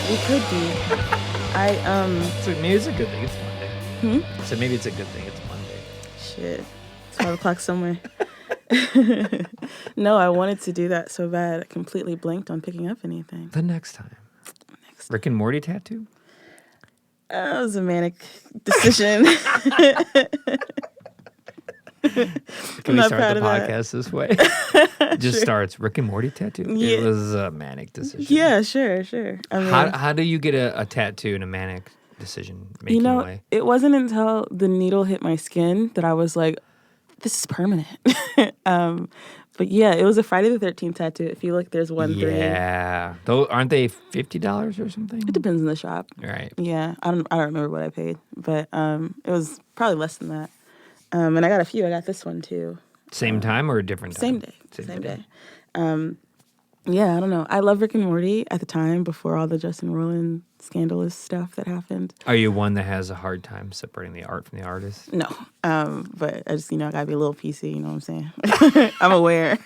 it could be. So maybe it's a good thing it's Monday. So maybe it's a good thing it's Monday. Shit. It's 5 o'clock somewhere. No, I wanted to do that so bad. I completely blanked on picking up anything. The next time. Rick and Morty tattoo? That was a manic decision. Can we start the podcast this way? It just starts Rick and Morty tattoo. Yeah. It was a manic decision. Yeah, sure. I mean, How do you get a tattoo in a manic decision making way? it wasn't until the needle hit my skin that I was like, this is permanent. But yeah, it was a Friday the 13th tattoo. If you look, there's 1 3. Yeah. Those, aren't they $50 or something? It depends on the shop. Right. Yeah, I don't remember what I paid, but it was probably less than that. And I got a few. I got this one too. Same time or a different time? Same day. Yeah, I don't know. I love Rick and Morty at the time before all the Justin Roiland scandalous stuff that happened. Are you one that has a hard time separating the art from the artist? No, but I just I gotta be a little PC. You know what I'm saying? I'm aware.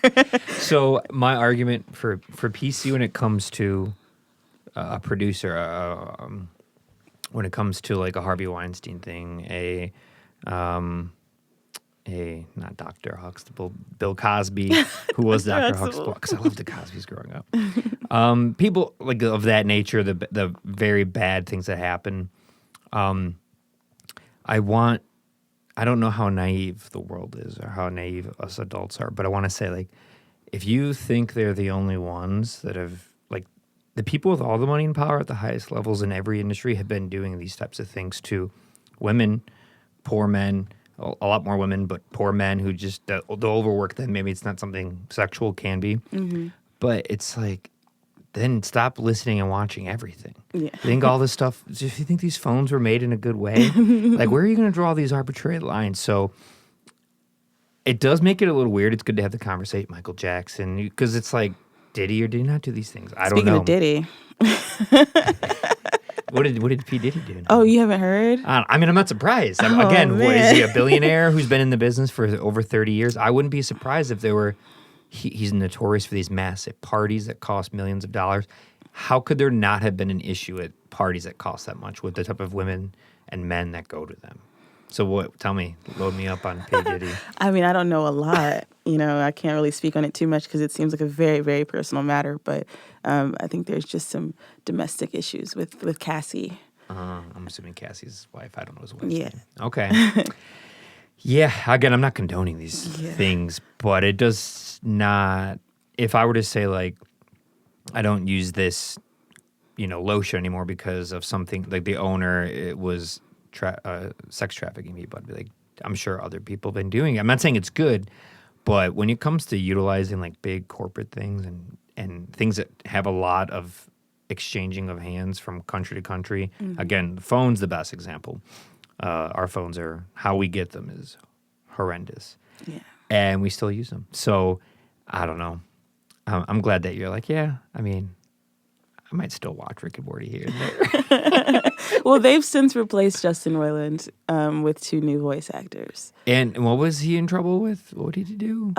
So my argument for PC when it comes to a producer, when it comes to like a Harvey Weinstein thing, not Dr. Huxtable, Bill Cosby, who was Dr. Huxtable, because I loved the Cosbys growing up. People like of that nature, the very bad things that happen. I don't know how naive the world is or how naive us adults are, but I want to say, like, if you think they're the only ones that have, like, the people with all the money and power at the highest levels in every industry have been doing these types of things to women, poor men, a lot more women, but poor men who just they'll overwork them. Maybe it's not something sexual, can be. Mm-hmm. But it's like, then stop listening and watching everything. Yeah. You think all this stuff, if you think these phones were made in a good way, like, where are you going to draw these arbitrary lines? So it does make it a little weird. It's good to have the conversation, Michael Jackson, because it's like, did he or did he not do these things? I don't know. Speaking of Diddy. What did P. Diddy do? Oh, you haven't heard? I mean, I'm not surprised. Again, what, is he a billionaire who's been in the business for over 30 years? I wouldn't be surprised if there were... He's notorious for these massive parties that cost millions of dollars. How could there not have been an issue at parties that cost that much with the type of women and men that go to them? So what? Tell me, load me up on P. Diddy. I mean, I don't know a lot. I can't really speak on it too much because it seems like a very, very personal matter. But I think there's just some domestic issues with Cassie. I'm assuming Cassie's his wife. I don't know his wife's Yeah. name. Okay. Yeah, again, I'm not condoning these things, but it does not... If I were to say, like, I don't use this, lotion anymore because of something, like the owner, it was sex trafficking people, I'd be like, I'm sure other people have been doing it. I'm not saying it's good, but when it comes to utilizing, like, big corporate things and things that have a lot of exchanging of hands from country to country, again, the phone's the best example. Our phones are, how we get them is horrendous. Yeah. And we still use them. So, I don't know. I'm glad that you're like, yeah, I mean, I might still watch Rick and Morty here and there. Well, they've since replaced Justin Roiland with 2 new voice actors. And what was he in trouble with? What did he do?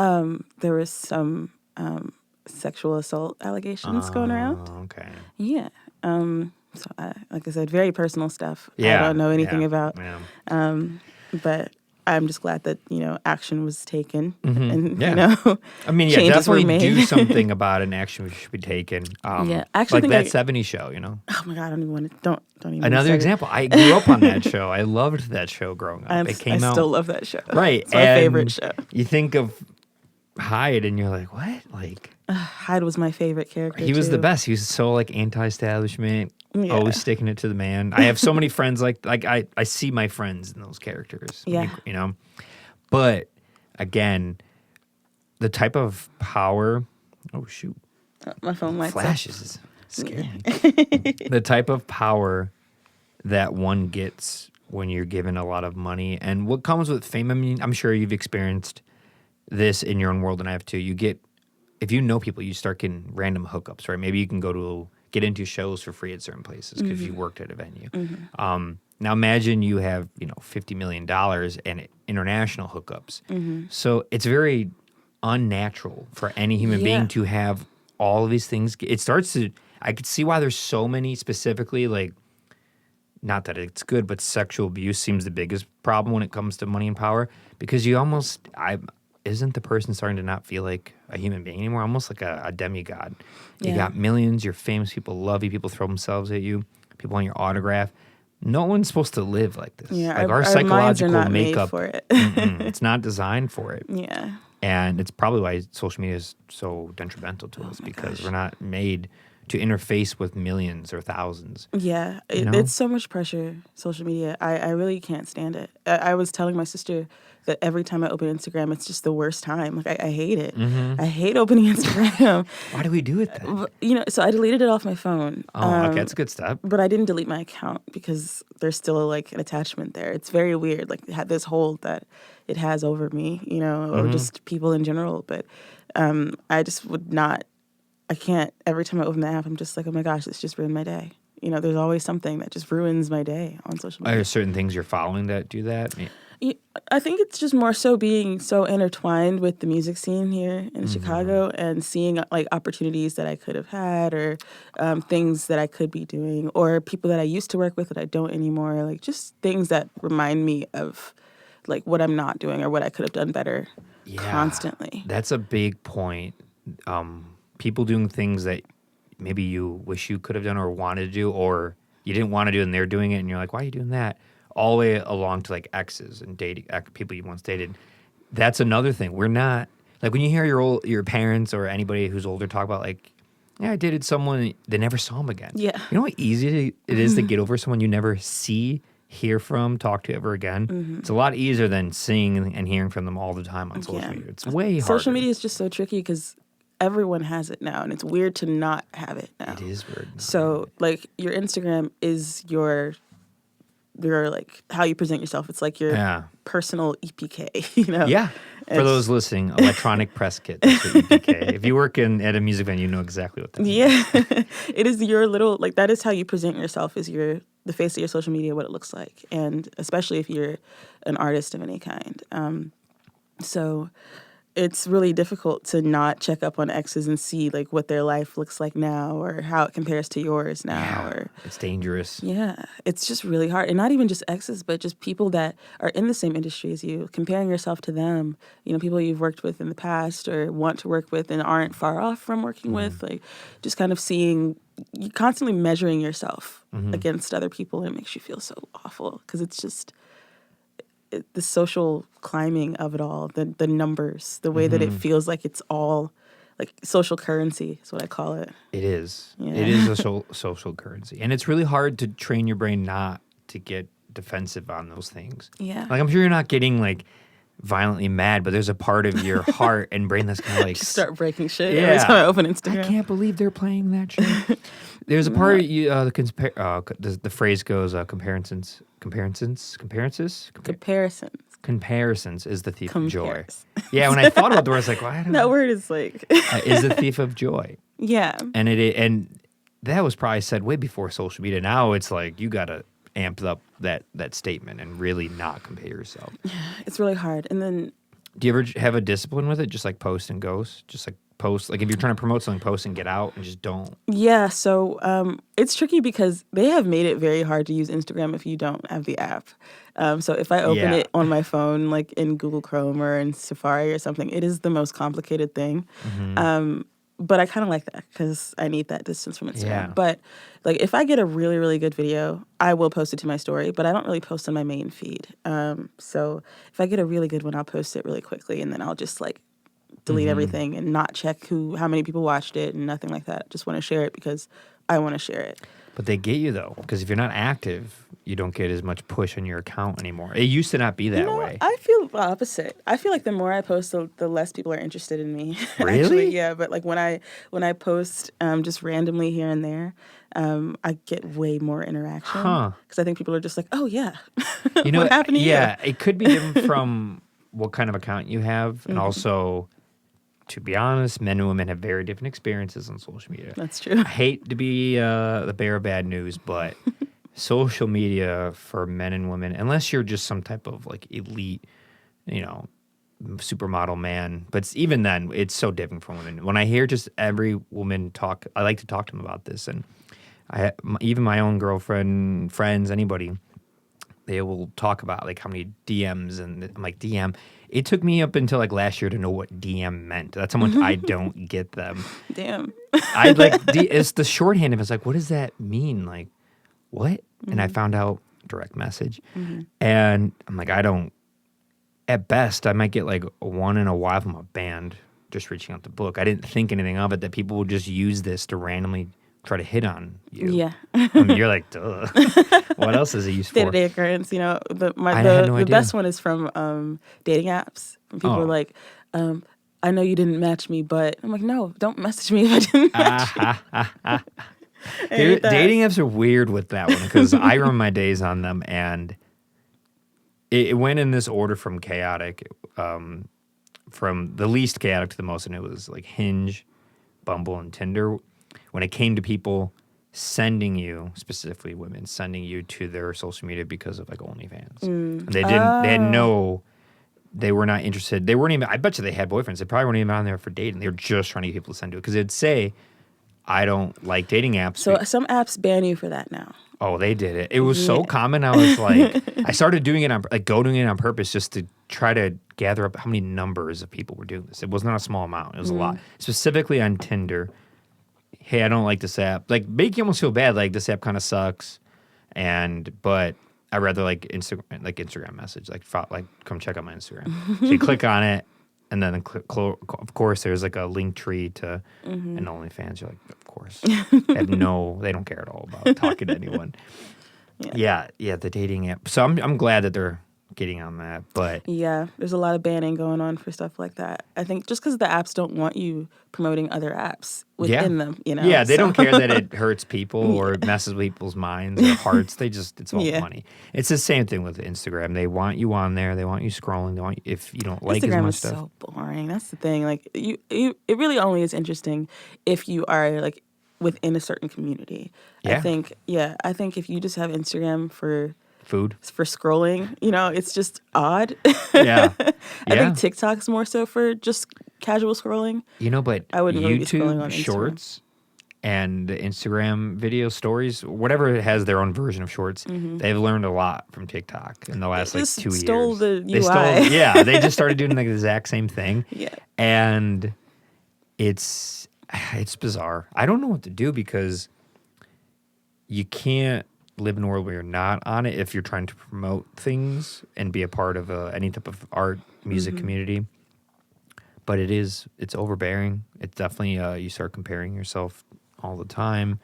There was some sexual assault allegations going around. Okay. Yeah. So, like I said, very personal stuff. Yeah, I don't know anything about. Yeah. But I'm just glad that, action was taken. And, I mean, yeah, definitely do something about it, and action should be taken. Yeah, actually, like that 70s show, Oh my God, I don't even want to. Don't even. Another example. I grew up on that show. I loved that show growing up. I still love that show. Right. It's my favorite show. You think of Hyde, and you're like, what? Like, Hyde was my favorite character. He was the best. He was so, like, anti-establishment, always sticking it to the man. I have so many friends like I see my friends in those characters. Yeah. But again, the type of power. Oh shoot! My phone lights flashes is scary. The type of power that one gets when you're given a lot of money, and what comes with fame. I mean, I'm sure you've experienced this in your own world, and I have too. You get, if you know people, you start getting random hookups, right? Maybe you can get into shows for free at certain places because you worked at a venue. Now imagine you have, $50 million and international hookups. So it's very unnatural for any human being to have all of these things. It starts to, I could see why there's so many specifically, like, not that it's good, but sexual abuse seems the biggest problem when it comes to money and power, because isn't the person starting to not feel like a human being anymore? Almost like a demigod. You got millions, you're famous, people love you, people throw themselves at you, people want your autograph. No one's supposed to live like this. Yeah, like our psychological minds are not makeup, made for it. it's not designed for it. Yeah. And it's probably why social media is so detrimental to us, because we're not made to interface with millions or thousands. Yeah, it's so much pressure, social media. I really can't stand it. I was telling my sister that every time I open Instagram, it's just the worst time. Like, I hate it. I hate opening Instagram. Why do we do it then? You know, so I deleted it off my phone. Oh, okay, that's a good step. But I didn't delete my account because there's still like an attachment there. It's very weird. Like, it had this hold that it has over me, you know, or just people in general. But I just would not. I can't. Every time I open the app, I'm just like, oh my gosh, it's just ruined my day. You know, there's always something that just ruins my day on social media. Are there certain things you're following that do that? I think it's just more so being so intertwined with the music scene here in Chicago, and seeing like opportunities that I could have had, or things that I could be doing, or people that I used to work with that I don't anymore. Like, just things that remind me of like what I'm not doing or what I could have done better constantly. That's a big point. People doing things that maybe you wish you could have done or wanted to do, or you didn't want to do and they're doing it and you're like, why are you doing that? All the way along to like exes and dating people you once dated. That's another thing. We're not, like, when you hear your parents or anybody who's older talk about like, yeah, I dated someone, they never saw him again. Yeah. You know how easy it is to get over someone you never see, hear from, talk to ever again? It's a lot easier than seeing and hearing from them all the time on social media. It's way harder. Social media is just so tricky because everyone has it now, and it's weird to not have it now. It is weird. So, like, your Instagram is your like how you present yourself. It's like your personal EPK, you know? Yeah. For those listening, electronic press kit. That's your EPK. If you work at a music venue, you know exactly what that means. Yeah. It is your little, like, that is how you present yourself, is the face of your social media, what it looks like. And especially if you're an artist of any kind. So it's really difficult to not check up on exes and see like what their life looks like now, or how it compares to yours now. Yeah, or it's dangerous. Yeah, it's just really hard. And not even just exes, but just people that are in the same industry as you, comparing yourself to them, you know, people you've worked with in the past or want to work with and aren't far off from working with, like, just kind of you constantly measuring yourself against other people, and it makes you feel so awful, because it's just the social climbing of it all, the numbers, the way that it feels like it's all like social currency is what I call it. It is. Yeah. It is a social currency. And it's really hard to train your brain not to get defensive on those things. Yeah. Like, I'm sure you're not getting like violently mad, but there's a part of your heart and brain that's kind of like just start breaking shit every time I open Instagram. I can't believe they're playing that shit. There's a part of you, the phrase goes, comparisons is the thief of joy. Yeah, when I thought about the word, I was like, well, I don't know. That word is like is the thief of joy. Yeah. And that was probably said way before social media. Now it's like you gotta amp up that statement and really not compare yourself. Yeah, it's really hard. And then, do you ever have a discipline with it? Just like post and ghost? Just like post, like if you're trying to promote something, post and get out and just don't. Yeah, so it's tricky because they have made it very hard to use Instagram if you don't have the app. So if I open it on my phone, like in Google Chrome or in Safari or something, it is the most complicated thing. But I kind of like that because I need that distance from Instagram. Yeah. But like if I get a really, really good video, I will post it to my story, but I don't really post on my main feed. So if I get a really good one, I'll post it really quickly, and then I'll just like delete everything and not check how many people watched it and nothing like that. Just want to share it because I want to share it. But they get you though, because if you're not active, you don't get as much push on your account anymore. It used to not be that way. I feel the opposite. I feel like the more I post, the less people are interested in me. Really? Actually, yeah. But like when I post just randomly here and there, I get way more interaction. Because I think people are just like, oh yeah, you know, what happened to you? Yeah, it could be different from what kind of account you have, and also, to be honest, men and women have very different experiences on social media. That's true. I hate to be the bearer of bad news, but social media for men and women, unless you're just some type of like elite, you know, supermodel man. But even then, it's so different from women. When I hear just every woman talk, I like to talk to them about this. And even my own girlfriend, friends, anybody, they will talk about like how many DMs, and I'm like, DM. It took me up until like last year to know what DM meant. That's how much I don't get them. Damn. I like it's the shorthand of it's like, what does that mean? Like, what? And I found out direct message, and I'm like, I don't. At best, I might get like one in a while from a band just reaching out the book. I didn't think anything of it, that people would just use this to randomly try to hit on you. Yeah. I mean, you're like, duh. What else is it used for? Day-to-day occurrence, you know. The idea. best one is from dating apps. People are like, I know you didn't match me, but I'm like, no, don't message me if I didn't match you. Dating apps are weird with that one, because I remember my days on them, and it went in this order from chaotic, from the least chaotic to the most, and it was like Hinge, Bumble, and Tinder. When it came to people sending you, specifically women, sending you to their social media because of like OnlyFans. And they were not interested. They weren't even, I bet you they had boyfriends. They probably weren't even on there for dating. They were just trying to get people to send to it. Because it'd say, I don't like dating apps. So some apps ban you for that now. Oh, they did it. It was so common. I was like, I started doing it doing it on purpose just to try to gather up how many numbers of people were doing this. It was not a small amount. It was a lot. Specifically on Tinder. Hey, I don't like this app. Like, make you almost feel bad. Like, this app kind of sucks. But I rather like Instagram message. Like, come check out my Instagram. So you click on it, and then of course there's like a link tree to an OnlyFans. You're like, of course. They don't care at all about talking to anyone. Yeah, the dating app. So I'm glad that they're getting on that, but yeah, there's a lot of banning going on for stuff like that. I think just because the apps don't want you promoting other apps within them, you know. Yeah, they don't care that it hurts people or messes with people's minds or hearts. It's all money. It's the same thing with Instagram. They want you on there. They want you scrolling. They want you, if you don't like Instagram as much is stuff. so boring. That's the thing. Like it really only is interesting if you are like within a certain community. Yeah. I think if you just have Instagram for scrolling, you know, it's just odd. Yeah. I think TikTok's more so for just casual scrolling. You know, but I wouldn't really be scrolling on YouTube Instagram. Shorts and the Instagram video stories, whatever has their own version of Shorts, they've learned a lot from TikTok in the last like 2 years. Stole the UI. They just started doing like the exact same thing. Yeah. And it's bizarre. I don't know what to do, because you can't live in a world where you're not on it if you're trying to promote things and be a part of any type of art, music community. But it's overbearing. It's definitely, you start comparing yourself all the time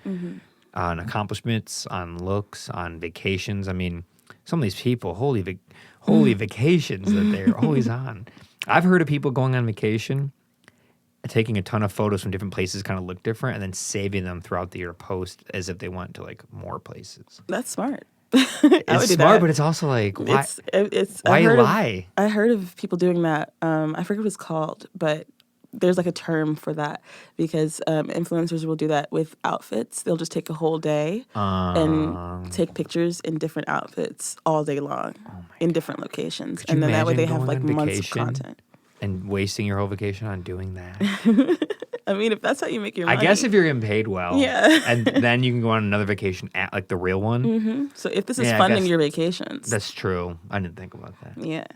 on accomplishments, on looks, on vacations. I mean, some of these people, holy vacations that they're always on. I've heard of people going on vacation, taking a ton of photos from different places, kind of look different, and then saving them throughout the year to post as if they went to like more places. That's smart. It's smart, but it's also like, why? Why lie? I heard of people doing that. I forget what it's called, but there's like a term for that, because influencers will do that with outfits. They'll just take a whole day and take pictures in different outfits all day long in different locations, and then that way they have like months of content. And wasting your whole vacation on doing that. I mean, if that's how you make your money. I guess if you're getting paid well. Yeah. And then you can go on another vacation at like the real one. So if this is funding your vacations. That's true. I didn't think about that. Yeah.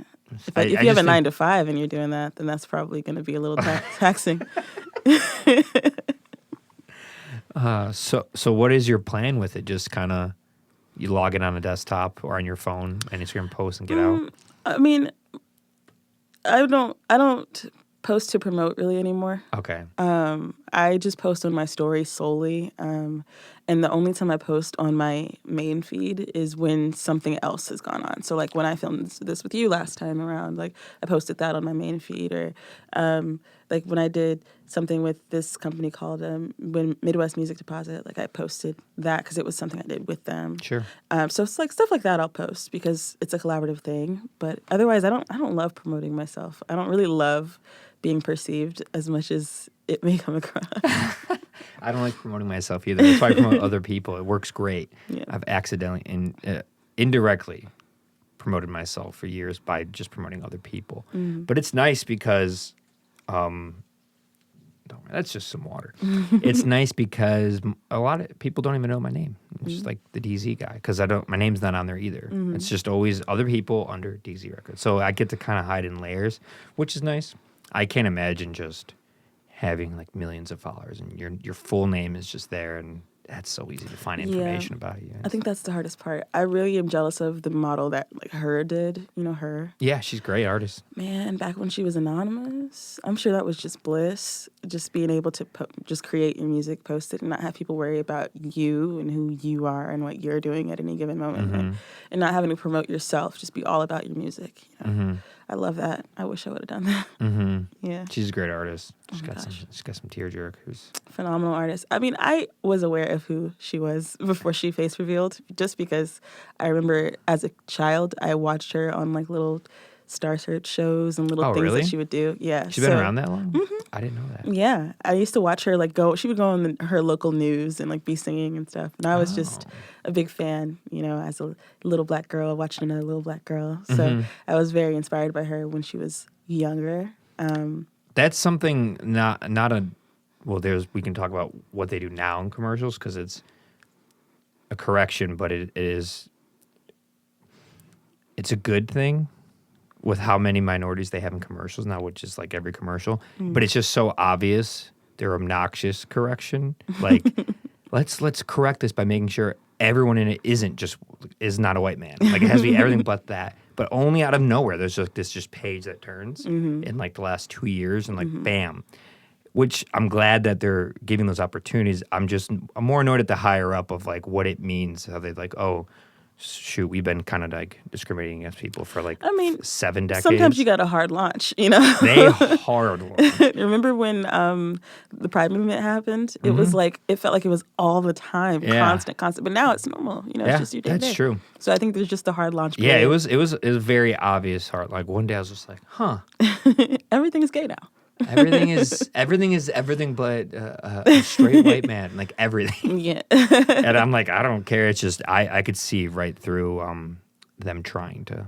If you have a 9 to 5 and you're doing that, then that's probably going to be a little taxing. So what is your plan with it? Just kind of you log it on a desktop or on your phone and Instagram post and get out? I mean, I don't post to promote really anymore. Okay. I just post on my story solely. And the only time I post on my main feed is when something else has gone on. So like when I filmed this with you last time around, like I posted that on my main feed, or like when I did something with this company called Midwest Music Deposit, like I posted that because it was something I did with them. Sure. So it's like stuff like that I'll post because it's a collaborative thing. But otherwise, I don't love promoting myself. I don't really love being perceived as much as it may come across. I don't like promoting myself either. That's why I promote other people. It works great. Yeah. I've accidentally, indirectly, promoted myself for years by just promoting other people. But it's nice because, don't worry, that's just some water. It's nice because a lot of people don't even know my name. It's just like the DZ guy because my name's not on there either. It's just always other people under DZ Records. So I get to kind of hide in layers, which is nice. I can't imagine just having like millions of followers and your full name is just there, and that's so easy to find information about you. I think that's the hardest part. I really am jealous of the model that like her did. You know her. Yeah, she's a great artist. Man, back when she was anonymous, I'm sure that was just bliss. Just being able to just create your music, post it, and not have people worry about you and who you are and what you're doing at any given moment, and not having to promote yourself. Just be all about your music. You know? I love that. I wish I would have done that. Yeah, she's a great artist. She's got some tearjerkers. Phenomenal artist. I mean, I was aware of who she was before she face revealed, just because I remember as a child I watched her on like little Star Search shows and little things that she would do. Yeah, she's been around that long. I didn't know that. Yeah, I used to watch her like go. She would go on her local news and like be singing and stuff. And I was just a big fan, you know, as a little black girl watching another little black girl. So I was very inspired by her when she was younger. That's something not a. Well, we can talk about what they do now in commercials because it's a correction, but it's a good thing with how many minorities they have in commercials now, which is like every commercial. But it's just so obvious they're obnoxious correction. Like, let's correct this by making sure everyone in it is not a white man. Like it has to be everything but that. But only out of nowhere, there's this just page that turns in like the last 2 years, and like bam. Which I'm glad that they're giving those opportunities. I'm more annoyed at the higher up of like what it means. How they like, oh, shoot, we've been kind of like discriminating against people for like 7 decades. Sometimes you got a hard launch, you know. They hard launch. Remember when the Pride movement happened? It was like it felt like it was all the time, constant. But now it's normal, you know. It's just your day. That's true. So I think there's just a hard launch. Yeah, it was very obvious hard. Like one day I was just like, huh, everything is gay now. everything is everything but a straight white man, like everything. Yeah. And I'm like, I don't care. It's just I could see right through them trying to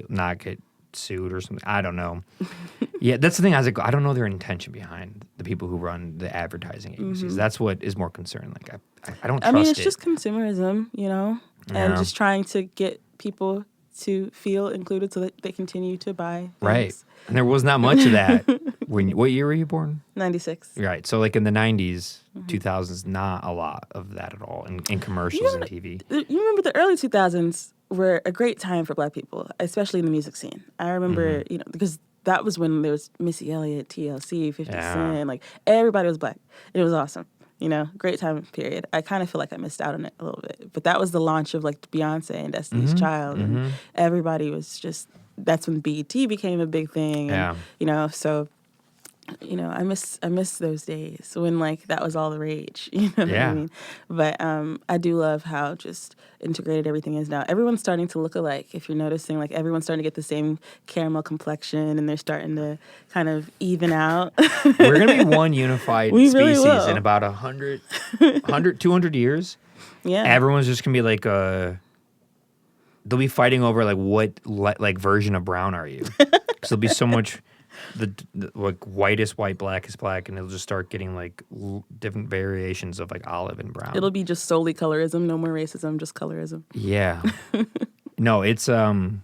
not get sued or something. I don't know. Yeah, that's the thing. I was like, I don't know their intention behind the people who run the advertising agencies. That's what is more concerning. Like I don't trust it. I mean, it's just consumerism, you know, and just trying to get people to feel included so that they continue to buy things. Right. And there was not much of that. What year were you born? 96. Right. So like in the 90s, 2000s, not a lot of that at all in commercials and TV. You remember the early 2000s were a great time for black people, especially in the music scene. I remember, you know, because that was when there was Missy Elliott, TLC, 50 Cent, like everybody was black. It was awesome. You know, great time period. I kind of feel like I missed out on it a little bit. But that was the launch of like Beyonce and Destiny's Child. And everybody was just, that's when BET became a big thing. And, you know, so, you know, I miss those days when like that was all the rage. You know what I mean? But I do love how just integrated everything is now. Everyone's starting to look alike. If you're noticing, like everyone's starting to get the same caramel complexion, and they're starting to kind of even out. We're gonna be one unified species really in about 100, 200 years. Yeah, everyone's just gonna be like they'll be fighting over like what like version of brown are you? Because there'll be so much. The like whitest white, blackest black, and it'll just start getting like different variations of like olive and brown. It'll be just solely colorism, no more racism, just colorism. Yeah. No, it's yeah,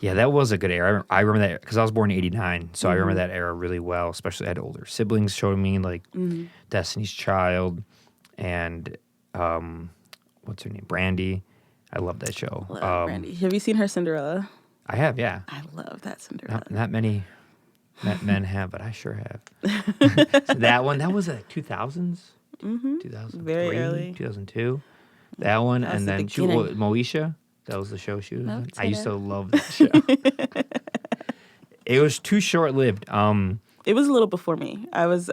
that was a good era. I remember that because I was born in '89, so I remember that era really well. Especially I had older siblings showing me like Destiny's Child and what's her name, Brandy. I love that show. Love Brandy. Have you seen her Cinderella? I have, yeah. I love that Cinderella. Not many men have, but I sure have. So that one, that was like 2000s? 2003, very early. 2002. That one, that and then Moesha. That was the show she was in. I used to love that show. It was too short-lived. It was a little before me. I was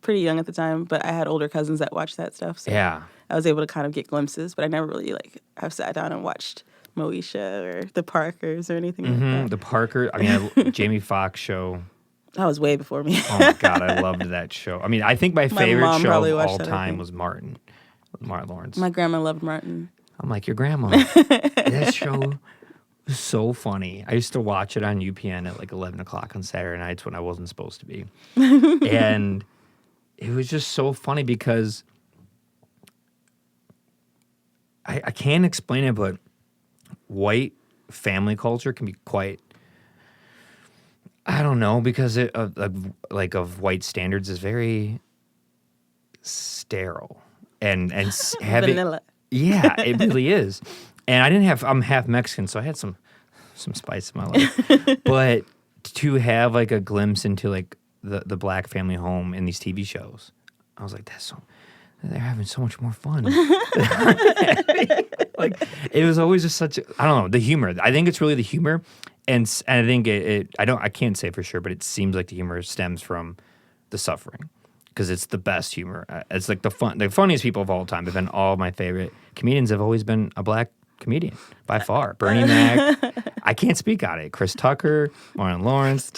pretty young at the time, but I had older cousins that watched that stuff. So yeah. I was able to kind of get glimpses, but I never really I've sat down and watched Moesha or the Parkers or anything like that. The Parker, I mean, Jamie Foxx show. That was way before me. Oh my God, I loved that show. I mean, I think my favorite show of all time was Martin Lawrence. My grandma loved Martin. I'm like, your grandma. That show So funny. I used to watch it on UPN at like 11 o'clock on Saturday nights when I wasn't supposed to be. And it was just so funny because I can't explain it, but white family culture can be quite, I don't know, because of white standards is very sterile and having Vanilla. Yeah, it really is. And I'm half Mexican, so I had some spice in my life. But to have like a glimpse into like the black family home in these TV shows, I was like, they're having so much more fun. Like it was always just I don't know, the humor. I think it's really the humor, and I think I can't say for sure, but it seems like the humor stems from the suffering. Because it's the best humor. It's like the funniest people of all time have been all my favorite comedians. Have always been a black comedian by far. Bernie Mac. I can't speak on it. Chris Tucker, Martin Lawrence.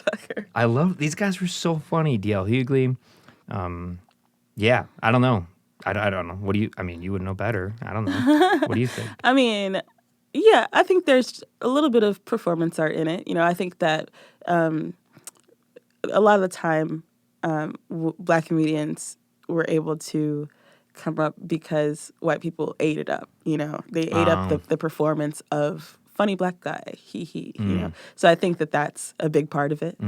I love these guys. Were so funny. D.L. Hughley. Yeah, I don't know. I don't know. What do you? I mean, you would know better. I don't know. What do you think? I mean, yeah, I think there's a little bit of performance art in it. You know, I think that a lot of the time. Black comedians were able to come up because white people ate it up. You know, they ate up the performance of funny black guy, he. You know, so I think that that's a big part of it.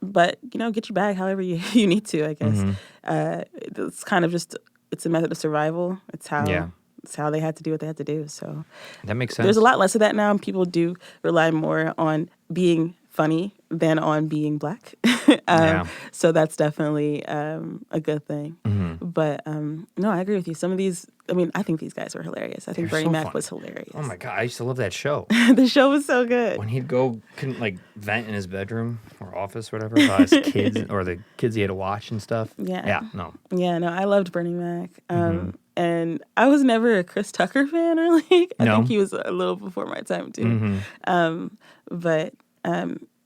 But you know, get your bag however you need to. I guess it's kind of just it's a method of survival. It's how they had to do what they had to do. So that makes sense. There's a lot less of that now, and people do rely more on being funny than on being black. So that's definitely a good thing. But no, I agree with you. Some of these, I mean, I think these guys were hilarious. I think Bernie Mac was hilarious. Oh my God, I used to love that show. The show was so good. When he'd couldn't like vent in his bedroom or office or whatever about his kids or the kids he had to watch and stuff. Yeah, no, I loved Bernie Mac. And I was never a Chris Tucker fan, really. I think he was a little before my time, too. But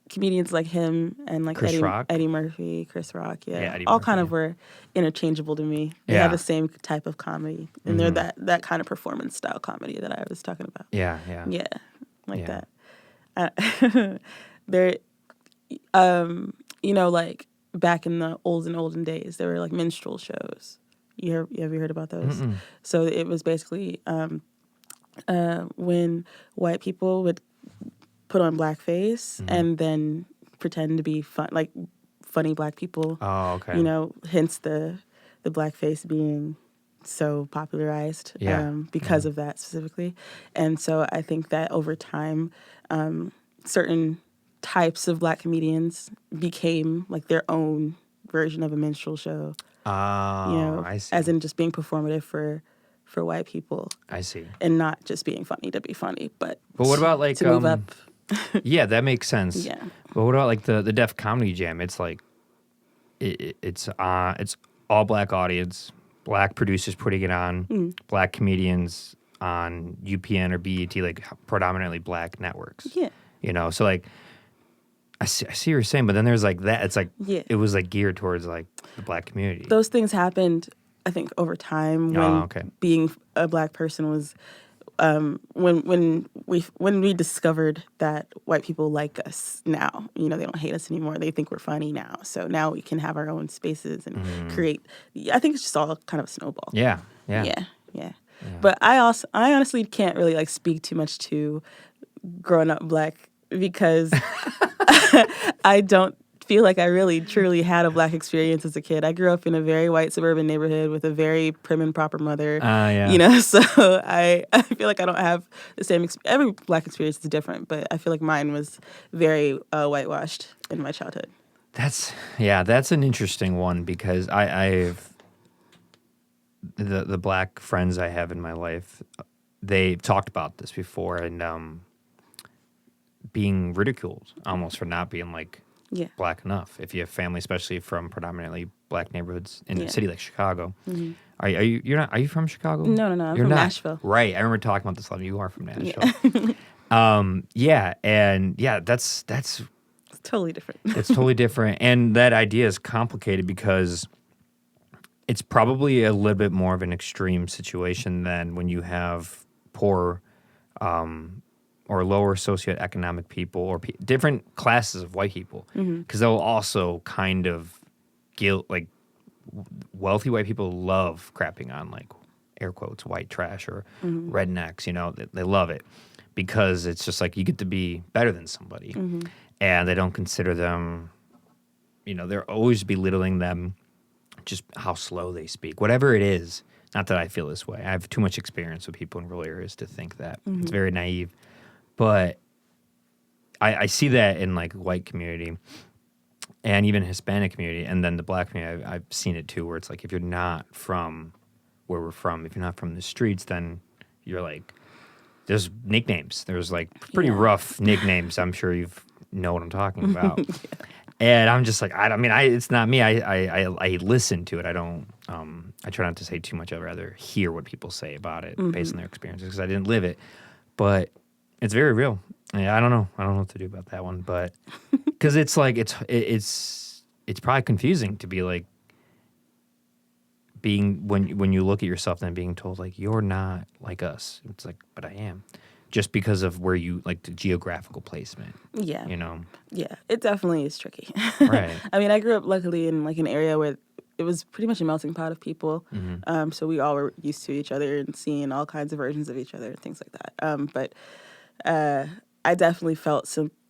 comedians like him and like Eddie Murphy, Chris Rock, all kind of were interchangeable to me. They have the same type of comedy, and they're that kind of performance style comedy that I was talking about. Yeah, that. They're, you know, like back in the olden days, there were like minstrel shows. Have you heard about those? So it was basically when white people would put on blackface and then pretend to be funny black people. Oh, okay. You know, hence the blackface being so popularized because of that specifically. And so I think that over time, certain types of black comedians became like their own version of a minstrel show. Oh, you know, I see. As in just being performative for white people. I see. And not just being funny to be funny, but what about like to move up? Yeah, that makes sense. Yeah. But what about like the Def Comedy Jam? It's like it's all black audience, black producers putting it on, black comedians on UPN or BET, like predominantly black networks. Yeah. You know, so like I see what you're saying, but then there's like that. It's like it was like geared towards like the black community. Those things happened, I think, over time when being a black person was when we discovered that white people like us now. You know, they don't hate us anymore. They think we're funny now. So now we can have our own spaces and create. I think it's just all kind of a snowball. Yeah. But I honestly can't really like speak too much to growing up black because I don't feel like I really truly had a black experience as a kid. I grew up in a very white suburban neighborhood with a very prim and proper mother. You know, so I feel like I don't have the same every black experience is different, but I feel like mine was very whitewashed in my childhood. That's an interesting one because I've the black friends I have in my life, they've talked about this before and being ridiculed almost for not being like black enough. If you have family, especially from predominantly black neighborhoods in a city like Chicago, are you from Chicago? No, I'm from Nashville. Right, I remember talking about this a lot. You are from Nashville. That's it's totally different. It's totally different, and that idea is complicated because it's probably a little bit more of an extreme situation than when you have poor or lower socioeconomic people or different classes of white people, because they'll also kind of like wealthy white people love crapping on like air quotes white trash or rednecks. You know, they love it because it's just like you get to be better than somebody, and they don't consider them. You know, they're always belittling them, just how slow they speak, whatever it is. Not that I feel this way. I have too much experience with people in rural areas to think that. It's very naive. But I see that in like white community and even Hispanic community, and then the black community. I've seen it too, where it's like if you're not from where we're from, if you're not from the streets, then you're like, there's nicknames. There's like pretty rough nicknames. I'm sure you know what I'm talking about. And I'm just like, it's not me. I listen to it. I don't. I try not to say too much. I'd rather hear what people say about it based on their experiences because I didn't live it. But it's very real. Yeah, I don't know. I don't know what to do about that one. But because it's like it's probably confusing to be like being when you look at yourself and being told like you're not like us. It's like, but I am. Just because of where you, like, the geographical placement. Yeah. You know? Yeah, it definitely is tricky. Right. I mean, I grew up, luckily, in, like, an area where it was pretty much a melting pot of people. So we all were used to each other and seeing all kinds of versions of each other and things like that. But I definitely felt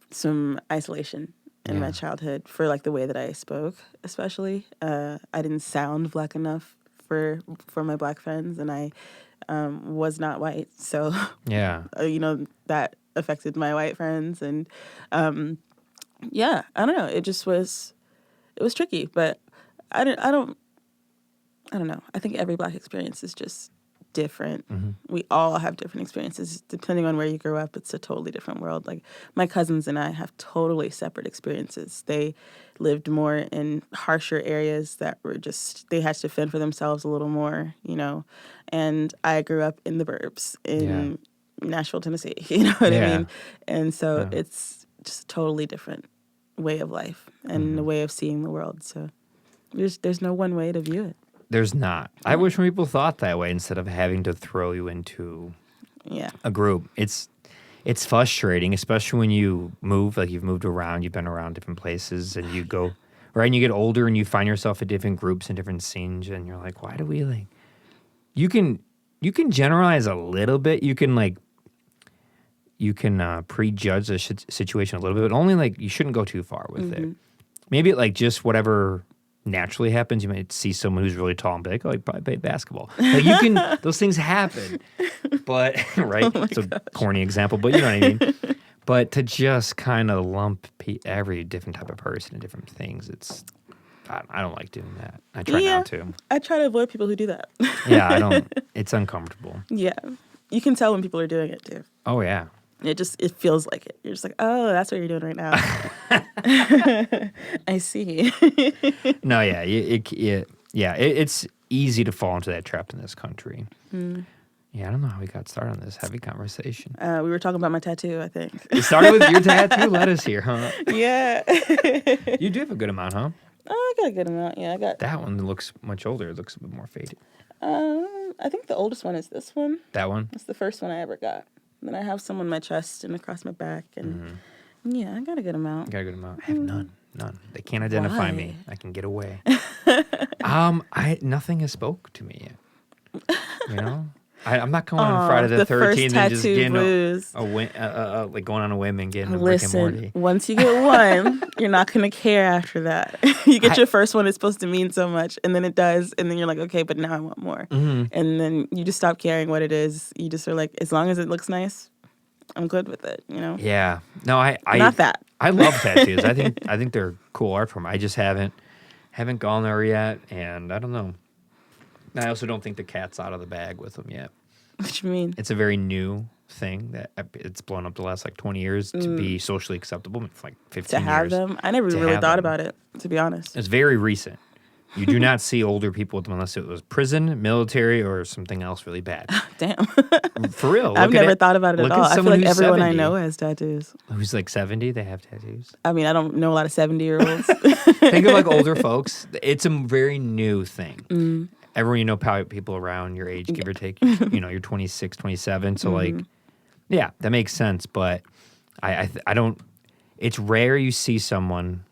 some isolation in my childhood for, like, the way that I spoke, especially. I didn't sound black enough for my black friends, and I was not white, so you know, that affected my white friends, and I don't know. It was tricky, but I don't know. I think every black experience is just different. We all have different experiences depending on where you grew up. It's a totally different world. Like my cousins and I have totally separate experiences. They lived more in harsher areas that were just, they had to fend for themselves a little more, you know. And I grew up in the burbs in Nashville, Tennessee. You know what I mean? And so it's just a totally different way of life and a way of seeing the world. So there's no one way to view it. There's not. I wish more people thought that way instead of having to throw you into a group. It's frustrating, especially when you move, like you've moved around, you've been around different places, and you go, right, and you get older and you find yourself at different groups and different scenes, and you're like, why do we like, you can generalize a little bit. You can prejudge the situation a little bit, but only like you shouldn't go too far with it. Maybe like just whatever naturally happens. You might see someone who's really tall and be like, oh, he probably played basketball. Like you can, those things happen. But, right? It's a corny example, but you know what I mean? But to just kind of lump every different type of person and different things, I don't like doing that. I try not to. I try to avoid people who do that. I don't, it's uncomfortable. Yeah. You can tell when people are doing it too. Oh, yeah. It feels like it. You're just like, oh, that's what you're doing right now. I see. No, it's easy to fall into that trap in this country. Yeah, I don't know how we got started on this heavy conversation. We were talking about my tattoo, I think. It started with your tattoo? Let us hear, huh? Yeah. You do have a good amount, huh? Oh, I got a good amount, yeah. I got that one looks much older. It looks a bit more faded. I think the oldest one is this one. That one? That's the first one I ever got. Then I have some on my chest and across my back, and I got a good amount. I have none. They can't identify me. I can get away. Nothing has spoke to me yet. You know, I'm not going on Friday the 13th and just getting like going on a whim and getting a Rick and Morty. Once you get one, you're not gonna care after that. You get your first one, it's supposed to mean so much, and then it does, and then you're like, okay, but now I want more, and then you just stop caring what it is. You just are like, as long as it looks nice, I'm good with it. You know? Yeah. No, I not that. I love tattoos. I think they're cool art form. I just haven't gone there yet, and I don't know. I also don't think the cat's out of the bag with them yet. What you mean? It's a very new thing that it's blown up the last like 20 years to be socially acceptable. For like 15 years. To have them? I never really thought about it, to be honest. It's very recent. You do not see older people with them unless it was prison, military, or something else really bad. Damn. For real. I've never thought about it at all. I feel like everyone 70. I know has tattoos. Who's like 70, they have tattoos. I mean, I don't know a lot of 70-year-olds. Think of like older folks. It's a very new thing. Everyone, you know, people around your age, give or take, you know, you're 26, 27. So like Yeah, that makes sense. But I don't. It's rare you see someone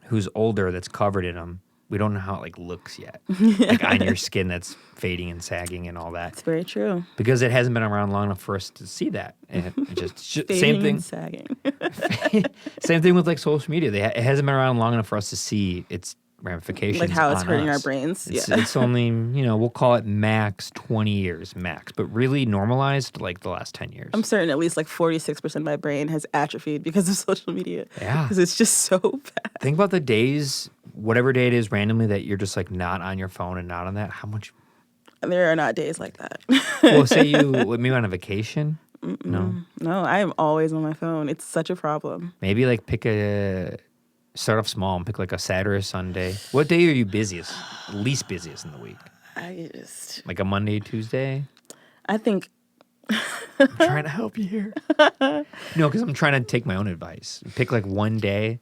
who's older that's covered in them. We don't know how it like looks yet, like on your skin that's fading and sagging and all that. It's very true. Because it hasn't been around long enough for us to see that. And it just Fading same thing. and sagging. Same thing with like social media. It hasn't been around long enough for us to see its ramifications. Like how it's on hurting us. our brains. It's only, we'll call it max 20 years max, but really normalized like the last 10 years. I'm certain at least like 46% of my brain has atrophied because of social media. Yeah. Because it's just so bad. Think about the days, whatever day it is randomly that you're just like not on your phone and not on that. How much? There are not days like that. Well, say you maybe on a vacation. No, I am always on my phone. It's such a problem. maybe like start off small and pick like a Saturday or Sunday. What day are you least busiest in the week? Like a Monday, Tuesday? I think I'm trying to help you here. No, because I'm trying to take my own advice. Pick like one day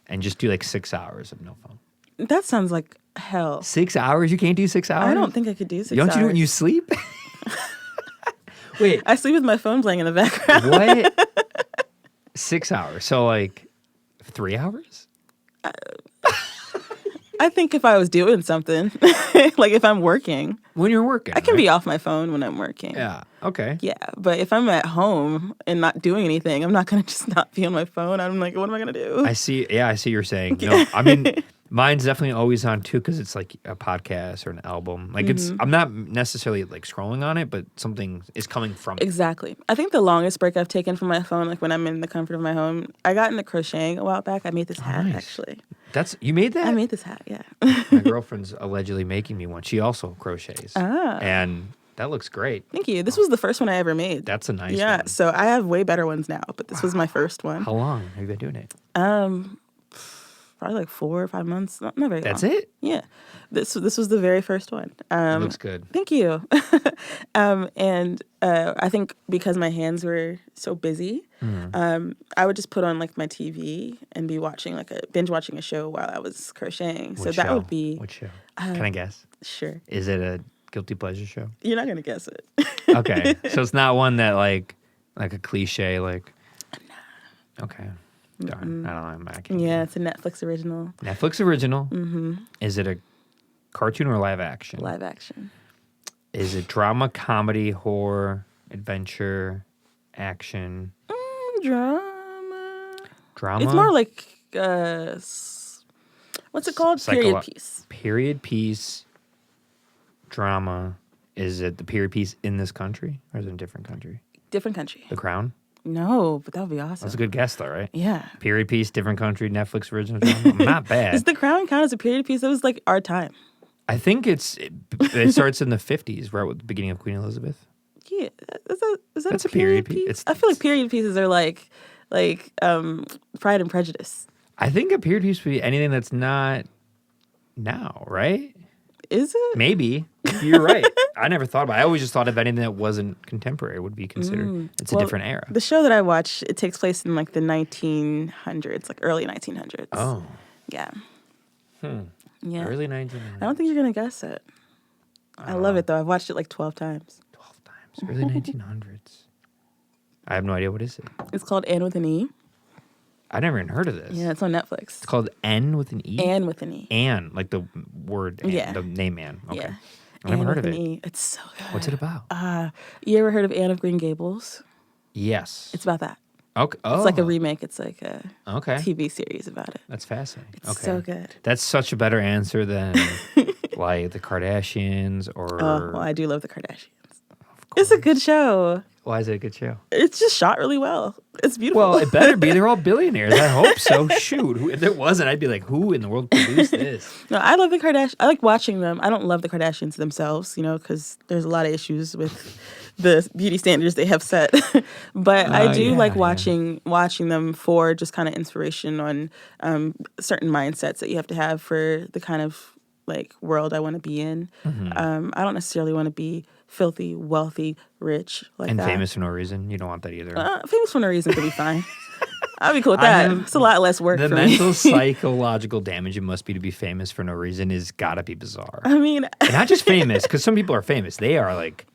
and just do like 6 hours of no phone. that sounds like hell. 6 hours? You can't do 6 hours? I don't think I could do 6 hours. Don't you do it when you sleep? Wait, I sleep with my phone playing in the background. what? 6 hours. So like 3 hours? I think if I was doing something, like if I'm working, When you're working. I can right? be off my phone when I'm working. Yeah. Okay. Yeah, but if I'm at home and not doing anything, I'm not going to just not be on my phone. I'm like, what am I going to do? I see. Yeah, I see what you're saying. No, I mean, mine's definitely always on too because it's like a podcast or an album. Like I'm not necessarily like scrolling on it, but something is coming from it. Exactly. I think the longest break I've taken from my phone, like when I'm in the comfort of my home, I got into crocheting a while back. I made this hat, nice. actually. You made that? I made this hat, yeah. My girlfriend's allegedly making me one. She also crochets. And that looks great. Thank you. This was the first one I ever made. That's a nice Yeah, one. so I have way better ones now, but this was my first one. How long have you been doing it? Probably like 4 or 5 months. Not very long. That's it? Yeah. This was the very first one. It looks good. Thank you. And I think because my hands were so busy, I would just put on like my TV and be watching binge watching a show while I was crocheting. What So show? that would be What show? Can I guess? sure. Is it a guilty pleasure show? You're not gonna guess it. Okay. So it's not one that like a cliche like. Okay. Darn. I don't know. I can't Yeah, it's a Netflix original. Netflix original. Mm-hmm. Is it a cartoon or live action? Live action. Is it drama, comedy, horror, adventure, action? Drama. Drama? It's more like what's it called? Period piece. Period piece. Drama. Is it the period piece in this country or is it in a different country? Different country. The Crown? No, but that would be awesome. That's a good guess though, right? Yeah. Period piece, different country, Netflix original drama. Not bad. Does The Crown count as a period piece? That was like our time. I think it starts in the 50s, right with the beginning of Queen Elizabeth. Yeah. Is that That's a period piece? It's- I feel like period pieces are like Pride and Prejudice. I think a period piece would be anything that's not now, right? Is it? Maybe. You're right. I never thought about it. I always just thought of anything that wasn't contemporary would be considered. It's a different era. The show that I watch, it takes place in like the 1900s, like early 1900s. Oh. Yeah. Yeah. Early 1900s. I don't think you're going to guess it. I love it though. I've watched it like 12 times. 12 times. Early 1900s. I have no idea. What is it? It's called Anne with an E. I never even heard of this. Yeah, it's on Netflix. It's called N with an E? Anne with an E. Anne, like the word Anne, Yeah. the name Anne. Okay. Yeah. I never Anne heard of with it. an E. It's so good. What's it about? You ever heard of Anne of Green Gables? Yes. It's about that. Okay. Oh. It's like a remake. It's like a Okay. TV series about it. That's fascinating. It's okay. so good. That's such a better answer than like the Kardashians or. Oh, well, I do love the Kardashians. It's a good show. Why is it a good show? It's just shot really well. It's beautiful. Well, it better be. They're all billionaires. I hope so. Shoot. If it wasn't, I'd be like, who in the world produced this? No, I love the Kardashians. I like watching them. I don't love the Kardashians themselves, because there's a lot of issues with the beauty standards they have set. But I do like watching them for just kind of inspiration on certain mindsets that you have to have for the kind of like world I want to be in. Mm-hmm. I don't necessarily want to be filthy, wealthy, rich like And that. famous for no reason. You don't want that either. Famous for no reason could be fine. I'd be cool with that. It's a lot less work the for mental me. psychological damage it must be to be famous for no reason is gotta be bizarre. I mean, And not just famous, because some people are famous. They are like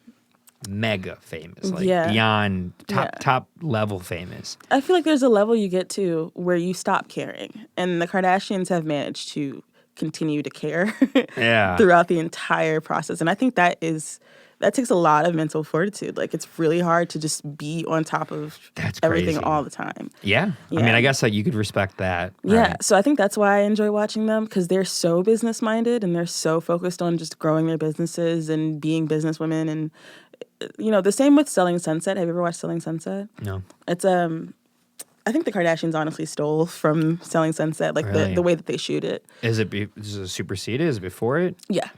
mega famous, like Yeah. beyond Yeah. top level famous. I feel like there's a level you get to where you stop caring, and the Kardashians have managed to continue to care Yeah. throughout the entire process. And I think that takes a lot of mental fortitude. Like, it's really hard to just be on top of That's everything crazy. all the time. Yeah. I mean, I guess like you could respect that. Yeah. Right? So I think that's why I enjoy watching them, because they're so business minded and they're so focused on just growing their businesses and being businesswomen. And, the same with Selling Sunset. Have you ever watched Selling Sunset? No. It's I think the Kardashians honestly stole from Selling Sunset, like Really? the way that they shoot it. Is it superseded? Is it before it? Yeah.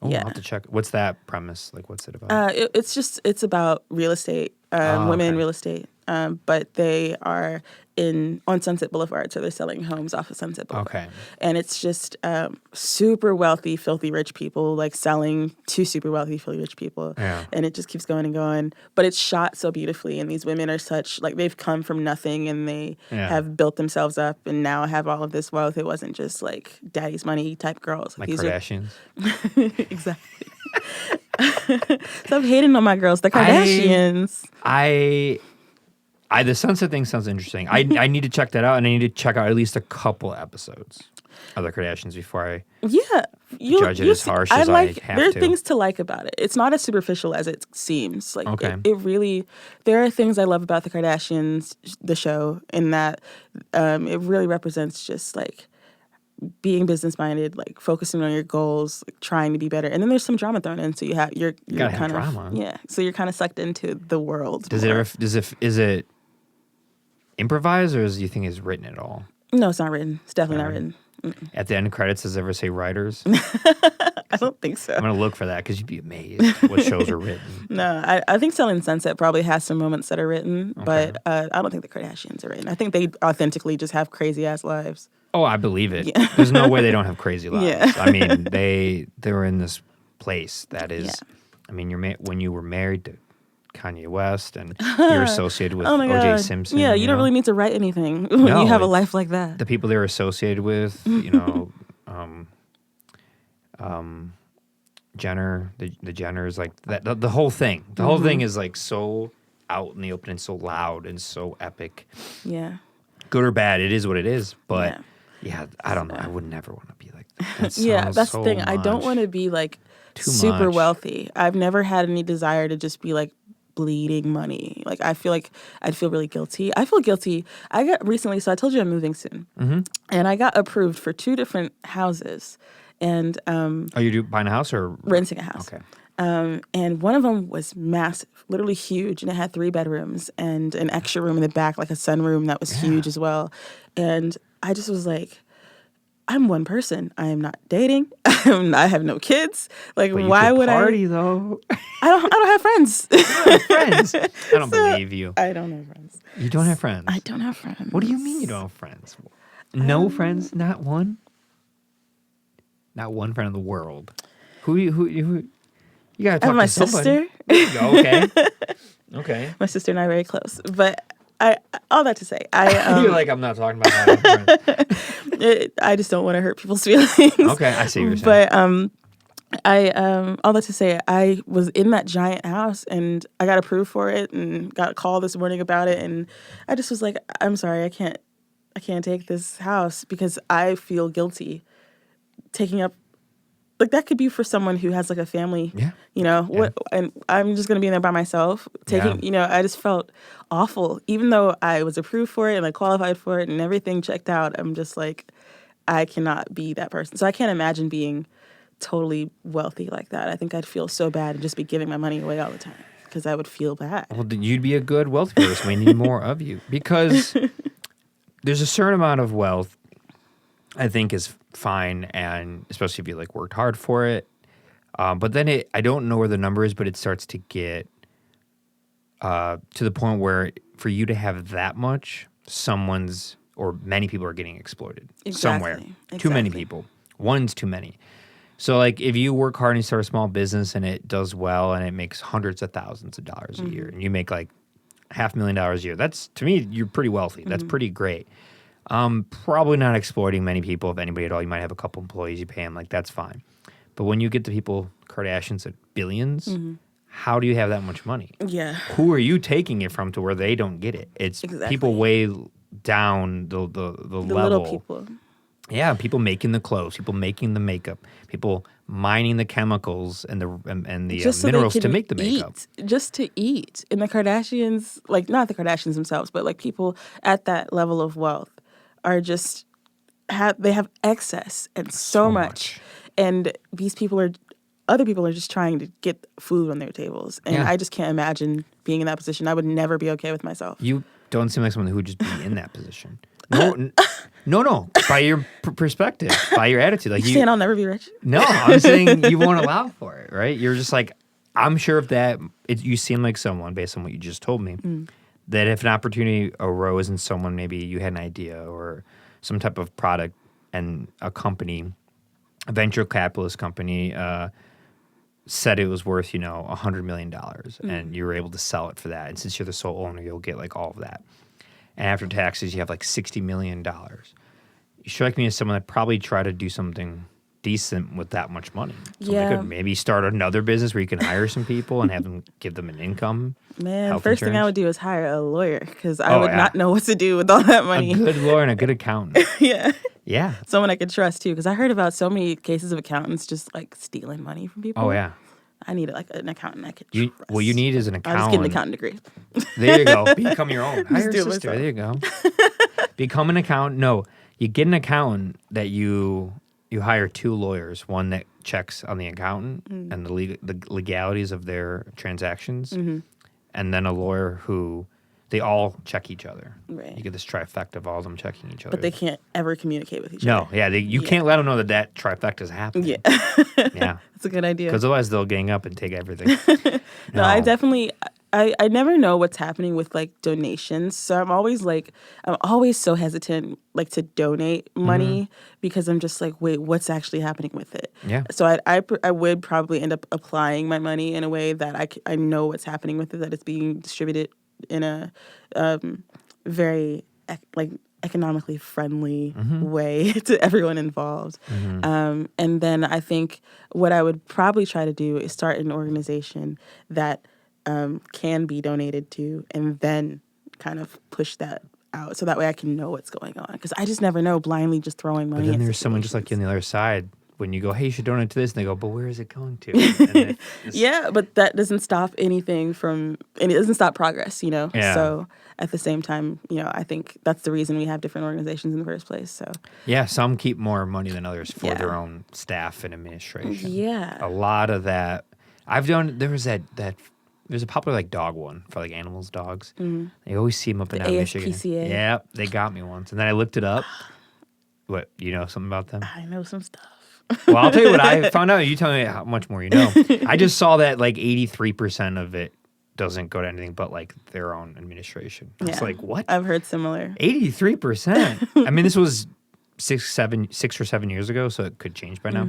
Oh, Yeah. I'll have to check. What's that premise? Like, what's it about? It's about real estate, women in real estate. But they are on Sunset Boulevard, so they're selling homes off of Sunset Boulevard. Okay. And it's just super wealthy, filthy rich people like selling to super wealthy, filthy rich people. Yeah. And it just keeps going and going. But it's shot so beautifully, and these women are such, like, they've come from nothing, and they have built themselves up and now have all of this wealth. It wasn't just like daddy's money type girls. Like These Kardashians? Exactly. Stop hating on my girls, the Kardashians. The Sunset thing sounds interesting. I need to check that out, and I need to check out at least a couple episodes of the Kardashians before I judge it as harsh as I have there are to. things to like about it. It's not as superficial as it seems. Like, Okay. it really, there are things I love about the Kardashians, the show, in that it really represents just like being business minded, like focusing on your goals, like trying to be better. And then there's some drama thrown in, so you're gotta have kind of drama. So you're kind of sucked into the world. Is it improvised, or do you think it's written at all? No, it's not written. It's definitely not written. Mm-mm. At the end of credits, does it ever say writers? I don't think so. I'm gonna look for that because you'd be amazed what shows are written. No, I think Selling Sunset probably has some moments that are written, but I don't think the Kardashians are written. I think they authentically just have crazy ass lives. Oh, I believe it. Yeah. There's no way they don't have crazy lives. Yeah. I mean, they were in this place that is. Yeah. I mean, when you were married to Kanye West and you're associated with O.J. God. Simpson. Yeah, you don't really need to write anything when you have a life like that. The people they were associated with, Jenner, the Jenners, like that. The whole thing. The whole thing is like so out in the open and so loud and so epic. Yeah. Good or bad, it is what it is. But yeah, I don't know. I would never want to be like that. Yeah, that's so the thing. I don't want to be like super much. wealthy. I've never had any desire to just be like bleeding money. Like, I feel like I'd feel really guilty. I feel guilty. I got recently, so I told you I'm moving soon. Mm-hmm. And I got approved for 2 different houses. And are you buying a house or renting a house? Okay. And one of them was massive, literally huge, and it had 3 bedrooms and an extra room in the back, like a sunroom that was huge as well. And I just was like, I'm one person. I am not dating. I have no kids. Like, But why would party, though? I don't have friends. Friends. I don't believe you. I don't have friends. You don't have friends? I don't have friends. What do you mean you don't have friends? No friends? Not one? Not one friend in the world. Who you gotta talk I have my to somebody. sister. There you go. Okay. Okay. My sister and I are very close. But all that to say, You're like, I'm not talking about my friends. I just don't want to hurt people's feelings. Okay, I see what you're saying. But all that to say, I was in that giant house and I got approved for it and got a call this morning about it, and I just was like, I'm sorry, I can't take this house because I feel guilty taking up, like, that could be for someone who has like a family, and I'm just going to be in there by myself I just felt awful, even though I was approved for it and I qualified for it and everything checked out. I'm just like, I cannot be that person. So I can't imagine being totally wealthy like that. I think I'd feel so bad and just be giving my money away all the time because I would feel bad. Well, then you'd be a good wealthy person. We need more of you because there's a certain amount of wealth I think is fine, and especially if you like worked hard for it. But then I don't know where the number is, but it starts to get to the point where for you to have that much, many people are getting exploited somewhere. Exactly. Too many people. One's too many. So like if you work hard and you start a small business and it does well and it makes hundreds of thousands of dollars a year and you make like $500,000 a year, that's, to me, you're pretty wealthy. That's pretty great. Probably not exploiting many people, if anybody at all. You might have a couple employees, you pay them, like that's fine. But when you get to people, Kardashians at billions, how do you have that much money? Yeah. Who are you taking it from to where they don't get it? It's people way down the level. Little people. Yeah, people making the clothes, people making the makeup, people mining the chemicals and the Just so minerals they to can make the makeup. Just to eat. And the Kardashians, like not the Kardashians themselves, but like people at that level of wealth are just they have excess and so much. And other people are just trying to get food on their tables. And I just can't imagine being in that position. I would never be okay with myself. You don't seem like someone who would just be in that position. No. By your perspective, by your attitude, like you saying I'll never be rich. No, I'm saying you won't allow for it, right? You're just like, I'm sure if you seem like someone based on what you just told me, that if an opportunity arose and someone maybe you had an idea or some type of product and a company, a venture capitalist company, said it was worth $100 million, and you were able to sell it for that, and since you're the sole owner, you'll get like all of that. And after taxes, you have like $60 million. You strike me as someone that probably try to do something decent with that much money. So they could maybe start another business where you can hire some people and have them give them an income. Man, first thing I would do is hire a lawyer because I would not know what to do with all that money. A good lawyer and a good accountant. Yeah. Someone I could trust too, because I heard about so many cases of accountants just like stealing money from people. Oh yeah. I need like an accountant I could trust. What you need is an accountant. I'll just get an accounting degree. There you go. Become your own. Hire a sister. Myself. There you go. Become an accountant. No, you get an accountant that you hire 2 lawyers, one that checks on the accountant and the legalities of their transactions, and then a lawyer who they all check each other. Right. You get this trifecta of all of them checking each other. But they can't ever communicate with each other. No, you can't let them know that trifecta is happening. Yeah. Yeah. That's a good idea. Because otherwise they'll gang up and take everything. No, I definitely... I never know what's happening with like donations, so I'm always so hesitant like to donate money because I'm just like, wait, what's actually happening with it? Yeah. So I would probably end up applying my money in a way that I know what's happening with it, that it's being distributed in a very economically friendly way to everyone involved. And then I think what I would probably try to do is start an organization that can be donated to, and then kind of push that out so that way I can know what's going on. Because I just never know, blindly just throwing money. But then there's someone just like you on the other side when you go, hey, you should donate to this, and they go, but where is it going to? Yeah, but that doesn't stop anything and it doesn't stop progress, Yeah. So at the same time, I think that's the reason we have different organizations in the first place. So yeah, some keep more money than others for their own staff and administration. Yeah. A lot of that. There's a popular like dog one for like animals, dogs. They always see them up and down Michigan. ASPCA. Yeah, they got me once. And then I looked it up. What, you know something about them? I know some stuff. Well, I'll tell you what I found out. You tell me how much more you know. I just saw that like 83% of it doesn't go to anything but like their own administration. I was like, what? I've heard similar. 83%. I mean, this was 6 or 7 years ago, so it could change by now.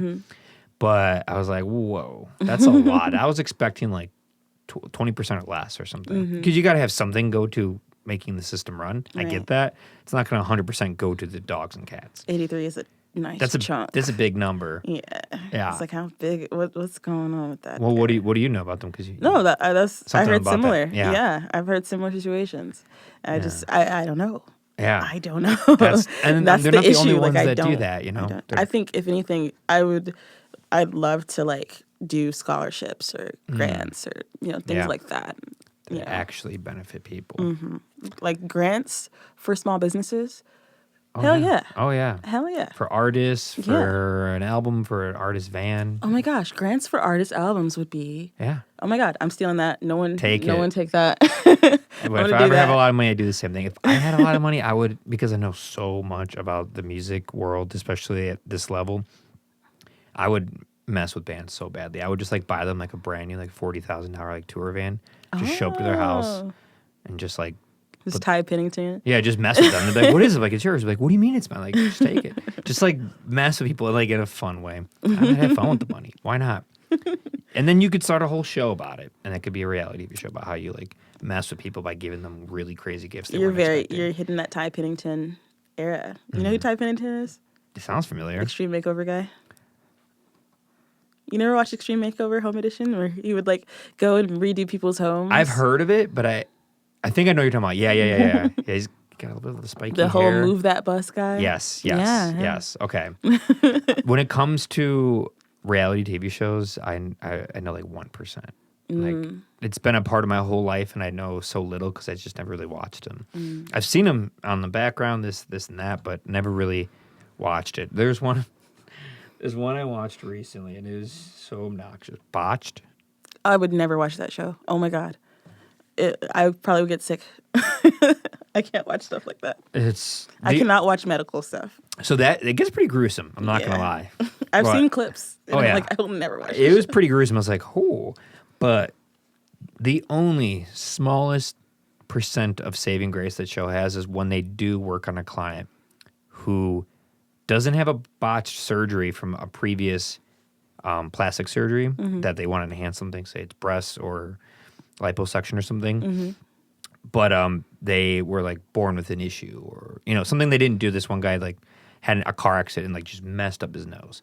But I was like, whoa, that's a lot. I was expecting like 20% or less or something. Because you got to have something go to making the system run. Right. I get that. It's not going to 100% go to the dogs and cats. 83 is a nice chunk. That's a big number. Yeah. It's like how big, what's going on with that? Well, what do you know about them? Because I heard similar. Yeah, I've heard similar situations. I don't know. Yeah. I don't know. That's they're the not the issue. only ones that do that, you know. I think if anything, I'd love to like do scholarships or grants or things like that. That actually benefit people. Like grants for small businesses. Oh, Hell yeah. Oh yeah. Hell yeah. For artists, for an album, for an artist van. Oh my gosh, grants for artist albums would be. Yeah. Oh my God, I'm stealing that. No one take that. If I ever have a lot of money, I do the same thing. If I had a lot of money, I would, because I know so much about the music world, especially at this level, I would mess with bands so badly. I would just like buy them like a brand new like $40,000 like tour van, just show up to their house and just like tie a Pennington in it? Yeah, just mess with them. They're like, what is it? Like, it's yours. They're like, what do you mean it's mine? Like, just take it. Just like mess with people like in a fun way. I would have fun with the money. Why not? And then you could start a whole show about it, and it could be a reality TV show about how you like mess with people by giving them really crazy gifts. You're hitting that Ty Pennington era. You know who Ty Pennington is? It sounds familiar. Extreme Makeover guy. You never watched Extreme Makeover Home Edition, where he would like go and redo people's homes? I've heard of it, but I think I know what you're talking about. Yeah. Yeah, he's got a little bit of the spiky the whole hair. move that bus guy. Yes. Yeah. Okay. When it comes to reality TV shows, I know like 1%. Like it's been a part of my whole life, and I know so little because I just never really watched them. I've seen them on the background, this and that, but never really watched it. There's one I watched recently, and it was so obnoxious. Botched. I would never watch that show. Oh my God. I probably would get sick. I can't watch stuff like that. I cannot watch medical stuff. So that it gets pretty gruesome. I'm not gonna lie. I've seen clips. And I'm like, I will never watch it. It was pretty gruesome. I was like, oh. But the only smallest % of saving grace that show has is when they do work on a client who doesn't have a botched surgery from a previous plastic surgery that they want to enhance something, say it's breasts or liposuction or something. But they were like born with an issue or, something they didn't do. This one guy like had a car accident and like just messed up his nose.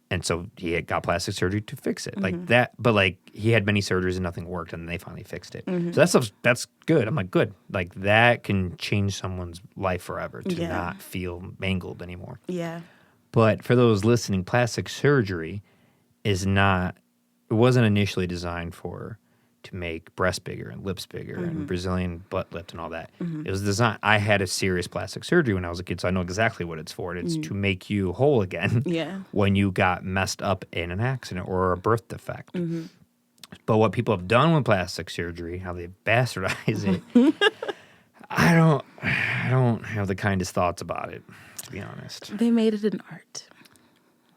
And so he had got plastic surgery to fix it like that. But like he had many surgeries and nothing worked, and then they finally fixed it. So that's good. I'm like, good. Like that can change someone's life forever to not feel mangled anymore. Yeah. But for those listening, plastic surgery it wasn't initially designed to make breasts bigger and lips bigger and Brazilian butt lift and all that. It was designed. I had a serious plastic surgery when I was a kid, so I know exactly what it's for. It's to make you whole again when you got messed up in an accident or a birth defect. But what people have done with plastic surgery, how they bastardize it, I don't have the kindest thoughts about it, to be honest. They made it an art.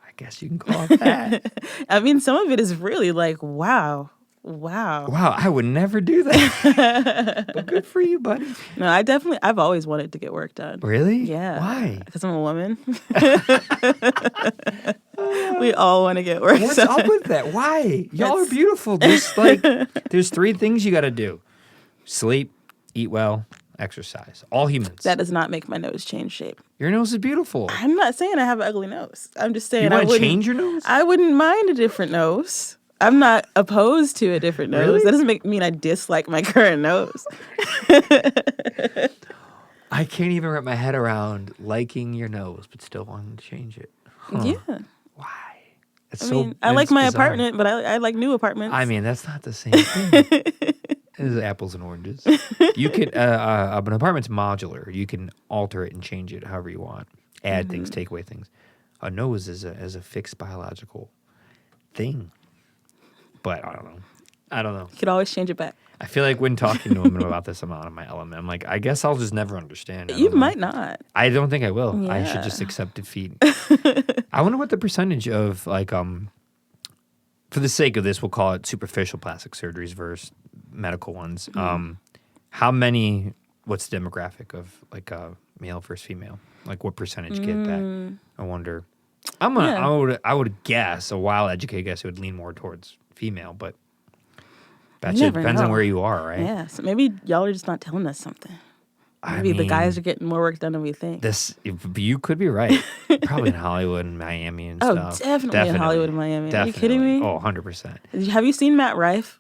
I guess you can call it that. I mean, some of it is really like, wow. Wow, I would never do that. But good for you, buddy. No, I've always wanted to get work done. Really? Yeah. Why? Because I'm a woman. We all want to get work done. What's up with that? Why? Y'all are beautiful. There's 3 things you got to do. Sleep, eat well, exercise. All humans. That does not make my nose change shape. Your nose is beautiful. I'm not saying I have an ugly nose. I'm just saying you want to change your nose? I wouldn't mind a different nose. I'm not opposed to a different nose. Really? That doesn't mean I dislike my current nose. I can't even wrap my head around liking your nose, but still wanting to change it. Huh. Yeah. Why? I like my bizarre. apartment, but I like new apartments. I mean, that's not the same thing. It is apples and oranges. You can an apartment's modular. You can alter it and change it however you want. Add things, take away things. A nose is a fixed biological thing. But I don't know. You could always change it back. I feel like when talking to women about this, I'm out of my element. I'm like, I guess I'll just never understand. You might not. I don't think I will. Yeah. I should just accept defeat. I wonder what the percentage of like for the sake of this, we'll call it superficial plastic surgeries versus medical ones. How many? What's the demographic of like male versus female? Like what percentage get that? I wonder. I would guess a wild-educated guess it would lean more towards female, but it depends on where you are, right? Yeah, so maybe y'all are just not telling us something. Maybe the guys are getting more work done than we think. You could be right. Probably in Hollywood and Miami and stuff. Definitely in Hollywood and Miami. Definitely. Are you kidding me? Oh, 100%. Have you seen Matt Rife?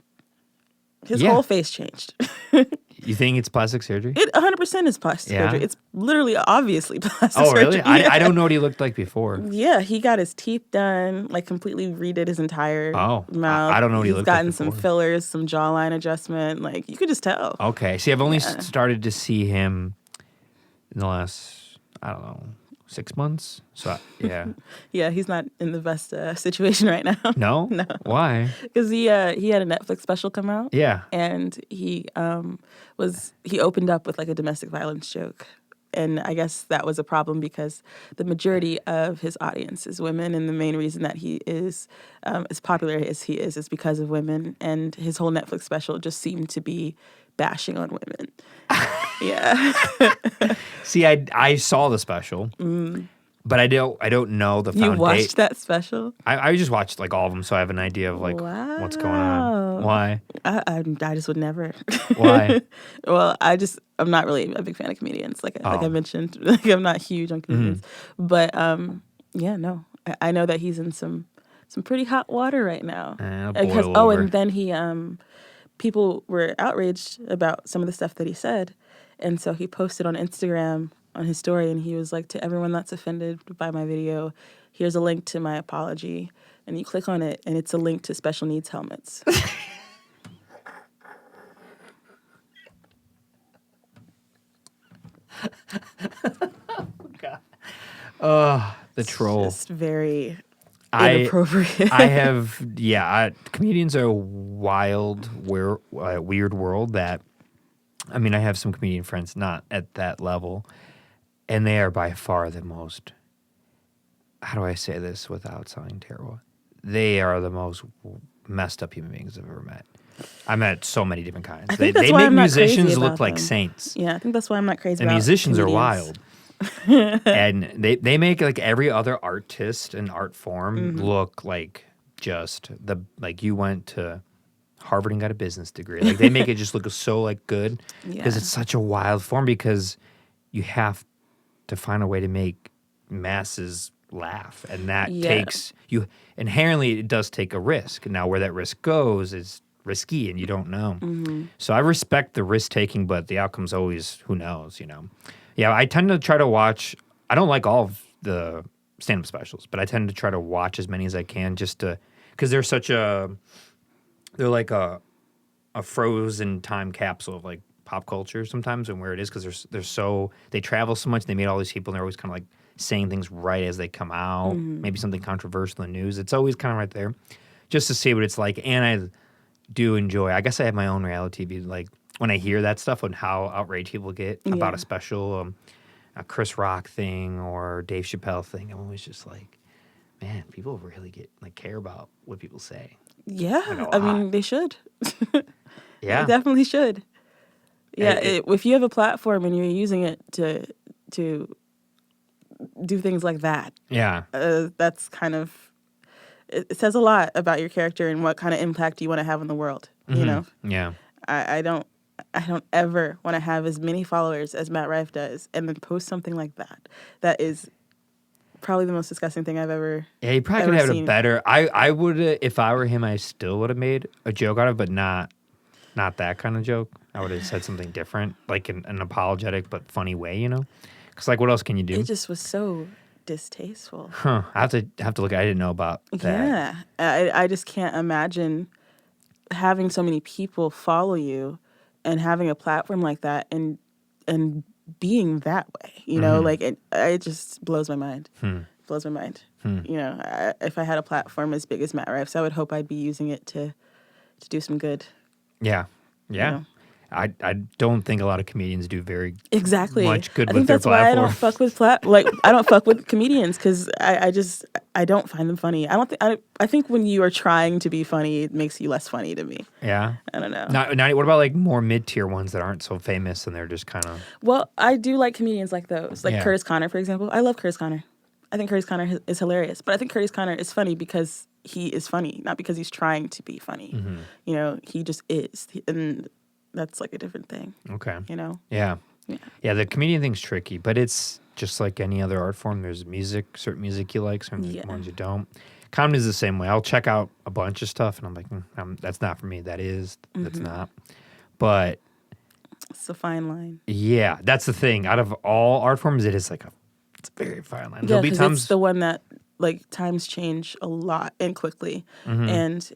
His whole face changed. You think it's plastic surgery? It 100% is plastic surgery. It's literally obviously plastic surgery. Oh, really? Yeah. I don't know what he looked like before. Yeah, he got his teeth done, like completely redid his entire mouth. I don't know what he looked like He's gotten some fillers, some jawline adjustment. Like, you could just tell. Okay. See, I've only started to see him in the last, 6 months. So, yeah. Yeah, he's not in the best situation right now. No? No. Why? Because he had a Netflix special come out. Yeah. And he opened up with like a domestic violence joke. And I guess that was a problem because the majority of his audience is women, and the main reason that he is as popular as he is because of women. And his whole Netflix special just seemed to be bashing on women. Yeah. See, I saw the special, but I don't know the foundation. You watched that special? I just watched like all of them, so I have an idea of like what's going on. Why? I just would never. Why? Well, I'm not really a big fan of comedians. Like I mentioned, like I'm not huge on comedians. But yeah, no, I know that he's in some some pretty hot water right now. Because boil over. And then he people were outraged about some of the stuff that he said, and so he posted on Instagram on his story, and he was like, to everyone that's offended by my video, here's a link to my apology, and you click on it and it's a link to special needs helmets. God. Oh, the troll. It's just very inappropriate. Comedians are a wild, weird world that, I mean, I have some comedian friends not at that level, and they are by far the most, how do I say this without sounding terrible? They are the most messed up human beings I've ever met. I met so many different kinds. They make musicians look like saints. Yeah, I think that's why I'm not crazy about musicians comedians. Are wild. And they make like every other artist and art form look like just like you went to Harvard and got a business degree. Like they make it just look so like good because it's such a wild form, because you have to find a way to make masses laugh, and that takes you inherently. It does take a risk. Now where that risk goes is risky, and you don't know. So I respect the risk taking, but the outcome's always who knows. Yeah, I tend to try to watch. I don't like all of the stand-up specials, but I tend to try to watch as many as I can, just to, because they're like a frozen time capsule of like pop culture sometimes, and where it is, because they travel so much. They meet all these people, and they're always kind of like saying things right as they come out. Maybe something controversial in the news. It's always kind of right there, just to see what it's like. And I do enjoy. I guess I have my own reality TV, like. When I hear that stuff and how outraged people get about a special, a Chris Rock thing or Dave Chappelle thing, I'm always just like, man, people really care about what people say. Yeah, I mean, they should. Yeah, they definitely should. Yeah, if you have a platform and you're using it to do things like that, that's kind of, it says a lot about your character and what kind of impact you want to have on the world. You know? Yeah. I don't ever want to have as many followers as Matt Rife does and then post something like that. That is probably the most disgusting thing I've ever Yeah, he probably could have it better. I would, if I were him, I still would have made a joke out of it, but not that kind of joke. I would have said something different, like an apologetic but funny way, Because like, what else can you do? It just was so distasteful. Huh. I have to look. I didn't know about that. Yeah, I just can't imagine having so many people follow you and having a platform like that and being that way, like it just blows my mind. Blows my mind. If I had a platform as big as Matt Rife's, I would hope I'd be using it to do some good. Yeah. I don't think a lot of comedians do very much good I with their platform. I think that's why I don't fuck with I don't fuck with comedians, because I don't find them funny. I think when you are trying to be funny, it makes you less funny to me. Yeah. I don't know. Now, what about like more mid-tier ones that aren't so famous and they're just kind of... Well, I do like comedians like those. Like Curtis Connor, for example. I love Curtis Connor. I think Curtis Connor is hilarious. But I think Curtis Connor is funny because he is funny, not because he's trying to be funny. He just is. And that's like a different thing. Okay. Yeah, the comedian thing's tricky, but it's just like any other art form. There's certain music you like, certain ones you don't. Comedy's the same way. I'll check out a bunch of stuff and I'm like, that's not for me. That's not. But it's a fine line. Yeah, that's the thing. Out of all art forms, it's a very fine line. Yeah, because it's the one that like times change a lot and quickly, and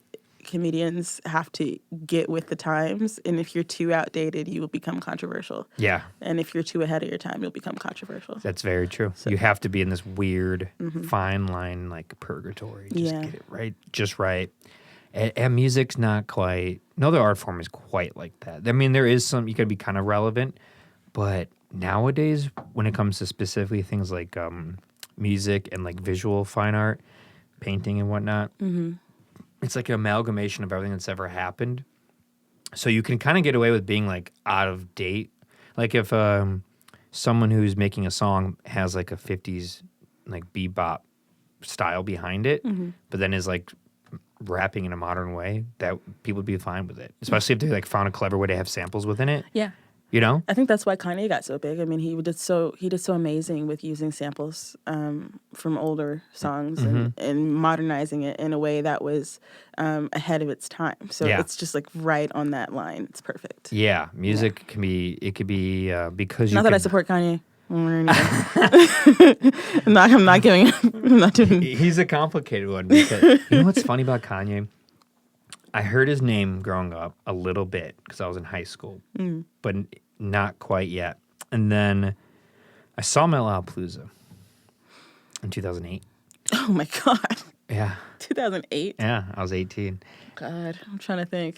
comedians have to get with the times, and if you're too outdated, you will become controversial. Yeah. And if you're too ahead of your time, you'll become controversial. That's very true. So, you have to be in this weird fine line, like purgatory. Just get it right, just right. And music's not quite, no other art form is quite like that. I mean, there is some, you gotta be kind of relevant, but nowadays, when it comes to specifically things like music and like visual fine art, painting and whatnot, it's like an amalgamation of everything that's ever happened. So you can kind of get away with being like out of date. Like if someone who's making a song has like a 50s like bebop style behind it, but then is like rapping in a modern way, that people would be fine with it. Especially if they like found a clever way to have samples within it. Yeah. you know? I think that's why Kanye got so big. I mean, he did so amazing with using samples from older songs and modernizing it in a way that was ahead of its time. So it's just like right on that line. It's perfect. Yeah, music can be. It could be because you. Not that I support Kanye. I'm not giving. I'm not doing. He's a complicated one because you know what's funny about Kanye? I heard his name growing up a little bit because I was in high school, but not quite yet. And then I saw him at Lollapalooza in 2008. Oh my God. Yeah. 2008? Yeah, I was 18. God, I'm trying to think.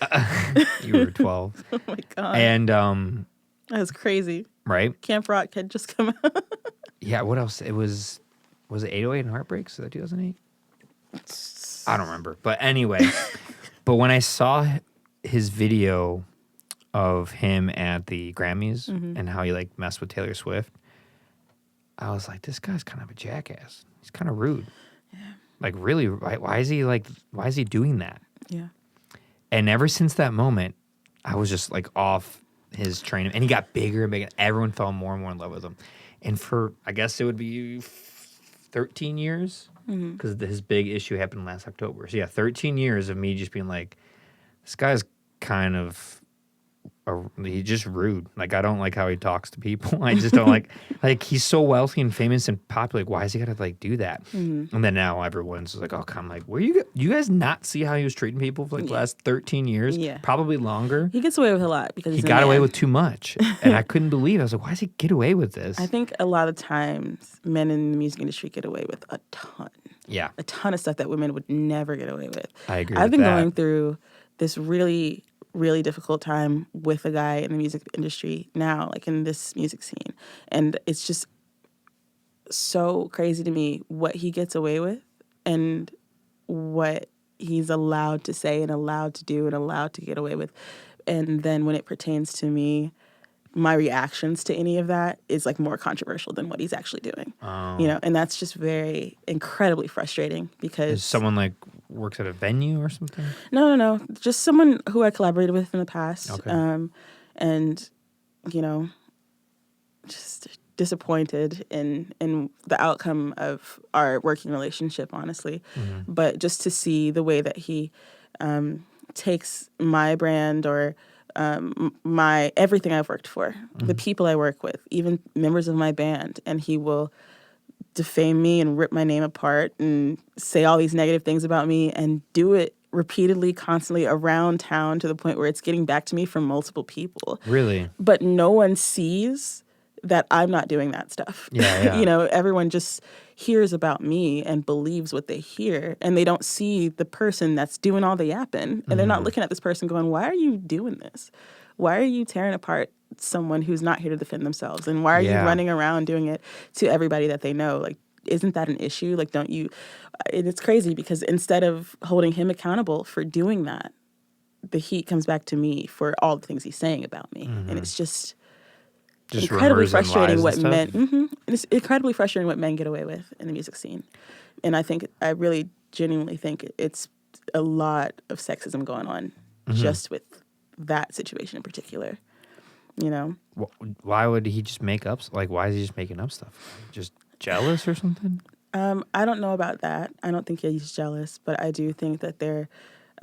You were 12. Oh my God. And that was crazy. Right? Camp Rock had just come out. Yeah, what else? It was it 808 and Heartbreaks? Is that 2008? I don't remember. But anyway, but when I saw his video of him at the Grammys and how he like messed with Taylor Swift, I was like, this guy's kind of a jackass. He's kind of rude. Yeah. Like really, why is he doing that? Yeah. And ever since that moment, I was just like off his train, and he got bigger and bigger. Everyone fell more and more in love with him. And for, I guess it would be 13 years, because his big issue happened last October. So yeah, 13 years of me just being like, this guy's kind of, he's just rude. Like, I don't like how he talks to people. I just don't like he's so wealthy and famous and popular. Like, why is he gotta like do that? And then now everyone's like, oh, come, like, you guys not see how he was treating people for like the last 13 years? Yeah. Probably longer. He gets away with a lot because he got away with too much. And I couldn't believe it. I was like, why does he get away with this? I think a lot of times men in the music industry get away with a ton. Yeah. A ton of stuff that women would never get away with. I agree I've with been that. going through this really difficult time with a guy in the music industry now, like in this music scene. And it's just so crazy to me what he gets away with and what he's allowed to say and allowed to do and allowed to get away with. And then when it pertains to me, my reactions to any of that is like more controversial than what he's actually doing. You know, and that's just very incredibly frustrating because is someone like works at a venue or something? No. Just someone who I collaborated with in the past. Okay. And, you know, just disappointed in the outcome of our working relationship, honestly. But just to see the way that he takes my brand or my everything I've worked for, the people I work with, even members of my band, and he will defame me and rip my name apart and say all these negative things about me and do it repeatedly, constantly around town to the point where it's getting back to me from multiple people. Really? But no one sees that I'm not doing that stuff. Yeah. You know, everyone just hears about me and believes what they hear, and they don't see the person that's doing all the yapping. And they're not looking at this person going, why are you doing this? Why are you tearing apart someone who's not here to defend themselves? And why are you running around doing it to everybody that they know? Like, isn't that an issue? Like, don't you? And it's crazy because instead of holding him accountable for doing that, the heat comes back to me for all the things he's saying about me. And it's just incredibly frustrating what men. It's incredibly frustrating what men get away with in the music scene, and I really genuinely think it's a lot of sexism going on just with that situation in particular. You know, why would he just make up? Like, why is he just making up stuff? Just jealous or something? I don't know about that. I don't think he's jealous, but I do think that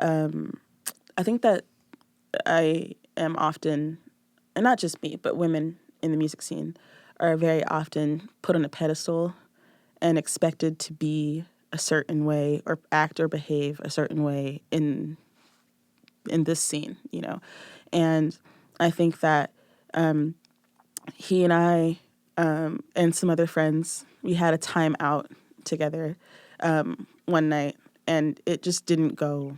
I think that I am often, and not just me, but women in the music scene are very often put on a pedestal and expected to be a certain way or act or behave a certain way in this scene, you know. And I think that he and I and some other friends, we had a time out together one night, and it just didn't go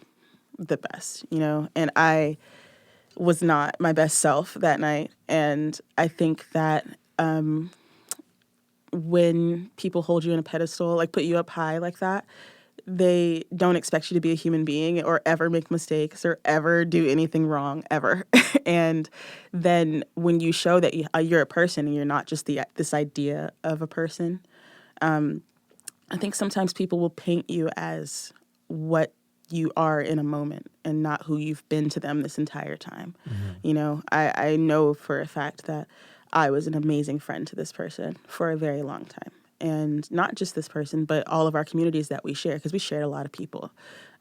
the best, you know. And I was not my best self that night. And I think that when people hold you in a pedestal, like put you up high like that, they don't expect you to be a human being or ever make mistakes or ever do anything wrong, ever. And then when you show that you're a person and you're not just this idea of a person, I think sometimes people will paint you as what you are in a moment and not who you've been to them this entire time. You know, I know for a fact that I was an amazing friend to this person for a very long time. And not just this person, but all of our communities that we share, because we shared a lot of people.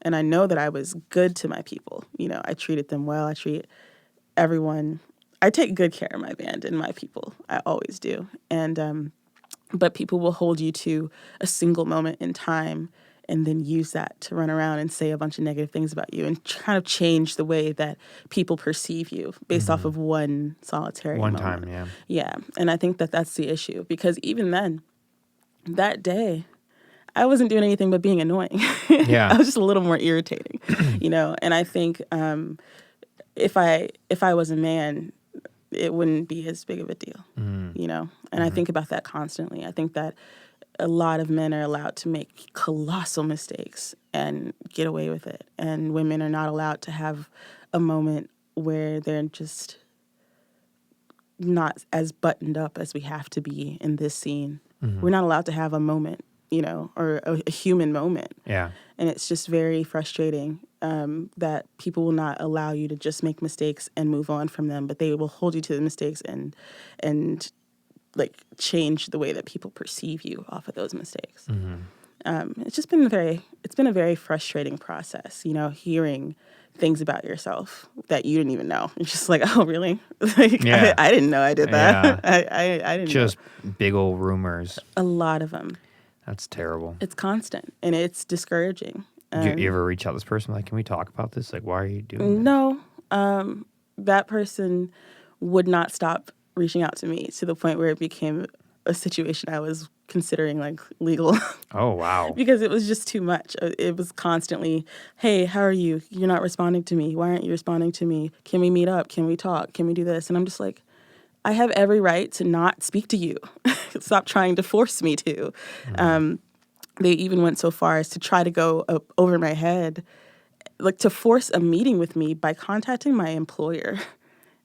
And I know that I was good to my people. You know, I treated them well. I treat everyone. I take good care of my band and my people. I always do. And but people will hold you to a single moment in time and then use that to run around and say a bunch of negative things about you and kind of change the way that people perceive you based off of one solitary One moment. time, yeah. Yeah. And I think that that's the issue, because even then, that day, I wasn't doing anything but being annoying. Yeah. I was just a little more irritating, you know. And I think if I was a man, it wouldn't be as big of a deal, you know. And I think about that constantly. I think that a lot of men are allowed to make colossal mistakes and get away with it, and women are not allowed to have a moment where they're just not as buttoned up as we have to be in this scene. We're not allowed to have a moment, you know, or a human moment. Yeah. And it's just very frustrating that people will not allow you to just make mistakes and move on from them, but they will hold you to the mistakes and like change the way that people perceive you off of those mistakes. It's just been a very frustrating process, you know, hearing things about yourself that you didn't even know. It's just like, oh, really? Like, Yeah. I didn't know I did that. Yeah. I didn't Just big old rumors. know. A lot of them. That's terrible. It's constant, and it's discouraging. You ever reach out to this person, like, can we talk about this? Like, why are you doing that? No. That person would not stop reaching out to me to the point where it became a situation I was considering like legal. Oh, wow. Because it was just too much. It was constantly, hey, how are you? You're not responding to me. Why aren't you responding to me? Can we meet up? Can we talk? Can we do this? And I'm just like, I have every right to not speak to you. Stop trying to force me to. They even went so far as to try to go over my head, like to force a meeting with me by contacting my employer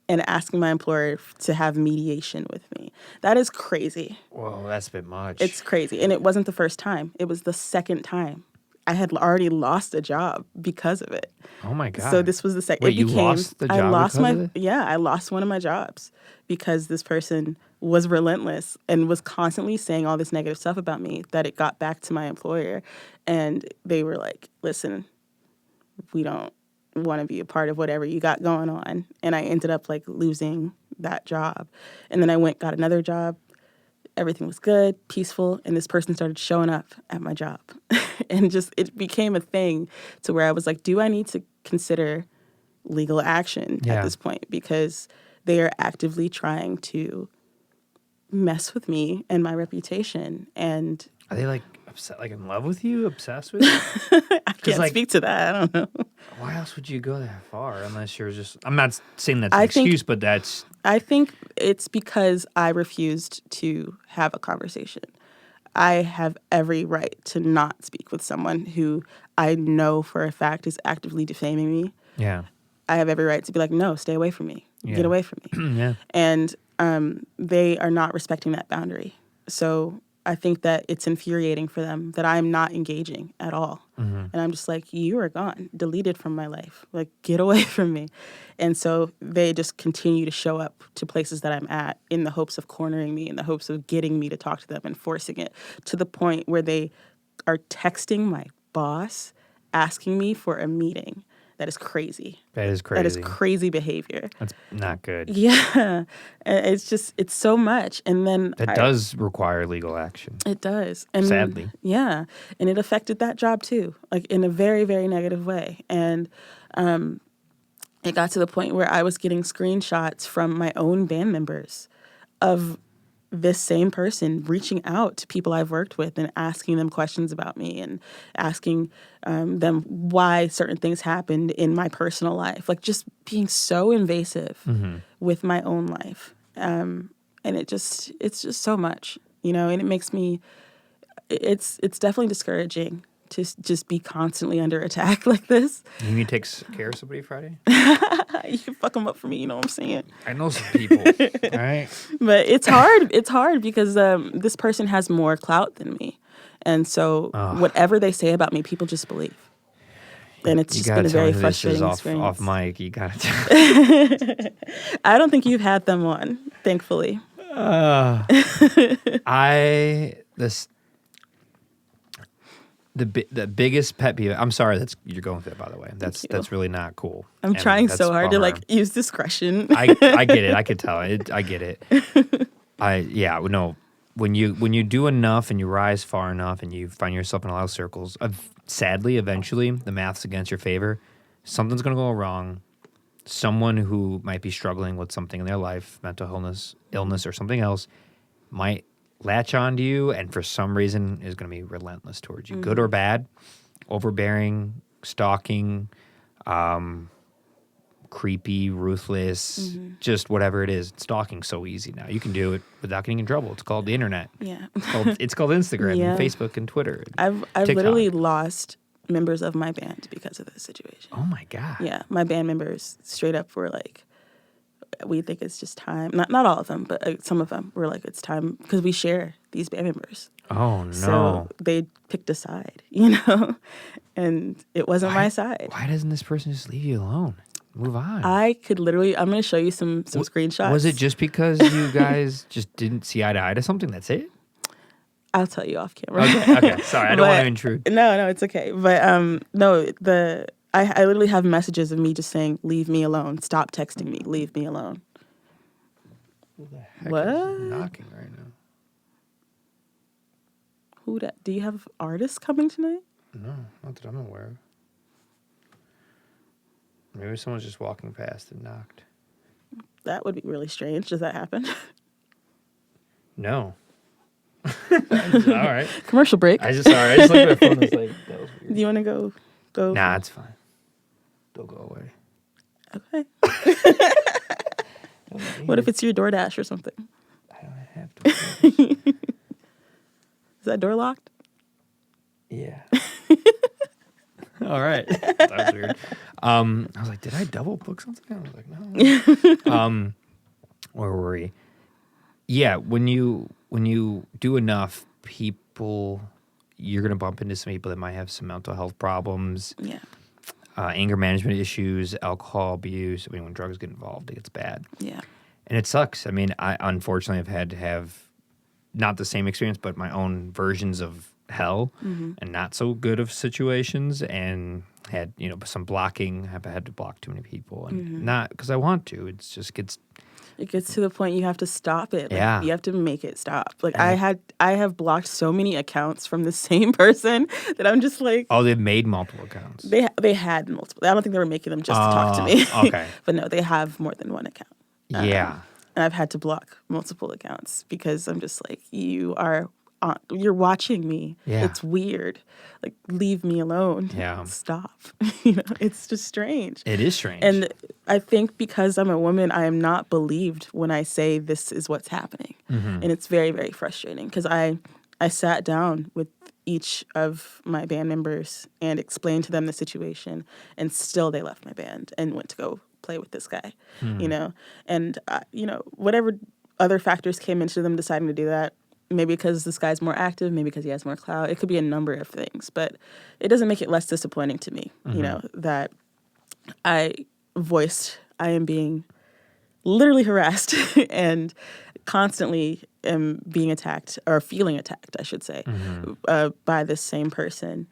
and asking my employer to have mediation with me. That is crazy. Whoa, that's a bit much. It's crazy. And it wasn't the first time. It was the second time. I had already lost a job because of it. Oh my God. So this was the second. Wait, you lost the job because of it? Yeah, I lost one of my jobs because this person was relentless and was constantly saying all this negative stuff about me that it got back to my employer. And they were like, listen, we don't want to be a part of whatever you got going on. And I ended up like losing that job. And then I got another job. Everything was good, peaceful, and this person started showing up at my job. And just it became a thing to where I was like, do I need to consider legal action at this point? Because they are actively trying to mess with me and my reputation. And are they like upset, like in love with you, obsessed with you? I can't speak to that. I don't know. Why else would you go that far unless you're just, I'm not saying that's an excuse, but that's. I think it's because I refused to have a conversation. I have every right to not speak with someone who I know for a fact is actively defaming me. Yeah. I have every right to be like, no, stay away from me. Yeah. Get away from me. Yeah. And they are not respecting that boundary. So I think that it's infuriating for them that I'm not engaging at all. And I'm just like, you are gone, deleted from my life. Like, get away from me. And so they just continue to show up to places that I'm at in the hopes of cornering me, in the hopes of getting me to talk to them and forcing it to the point where they are texting my boss, asking me for a meeting. That is crazy. That is crazy. That is crazy behavior. That's not good. Yeah. It's so much. And then that does require legal action. It does. And sadly. Yeah. And it affected that job too, like in a very, very negative way. And it got to the point where I was getting screenshots from my own band members of this same person reaching out to people I've worked with and asking them questions about me and asking them why certain things happened in my personal life, like just being so invasive with my own life. And it's just so much, you know, and it makes me, it's definitely discouraging to just be constantly under attack like this. You need to take care of somebody Friday? You can fuck them up for me, you know what I'm saying? I know some people, all right? But it's hard. It's hard because this person has more clout than me. And so whatever they say about me, people just believe. And it's You just gotta been a tell me very who this is frustrating off experience. mic. You gotta tell I don't think you've had them on, thankfully. The biggest pet peeve. I'm sorry you're going through that, by the way. Thank you. That's really not cool. I'm And trying that's so hard to bummer. like use discretion. I get it. I could tell it. I get it. No. When you do enough and you rise far enough and you find yourself in a lot of circles, sadly, eventually the math's against your favor. Something's gonna go wrong. Someone who might be struggling with something in their life, mental illness, or something else, might latch onto you, and for some reason is going to be relentless towards you, good or bad, overbearing, stalking, creepy, ruthless, just whatever it is. Stalking's so easy now. You can do it without getting in trouble. It's called the internet. Yeah. It's called Instagram Yeah. and Facebook and Twitter. And I've TikTok. literally lost members of my band because of this situation. Oh my God. Yeah, my band members straight up were like, we think it's just time. Not all of them, but some of them were like, it's time because we share these band members. Oh no. So they picked a side, and it wasn't my side. Why doesn't this person just leave you alone? Move on. I could literally, I'm going to show you some screenshots. Was it just because you guys just didn't see eye to eye to something? That's it? I'll tell you off camera. Okay. Sorry, I don't want to intrude. No, it's okay. But no, I literally have messages of me just saying, "Leave me alone. Stop texting me. Leave me alone." Who the heck What? is knocking right now? Who that? Do you have artists coming tonight? No, not that I'm aware of. Maybe someone's just walking past and knocked. That would be really strange. Does that happen? No. All right. Commercial break. I just looked at my phone and was like, that was weird. Do you want to go? Nah, it's fine. They'll go away. Okay. What if it's your DoorDash or something? I don't have to. Is that door locked? Yeah. All right. That was weird. I was like, did I double book something? I was like, no. Where were we? Yeah, when you do enough, you're gonna bump into some people that might have some mental health problems. Yeah. Anger management issues, alcohol abuse. I mean, when drugs get involved, it gets bad. Yeah. And it sucks. I mean, I unfortunately have had to have not the same experience, but my own versions of hell and not so good of situations, and had some blocking. I've had to block too many people, and not because I want to. It gets to the point you have to stop it. Yeah. You have to make it stop. Like I have blocked so many accounts from the same person that I'm just like, oh, they've made multiple accounts. They had multiple. I don't think they were making them just to talk to me. Okay. But no, they have more than one account. Yeah. And I've had to block multiple accounts because I'm just like, you're watching me. Yeah. It's weird. Like, leave me alone. Yeah. Stop. It's just strange. It is strange. And I think because I'm a woman, I am not believed when I say this is what's happening. And it's very, very frustrating because I sat down with each of my band members and explained to them the situation, and still they left my band and went to go play with this guy, And, whatever other factors came into them deciding to do that, maybe because this guy's more active, maybe because he has more clout. It could be a number of things, but it doesn't make it less disappointing to me, that I am being literally harassed and constantly am being attacked, or feeling attacked, I should say, by this same person.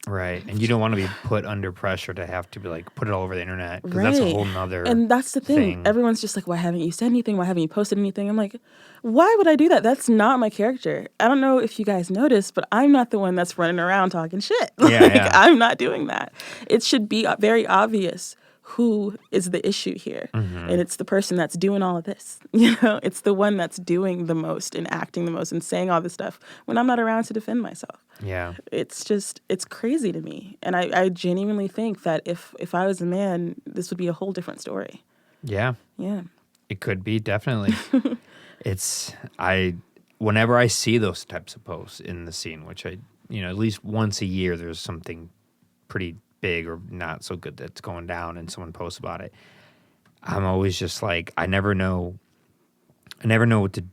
Right. And you don't want to be put under pressure to have to be like, put it all over the internet. Because that's a whole nother And that's the thing. Everyone's just like, why haven't you said anything? Why haven't you posted anything? I'm like, why would I do that? That's not my character. I don't know if you guys noticed, but I'm not the one that's running around talking shit. I'm not doing that. It should be very obvious who is the issue here. And it's the person that's doing all of this. It's the one that's doing the most and acting the most and saying all this stuff when I'm not around to defend myself. Yeah. It's crazy to me. And I genuinely think that if I was a man, this would be a whole different story. Yeah. Yeah. It could be, definitely. Whenever I see those types of posts in the scene, which at least once a year, there's something pretty big or not so good that's going down and someone posts about it, I'm always just like, I never know what to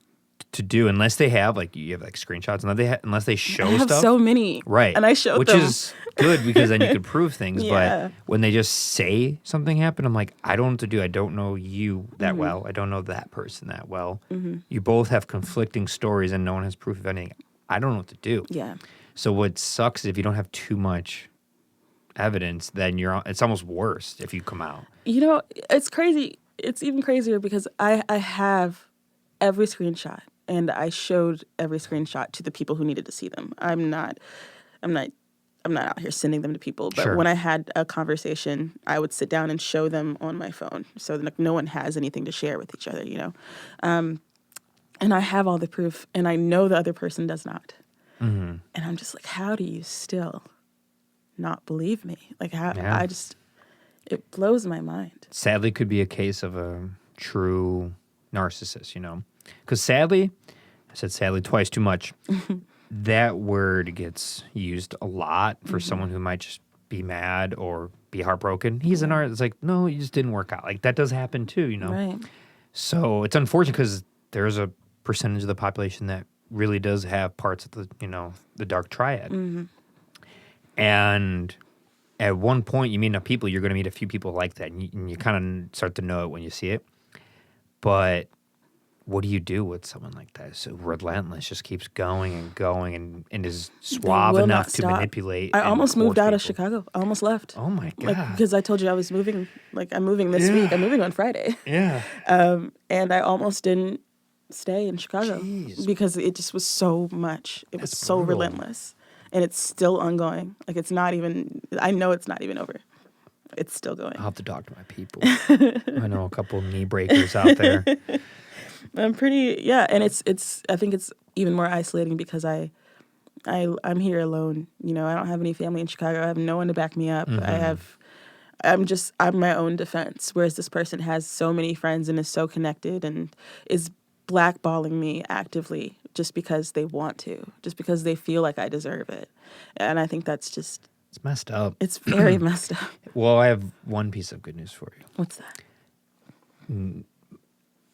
to do unless they have like you have like screenshots, unless they show I have stuff. so many, Right. And I showed Which them. is good because then you could prove things. Yeah. But when they just say something happened, I'm like, I don't know what to do. I don't know you that well. I don't know that person that well. You both have conflicting stories and no one has proof of anything. I don't know what to do. Yeah. So what sucks is if you don't have too much evidence, then it's almost worse if you come out. You know, it's crazy. It's even crazier because I have every screenshot and I showed every screenshot to the people who needed to see them. I'm not out here sending them to people, but Sure. when I had a conversation, I would sit down and show them on my phone so that like, no one has anything to share with each other, you know? And I have all the proof and I know the other person does not. And I'm just like, how do you still not believe me? Like, how? Yeah. It blows my mind. Sadly, could be a case of a true narcissist, you know? Because sadly, I said sadly twice too much, that word gets used a lot for someone who might just be mad or be heartbroken. He's an artist. It's like, no, you just didn't work out. Like, that does happen too, you know? Right. So it's unfortunate because there's a percentage of the population that really does have parts of the, you know, the dark triad. And at one point, you meet enough people, you're going to meet a few people like that, and you kind of start to know it when you see it. But what do you do with someone like that? So relentless, just keeps going and going, and is suave will enough not to stop. manipulate. I and almost moved coerce out of people. Chicago. I almost left. Oh my God! Like, because I told you I was moving. Like, I'm moving this week. I'm moving on Friday. Yeah. And I almost didn't stay in Chicago Jeez. because it just was so much. It was That's so brutal. relentless, and it's still ongoing. Like, it's not even. I know it's not even over. It's still going. I'll have to talk to my people. I know a couple knee breakers out there. I'm pretty, yeah, and it's. I think it's even more isolating because I'm here alone. You know, I don't have any family in Chicago. I have no one to back me up. I'm my own defense. Whereas this person has so many friends and is so connected and is blackballing me actively just because they want to, just because they feel like I deserve it. And I think that's just, It's messed up. it's very messed up. Well, I have one piece of good news for you. What's that?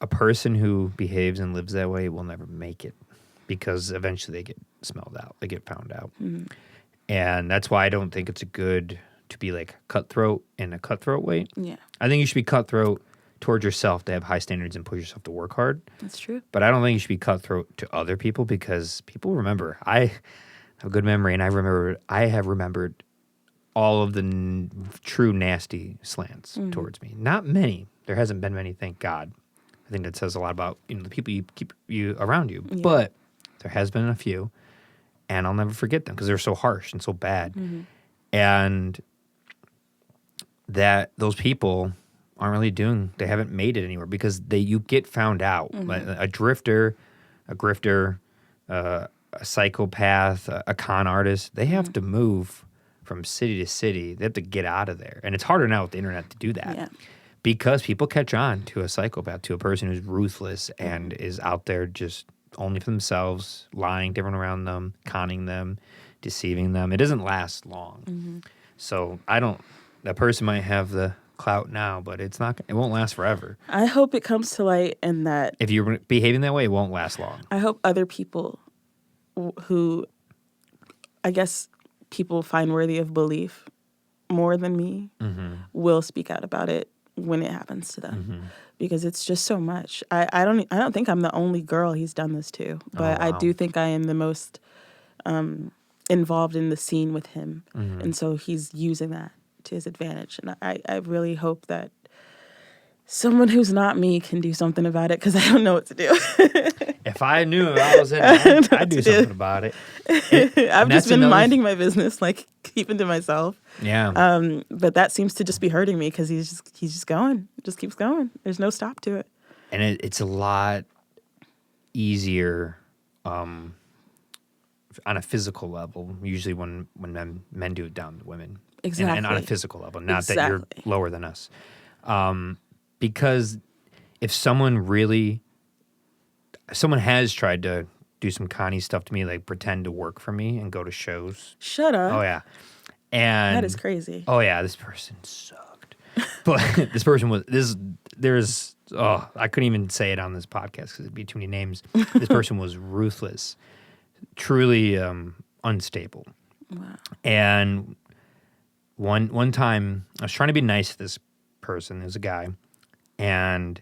A person who behaves and lives that way will never make it because eventually they get smelled out. They get found out. And that's why I don't think it's good to be like cutthroat in a cutthroat way. Yeah, I think you should be cutthroat towards yourself to have high standards and push yourself to work hard. that's true. But I don't think you should be cutthroat to other people because people remember. I have a good memory, and I have remembered all of the true nasty slants towards me. Not many. There hasn't been many, thank God. I think that says a lot about the people you keep around you. Yeah. But there has been a few, and I'll never forget them because they're so harsh and so bad. And that those people aren't really they haven't made it anywhere because you get found out. Like a drifter, a grifter, a psychopath, a con artist, they have to move from city to city. They have to get out of there. And it's harder now with the internet to do that. Yeah. Because people catch on to a psychopath, to a person who's ruthless and is out there just only for themselves, lying to everyone around them, conning them, deceiving them. It doesn't last long. So that person might have the clout now, but it won't last forever. I hope it comes to light and that If you're behaving that way, it won't last long. I hope other people who I guess people find worthy of belief more than me will speak out about it when it happens to them because it's just so much. I don't think I'm the only girl he's done this to, but wow. I do think I am the most involved in the scene with him, and so he's using that to his advantage. And I really hope that someone who's not me can do something about it because I don't know what to do. If I knew I was in it, I'd do something about it. I've just been minding my business, like keeping to myself. Yeah. But that seems to just be hurting me because he's just going, just keeps going. There's no stop to it. And it's a lot easier on a physical level, usually when men do it down to women. Exactly. And on a physical level, not that you're lower than us. Because if someone has tried to do some conny stuff to me, like pretend to work for me and go to shows. Shut up. Oh, yeah. And That is crazy. Oh, yeah, this person sucked. But this person there's I couldn't even say it on this podcast because it'd be too many names. This person was ruthless, truly unstable. Wow. And one time, I was trying to be nice to this person. There's a guy, and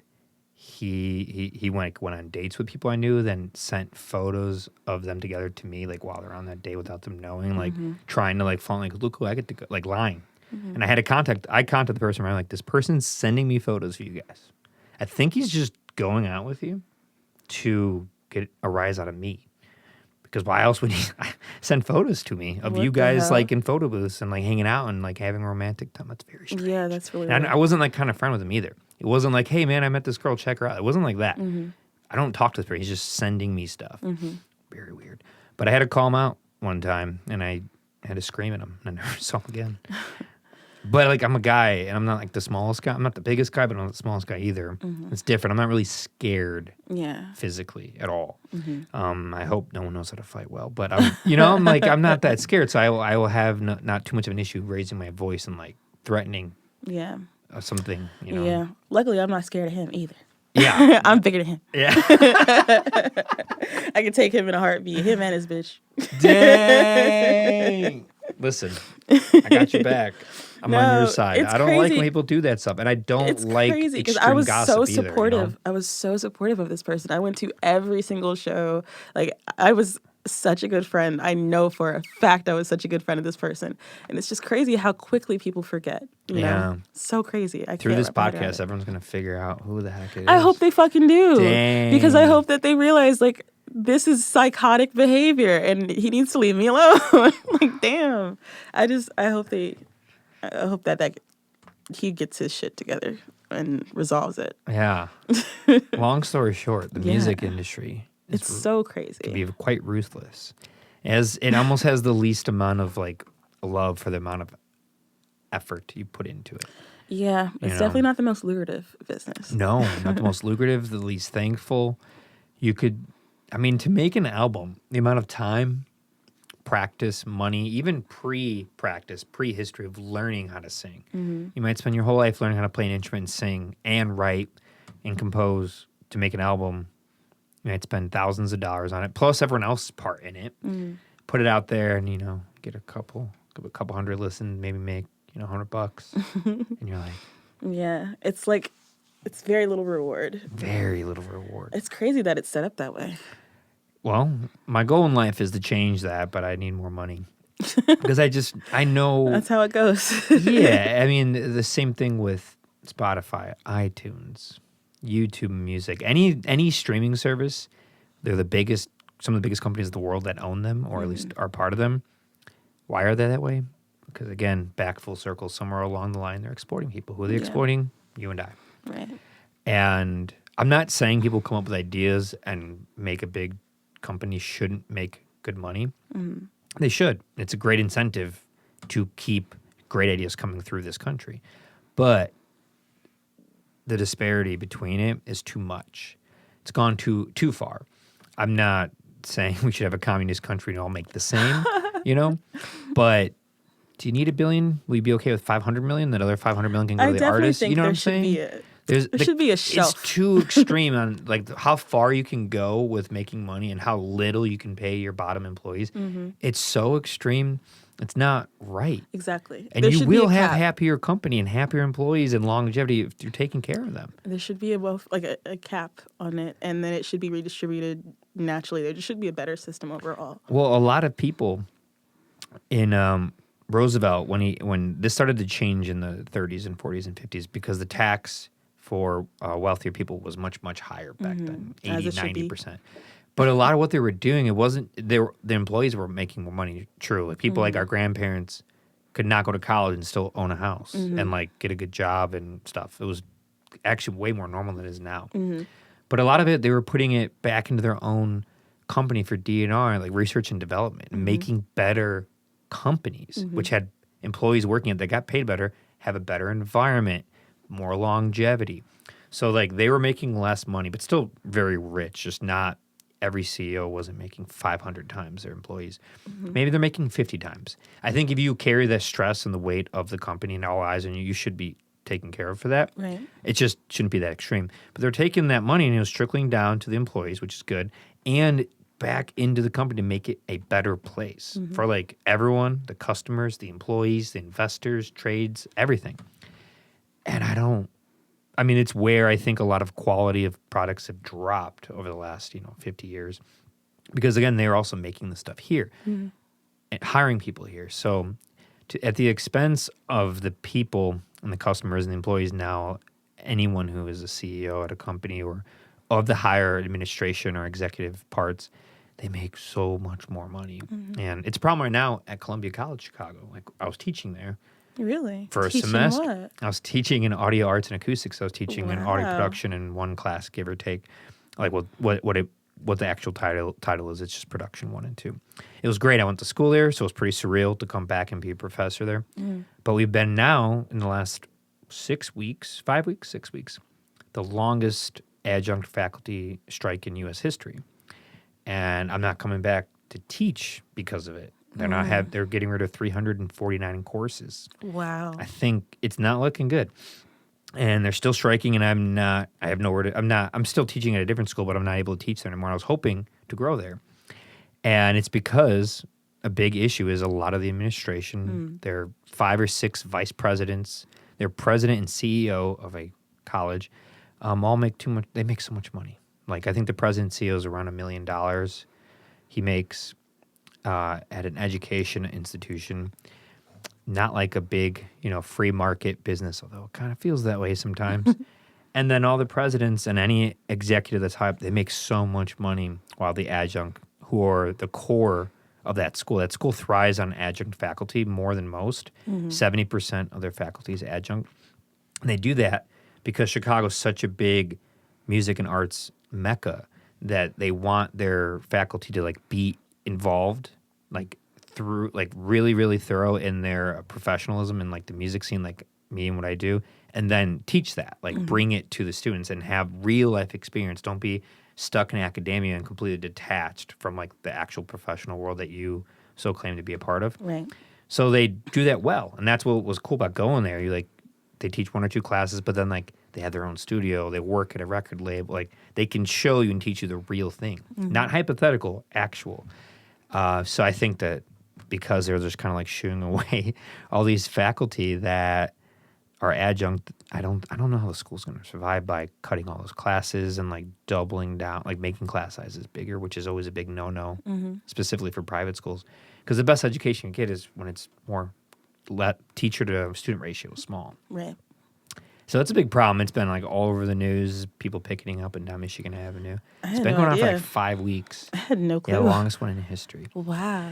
he went on dates with people I knew, then sent photos of them together to me, like while they're on that date without them knowing, like trying to like fall, like, look who I get to go, like lying. And I contacted the person around, like, this person's sending me photos of you guys. I think he's just going out with you to get a rise out of me. Because why else would he send photos to me of you guys like in photo booths and like hanging out and like having a romantic time? That's very strange. Yeah, that's really and weird. I wasn't like kind of friend with him either. It wasn't like, hey man, I met this girl, check her out. It wasn't like that. I don't talk to this person. He's just sending me stuff. Very weird. But I had to call him out one time and I had to scream at him and I never saw him again. But like I'm a guy and I'm not like the smallest guy. I'm not the biggest guy, but I'm not the smallest guy either. It's different. I'm not really scared physically at all. I hope no one knows how to fight well, but I'm like I'm not that scared. So I will have not too much of an issue raising my voice and like threatening something. Yeah. Luckily, I'm not scared of him either. Yeah. I'm bigger than him. Yeah. I can take him in a heartbeat. Him and his bitch. Dang. Listen, I got your back. I'm on your side. I don't like when people do that stuff, and I don't like extreme gossip I was so either, supportive. I was so supportive of this person. I went to every single show. Like I was such a good friend. I know for a fact I was such a good friend of this person, and it's just crazy how quickly people forget. You know? So crazy. Through this podcast, everyone's gonna figure out who the heck it is. I hope they fucking do. Dang. Because I hope that they realize like this is psychotic behavior, and he needs to leave me alone. Like damn. I hope that he gets his shit together and resolves it. Yeah. Long story short, the music industry it's so crazy. Can be quite ruthless. As it almost has the least amount of like love for the amount of effort you put into it. Yeah, it's definitely not the most lucrative business. No, not the most lucrative, the least thankful. To make an album, the amount of time, practice, money, even pre-practice, pre-history of learning how to sing. You might spend your whole life learning how to play an instrument and sing and write and compose to make an album. You might spend thousands of dollars on it, plus everyone else's part in it. Put it out there and, get a couple hundred listens, maybe make, $100. And you're like... Yeah, it's like, it's very little reward. Very little reward. It's crazy that it's set up that way. Well, my goal in life is to change that, but I need more money. Because I know... That's how it goes. Yeah, the same thing with Spotify, iTunes, YouTube Music, any streaming service. They're some of the biggest companies in the world that own them, or at least are part of them. Why are they that way? Because again, back full circle, somewhere along the line, they're exploiting people. Who are they exploiting? You and I. Right. And I'm not saying people come up with ideas and make a big company shouldn't make good money. They should. It's a great incentive to keep great ideas coming through this country. But the disparity between it is too much. It's gone too far. I'm not saying we should have a communist country and all make the same, But do you need $1 billion? Will you be okay with $500 million? That other $500 million can go to the artist? You know what I'm saying? There should be a shelf. It's too extreme on like how far you can go with making money and how little you can pay your bottom employees. It's so extreme. It's not right. Exactly. And you will have happier company and happier employees and longevity if you're taking care of them. There should be a cap on it, and then it should be redistributed naturally. There just should be a better system overall. Well, a lot of people in Roosevelt, when this started to change in the 30s and 40s and 50s, because the tax for wealthier people was much, much higher back then, 80, 90%. But a lot of what they were doing, the employees were making more money, true. Like people like our grandparents could not go to college and still own a house and like get a good job and stuff. It was actually way more normal than it is now. But a lot of it, they were putting it back into their own company for D&R, like research and development, and making better companies, which had employees working that got paid better, have a better environment, more longevity. So like they were making less money, but still very rich, just not every CEO wasn't making 500 times their employees. Maybe they're making 50 times. I think if you carry the stress and the weight of the company and all eyes on you, you should be taken care of for that. Right. It just shouldn't be that extreme. But they're taking that money and it was trickling down to the employees, which is good, and back into the company to make it a better place for like everyone, the customers, the employees, the investors, trades, everything. And I mean, it's where I think a lot of quality of products have dropped over the last, 50 years. Because again, they're also making the stuff here, and hiring people here. So at the expense of the people and the customers and the employees now, anyone who is a CEO at a company or of the higher administration or executive parts, they make so much more money. And it's a problem right now at Columbia College, Chicago. Like I was teaching there. Really? For a Teaching semester. what? I was teaching in audio arts and acoustics. I was teaching in audio Wow. production in one class, give or take. Like what the actual title is. It's just production 1 and 2. It was great. I went to school there, so it was pretty surreal to come back and be a professor there. But we've been now in the last 6 weeks, the longest adjunct faculty strike in U.S. history. And I'm not coming back to teach because of it. They're getting rid of 349 courses. Wow. I think it's not looking good. And they're still striking, and I'm still teaching at a different school, but I'm not able to teach there anymore. I was hoping to grow there. And it's because a big issue is a lot of the administration, there are 5 or 6 vice presidents, their president and CEO of a college, all make too much. They make so much money. Like I think the president and CEO is around $1 million. He makes at an education institution, not like a big, free market business, although it kind of feels that way sometimes. And then all the presidents and any executive that's high up, they make so much money, while the adjunct, who are the core of that school thrives on adjunct faculty more than most. 70% of their faculty is adjunct. And they do that because Chicago's such a big music and arts mecca that they want their faculty to like be involved, like through like really, really thorough in their professionalism and like the music scene, like me and what I do, and then teach that, like bring it to the students and have real life experience. Don't be stuck in academia and completely detached from like the actual professional world that you so claim to be a part of. Right. So they do that well, and that's what was cool about going there. They teach 1 or 2 classes, but then like they have their own studio, they work at a record label, like they can show you and teach you the real thing, not hypothetical, actual. So I think that because they're just kind of like shooing away all these faculty that are adjunct, I don't know how the school's going to survive by cutting all those classes and like doubling down, like making class sizes bigger, which is always a big no-no, specifically for private schools. Because the best education you get is when it's more teacher to student ratio is small. Right. So that's a big problem. It's been like all over the news, people picketing up and down Michigan Avenue. It's been going on for like 5 weeks. I had no clue. Yeah, the longest one in history. Wow.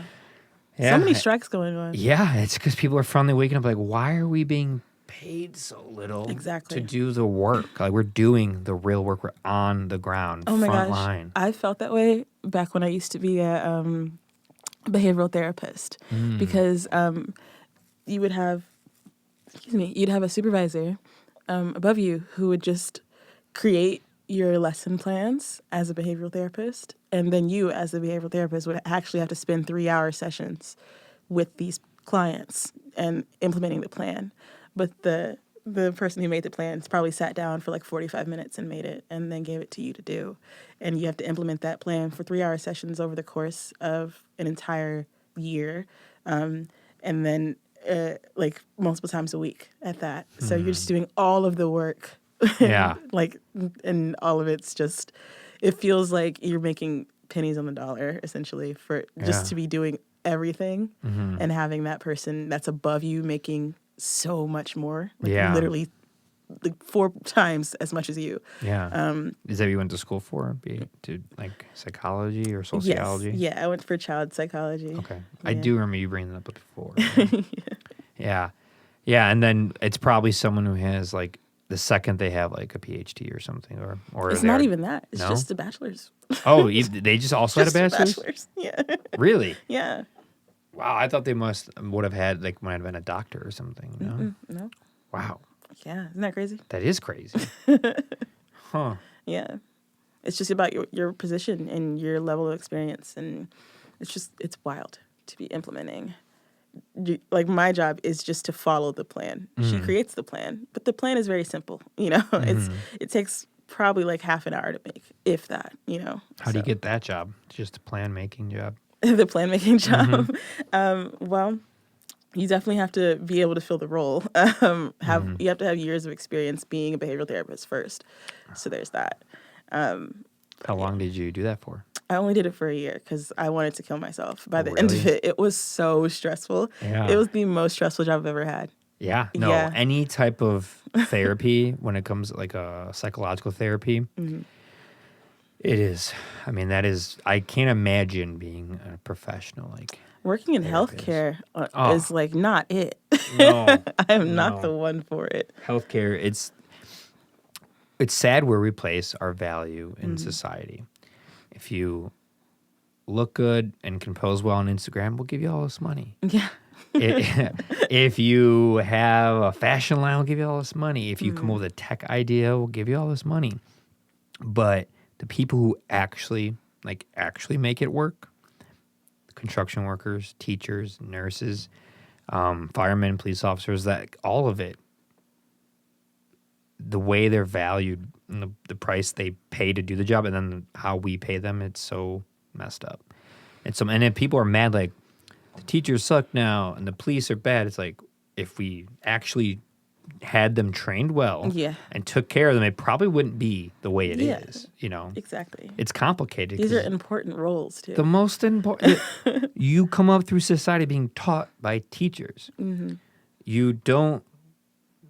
Yeah. So many strikes going on. Yeah, it's because people are finally waking up like, why are we being paid so little Exactly. to do the work? Like we're doing the real work. We're on the ground, Oh my front gosh. line. I felt that way back when I used to be a behavioral therapist because you'd have a supervisor above you who would just create your lesson plans as a behavioral therapist, and then you as a behavioral therapist would actually have to spend 3-hour sessions with these clients and implementing the plan. But the person who made the plans probably sat down for like 45 minutes and made it and then gave it to you to do. And you have to implement that plan for 3-hour sessions over the course of an entire year. And then like multiple times a week at that. So you're just doing all of the work. Yeah. And all of it's just, it feels like you're making pennies on the dollar essentially for just to be doing everything and having that person that's above you making so much more, like literally like 4 times as much as you. Yeah. Is that what you went to school for? To like psychology or sociology? Yes. Yeah, I went for child psychology. Okay. Yeah. I do remember you bringing that up before. Yeah. Yeah, and then it's probably someone who has like the second they have like a PhD or something, or It's not even that. It's No? just a bachelor's. Oh, they just also Just had a a bachelor's? bachelor's. Yeah. Really? Yeah. Wow, I thought they would have had like might have been a doctor or something. No. No. Wow, Yeah. Isn't that crazy? that is crazy. Huh? Yeah. It's just about your position and your level of experience, and it's wild to be implementing like my job is just to follow the plan. She creates the plan, but the plan is very simple. It takes probably like half an hour to make, if that. How do you get that job? Just a plan making job. The plan making job. Well, you definitely have to be able to fill the role. You have to have years of experience being a behavioral therapist first. So there's that. How long did you do that for? I only did it for a year because I wanted to kill myself. By the end of it, it was so stressful. Yeah. It was the most stressful job I've ever had. Yeah. No, Yeah. any type of therapy, when it comes like a psychological therapy, it is. I mean, I can't imagine being a professional like Working in therapist. healthcare is like not it. No. I am not the one for it. Healthcare, it's sad where we place our value in society. If you look good and compose well on Instagram, we'll give you all this money. Yeah. If you have a fashion line, we'll give you all this money. If you come up with a tech idea, we'll give you all this money. But the people who actually make it work, construction workers, teachers, nurses, firemen, police officers, that all of it, the way they're valued and the price they pay to do the job and then how we pay them, it's so messed up. And then people are mad like, the teachers suck now and the police are bad. It's like, if we actually had them trained well and took care of them, it probably wouldn't be the way it is. Exactly. It's complicated. These are important roles too. The most important, you come up through society being taught by teachers. You don't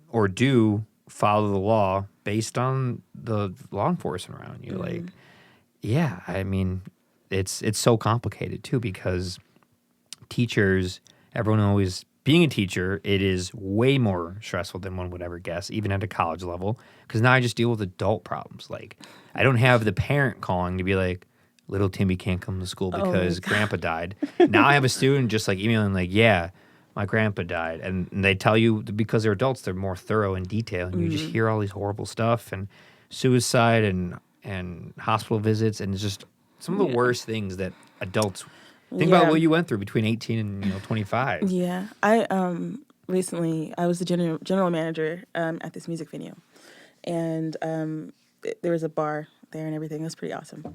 or do follow the law based on the law enforcement around you. Like, yeah, I mean, it's so complicated too because teachers, everyone always, being a teacher, it is way more stressful than one would ever guess, even at a college level, because now I just deal with adult problems. Like, I don't have the parent calling to be like, little Timmy can't come to school because grandpa died. Now I have a student just like emailing like, yeah, my grandpa died. And they tell you because they're adults, they're more thorough in detail. And you just hear all these horrible stuff and suicide and hospital visits. And it's just some of the worst things that adults think about what you went through between 18 and 25. Yeah. I recently, I was the general manager at this music venue. And there was a bar there and everything. It was pretty awesome.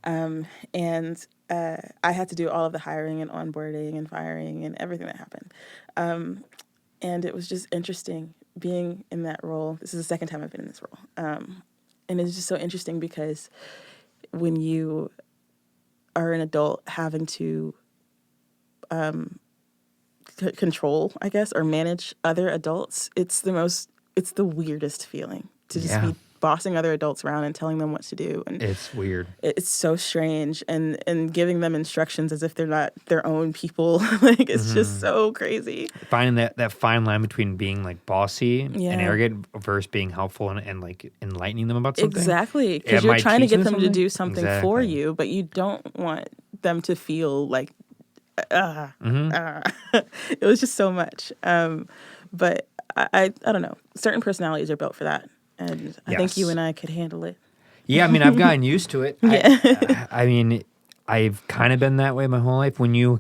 And I had to do all of the hiring and onboarding and firing and everything that happened. And it was just interesting being in that role. This is the second time I've been in this role. And it's just so interesting because when you are an adult having to control, I guess, or manage other adults, it's the weirdest feeling to just be bossing other adults around and telling them what to do. And it's weird. It's so strange and giving them instructions as if they're not their own people. Like, it's just so crazy. Finding that fine line between being like bossy and arrogant versus being helpful and like enlightening them about something. Exactly. Because you're trying to get them to do something for you, but you don't want them to feel like, It was just so much. But I don't know. Certain personalities are built for that. And I think you and I could handle it. Yeah, I mean, I've gotten used to it. I mean, I've kind of been that way my whole life. When you're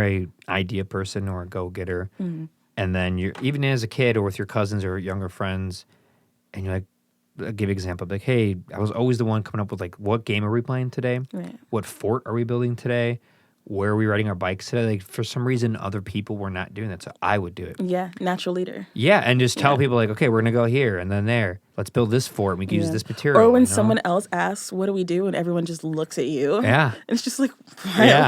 a idea person or a go-getter, and then you're, even as a kid or with your cousins or younger friends, and you're like, I'll give you an example, like, hey, I was always the one coming up with like, what game are we playing today? Right. What fort are we building today? Where are we riding our bikes today? Like, for some reason, other people were not doing that, so I would do it. Yeah, natural leader. Yeah, and just tell people, like, okay, we're going to go here and then there. Let's build this fort. We can use this material. Or when someone else asks, what do we do? And everyone just looks at you. Yeah. And it's just like,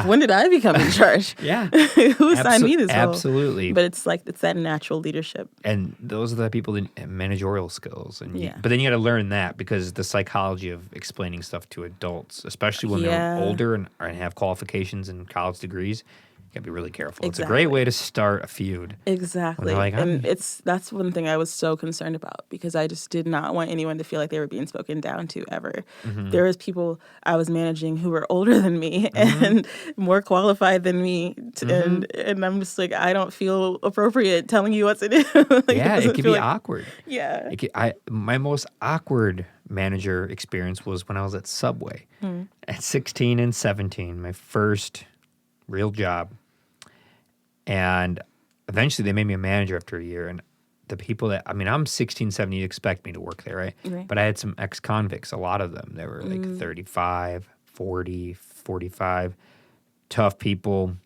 when did I become in charge? Yeah. Who assigned me this role? Absolutely. But it's like, it's that natural leadership. And those are the people that have managerial skills. And but then you got to learn that, because the psychology of explaining stuff to adults, especially when they're older and have qualifications and college degrees, you got to be really careful. It's a great way to start a feud. Exactly. Like, and that's one thing I was so concerned about, because I just did not want anyone to feel like they were being spoken down to ever. There was people I was managing who were older than me and more qualified than me. And I'm just like, I don't feel appropriate telling you what to do. Like, it can be awkward. Yeah. My most awkward manager experience was when I was at Subway at 16 and 17, my first real job. And eventually they made me a manager after a year. And the people that, I mean, I'm 16, 17, you expect me to work there, right? But I had some ex-convicts, a lot of them. They were like 35, 40, 45, tough people,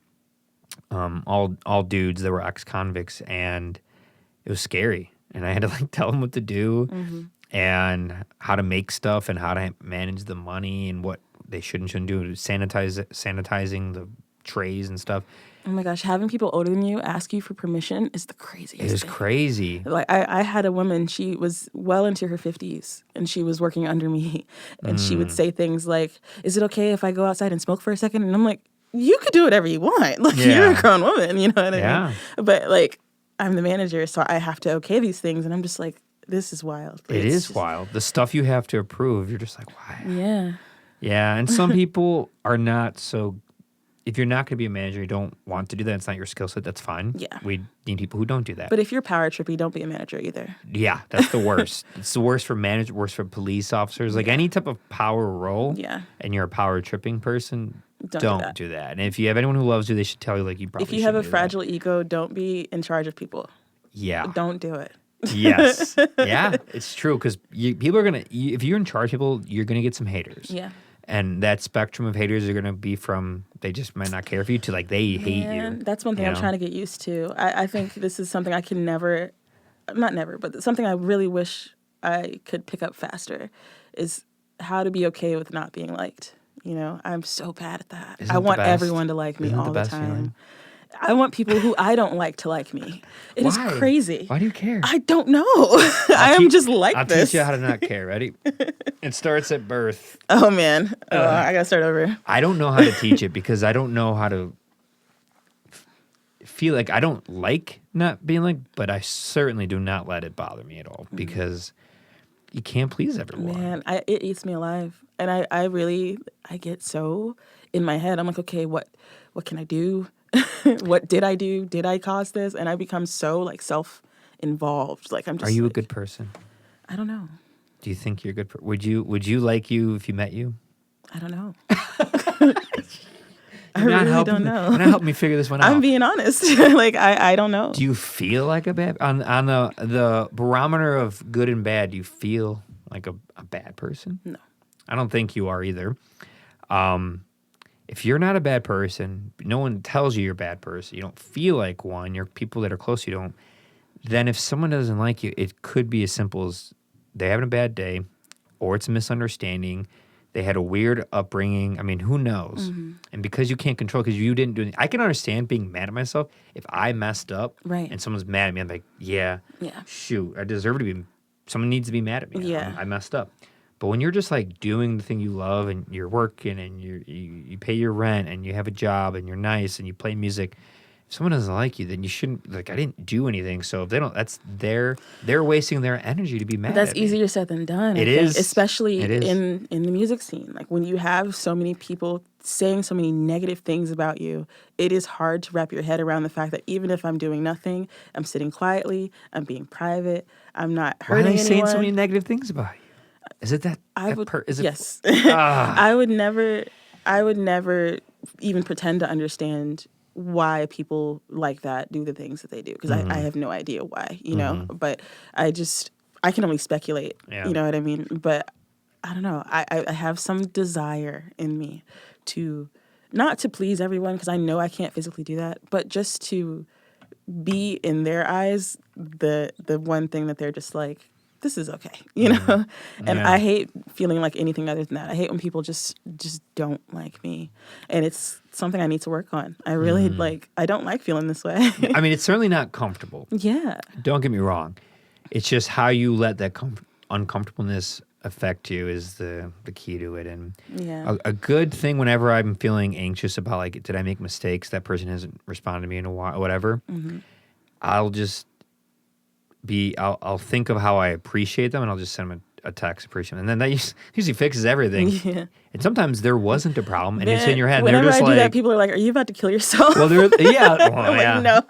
all dudes that were ex-convicts. And it was scary. And I had to like tell them what to do and how to make stuff and how to manage the money and what they should and shouldn't do, sanitizing the trays and stuff. Oh my gosh, having people older than you ask you for permission is the craziest It was thing. crazy. Like I had a woman, she was well into her 50s and she was working under me and she would say things like, is it okay if I go outside and smoke for a second? And I'm like, you could do whatever you want. Like you're a grown woman, you know what I mean? But like I'm the manager, so I have to okay these things and I'm just like, this is wild. It is wild. The stuff you have to approve, you're just like, why? Yeah. Yeah, and some people are not so. If you're not going to be a manager, you don't want to do that. It's not your skill set. That's fine. Yeah. We need people who don't do that. But if you're power trippy, don't be a manager either. Yeah, that's the worst. It's the worst for managers, worst for police officers. Like any type of power role. Yeah. And you're a power tripping person. Don't do that. And if you have anyone who loves you, they should tell you like you probably. If you have a fragile ego, don't be in charge of people. Yeah. Don't do it. Yes. Yeah, it's true because people are gonna. If you're in charge of people, you're gonna get some haters. Yeah. And that spectrum of haters are going to be from, they just might not care for you to like, they hate you. That's one thing I'm trying to get used to. I think this is something I can never, not never, but something I really wish I could pick up faster is how to be okay with not being liked. You know, I'm so bad at that. I want everyone to like me all the time. Feeling? I want people who I don't like to like me. It is crazy. Why do you care? I don't know. I am just like I'll this. Teach you how to not care. Ready? It starts at birth. Oh, man. I got to start over. I don't know how to teach it because I don't know how to feel like I don't like not being like, but I certainly do not let it bother me at all because you can't please everyone. Man, it eats me alive. And I get so in my head. I'm like, okay, what can I do? What did I do? Did I cause this? And I become so like self-involved. Like I'm just. Are you a good person? I don't know. Do you think you're a good person? Would you like you if you met you? I don't know. I really don't know. Can you help me figure this one out? I'm being honest. Like I don't know. Do you feel like a bad on the barometer of good and bad? Do you feel like a bad person? No. I don't think you are either. If you're not a bad person, no one tells you you're a bad person, you don't feel like one, you're people that are close to you don't, then if someone doesn't like you, it could be as simple as they're having a bad day or it's a misunderstanding. They had a weird upbringing. I mean, who knows? And because you can't control, because you didn't do anything. I can understand being mad at myself. If I messed up and someone's mad at me, I'm like, yeah, shoot, I deserve to be, someone needs to be mad at me. Yeah. I messed up. But when you're just like doing the thing you love and you're working and you pay your rent and you have a job and you're nice and you play music, if someone doesn't like you, then you shouldn't, like, I didn't do anything. So if they don't, they're wasting their energy to be mad That's at me. easier said than done. It is. Especially in the music scene. Like when you have so many people saying so many negative things about you, it is hard to wrap your head around the fact that even if I'm doing nothing, I'm sitting quietly, I'm being private, I'm not hurting anyone. Why are they saying so many negative things about you? Is it that? Yes. I would never even pretend to understand why people like that do the things that they do because I have no idea why, you know. But I can only speculate. You know what I mean? But I don't know. I have some desire in me to not to please everyone because I know I can't physically do that, but just to be in their eyes the one thing that they're just like, this is okay, you know? And I hate feeling like anything other than that. I hate when people just don't like me. And it's something I need to work on. I really I don't like feeling this way. I mean, it's certainly not comfortable. Yeah. Don't get me wrong. It's just how you let that uncomfortableness affect you is the key to it. And a good thing whenever I'm feeling anxious about, like, did I make mistakes? That person hasn't responded to me in a while, whatever. I'll just I'll think of how I appreciate them, and I'll just send them a text appreciation, and then that usually fixes everything. Yeah. And sometimes there wasn't a problem, and it's in your head. And they're just whenever I do that, people are like, "Are you about to kill yourself?" Well, I'm like, no.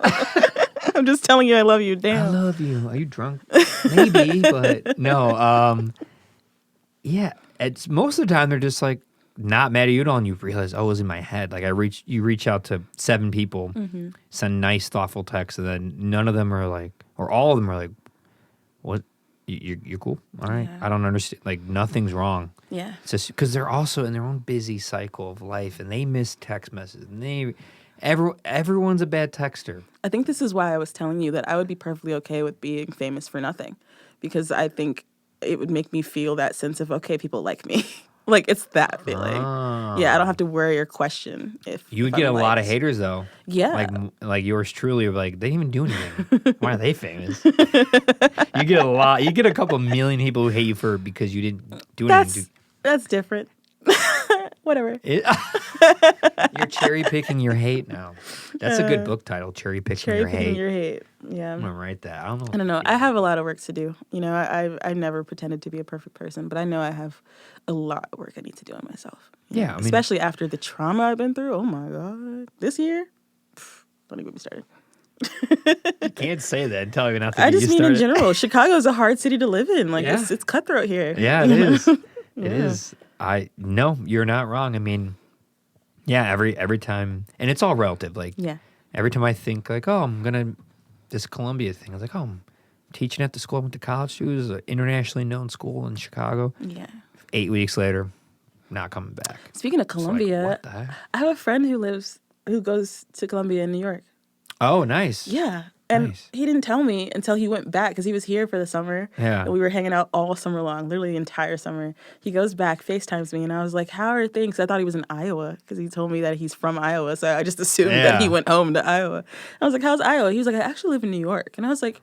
I'm just telling you, I love you. Damn, I love you. Are you drunk? Maybe, but no. Yeah, it's most of the time they're just like, not mad at you at all, and you realize, oh, it was in my head. Like you reach out to 7 people, send nice, thoughtful texts, and then none of them are like, or all of them are like, what? You're cool? All right. Yeah. I don't understand. Like, nothing's wrong. Yeah. It's just because they're also in their own busy cycle of life, and they miss text messages, and everyone's a bad texter. I think this is why I was telling you that I would be perfectly okay with being famous for nothing, because I think it would make me feel that sense of, okay, people like me. Like, it's that feeling. Yeah, I don't have to worry or question if You would if get I'm a lot of liked. haters, though. Yeah. Like yours truly, like, they didn't even do anything. Why are they famous? You get a lot. You get a couple million people who hate you because you didn't do anything. That's different. Whatever. You're cherry picking your hate now. That's a good book title, Cherry Picking Your Hate. Your hate. Yeah. I'm gonna write that. I I don't know. I have a lot of work to do. You know, I never pretended to be a perfect person, but I know I have a lot of work I need to do on myself. Yeah, I mean, especially after the trauma I've been through. Oh my God. This year? Don't even get me started. you can't say that and tell me not to I get just you mean in started. general. Chicago's a hard city to live in. Like, Yeah. it's cutthroat here. Yeah, it is. It Yeah. is. No, you're not wrong. I mean, yeah, every time, and it's all relative. Like, Yeah. every time I think like, oh, I'm gonna this Columbia thing. I was like, oh, I'm teaching at the school I went to college to. It was an internationally known school in Chicago. Yeah. 8 weeks later, not coming back. Speaking of It's like, Columbia, what the heck? I have a friend who goes to Columbia in New York. Oh, nice. Yeah. And Nice. he didn't tell me until he went back because he was here for the summer. Yeah. And we were hanging out all summer long, literally the entire summer. He goes back, FaceTimes me, and I was like, how are things? I thought he was in Iowa because he told me that he's from Iowa. So I just assumed that he went home to Iowa. I was like, how's Iowa? He was like, I actually live in New York. And I was like,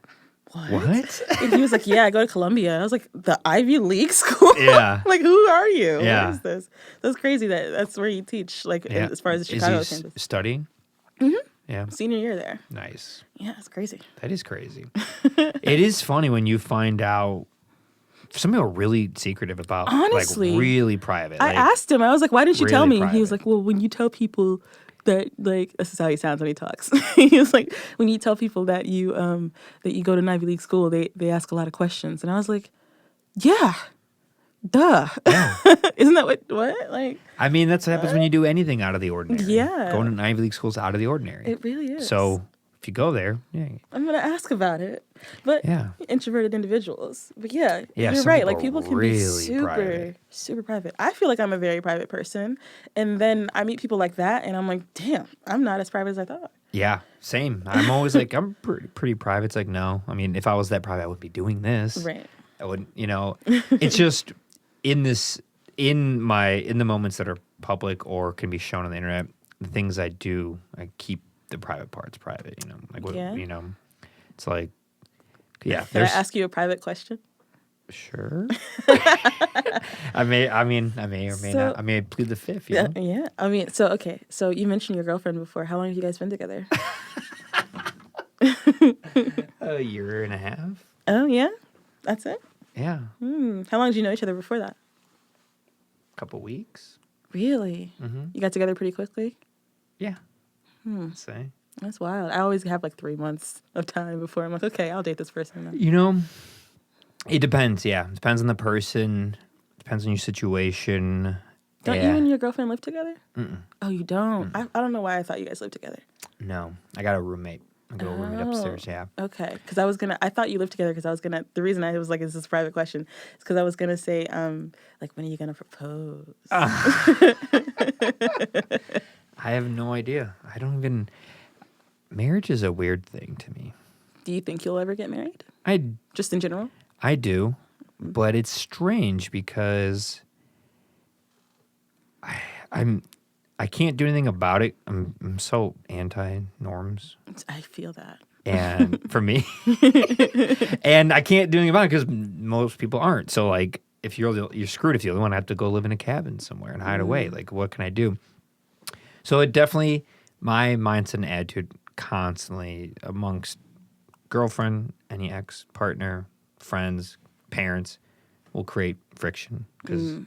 what? And he was like, yeah, I go to Columbia. I was like, the Ivy League school? Yeah. Like, who are you? Yeah. What is this? That's crazy that's where you teach, like, Yeah. as far as the Is Chicago he campus. studying? Mm-hmm. Yeah. Senior year there. Nice. Yeah, it's crazy. That is crazy. It is funny when you find out some people are really secretive about, Honestly, like, really private. I asked him, I was like, why didn't you tell really me? He was private. like, well, when you tell people that, like, this is how he sounds when he talks. He was like, when you tell people that you go to an Ivy League school, they ask a lot of questions. And I was like, yeah, duh. Yeah. Isn't that what? Like, I mean, that's what happens when you do anything out of the ordinary. Yeah. Going to an Ivy League school is out of the ordinary. it really is. So if you go there, yeah. I'm going to ask about it. But Yeah. introverted individuals. But yeah, Yeah, you're some right. people Like, are people can really be super, private. super private. I feel like I'm a very private person. And then I meet people like that, and I'm like, damn, I'm not as private as I thought. Yeah, same. I'm always like, I'm pretty private. It's like, no. I mean, if I was that private, I wouldn't be doing this. Right. I wouldn't, it's just in the moments that are public or can be shown on the internet, the things I do, I keep the private parts private, like, what, Yeah. it's like, yeah. Can I ask you a private question? Sure. I may or may not. I may plead the fifth. You know? Yeah. I mean, okay. So you mentioned your girlfriend before. How long have you guys been together? A year and a half. Oh, yeah? That's it? Yeah. How long did you know each other before that? Couple weeks. Really? Mm-hmm. You got together pretty quickly? Yeah. I'd say. That's wild. I always have like 3 months of time before I'm like, okay, I'll date this person now. It depends. Yeah, it depends on the person. Depends on your situation. Don't you and your girlfriend live together? Mm-mm. Oh, you don't? I don't know why I thought you guys lived together. No, I got a roommate. I got a roommate upstairs. Yeah. Okay, because I thought you lived together because the reason I was like, is this a private question? Is because I was going to say, like, when are you going to propose? I have no idea. Marriage is a weird thing to me. Do you think you'll ever get married? Just in general? I do, but it's strange because I can't do anything about it. I'm so anti norms. I feel that. And for me, and I can't do anything about it because most people aren't. So, like, if you're screwed if you're the one, I have to go live in a cabin somewhere and hide away. Like, what can I do? So it definitely, my mindset and attitude constantly amongst girlfriend, any ex partner, friends, parents will create friction because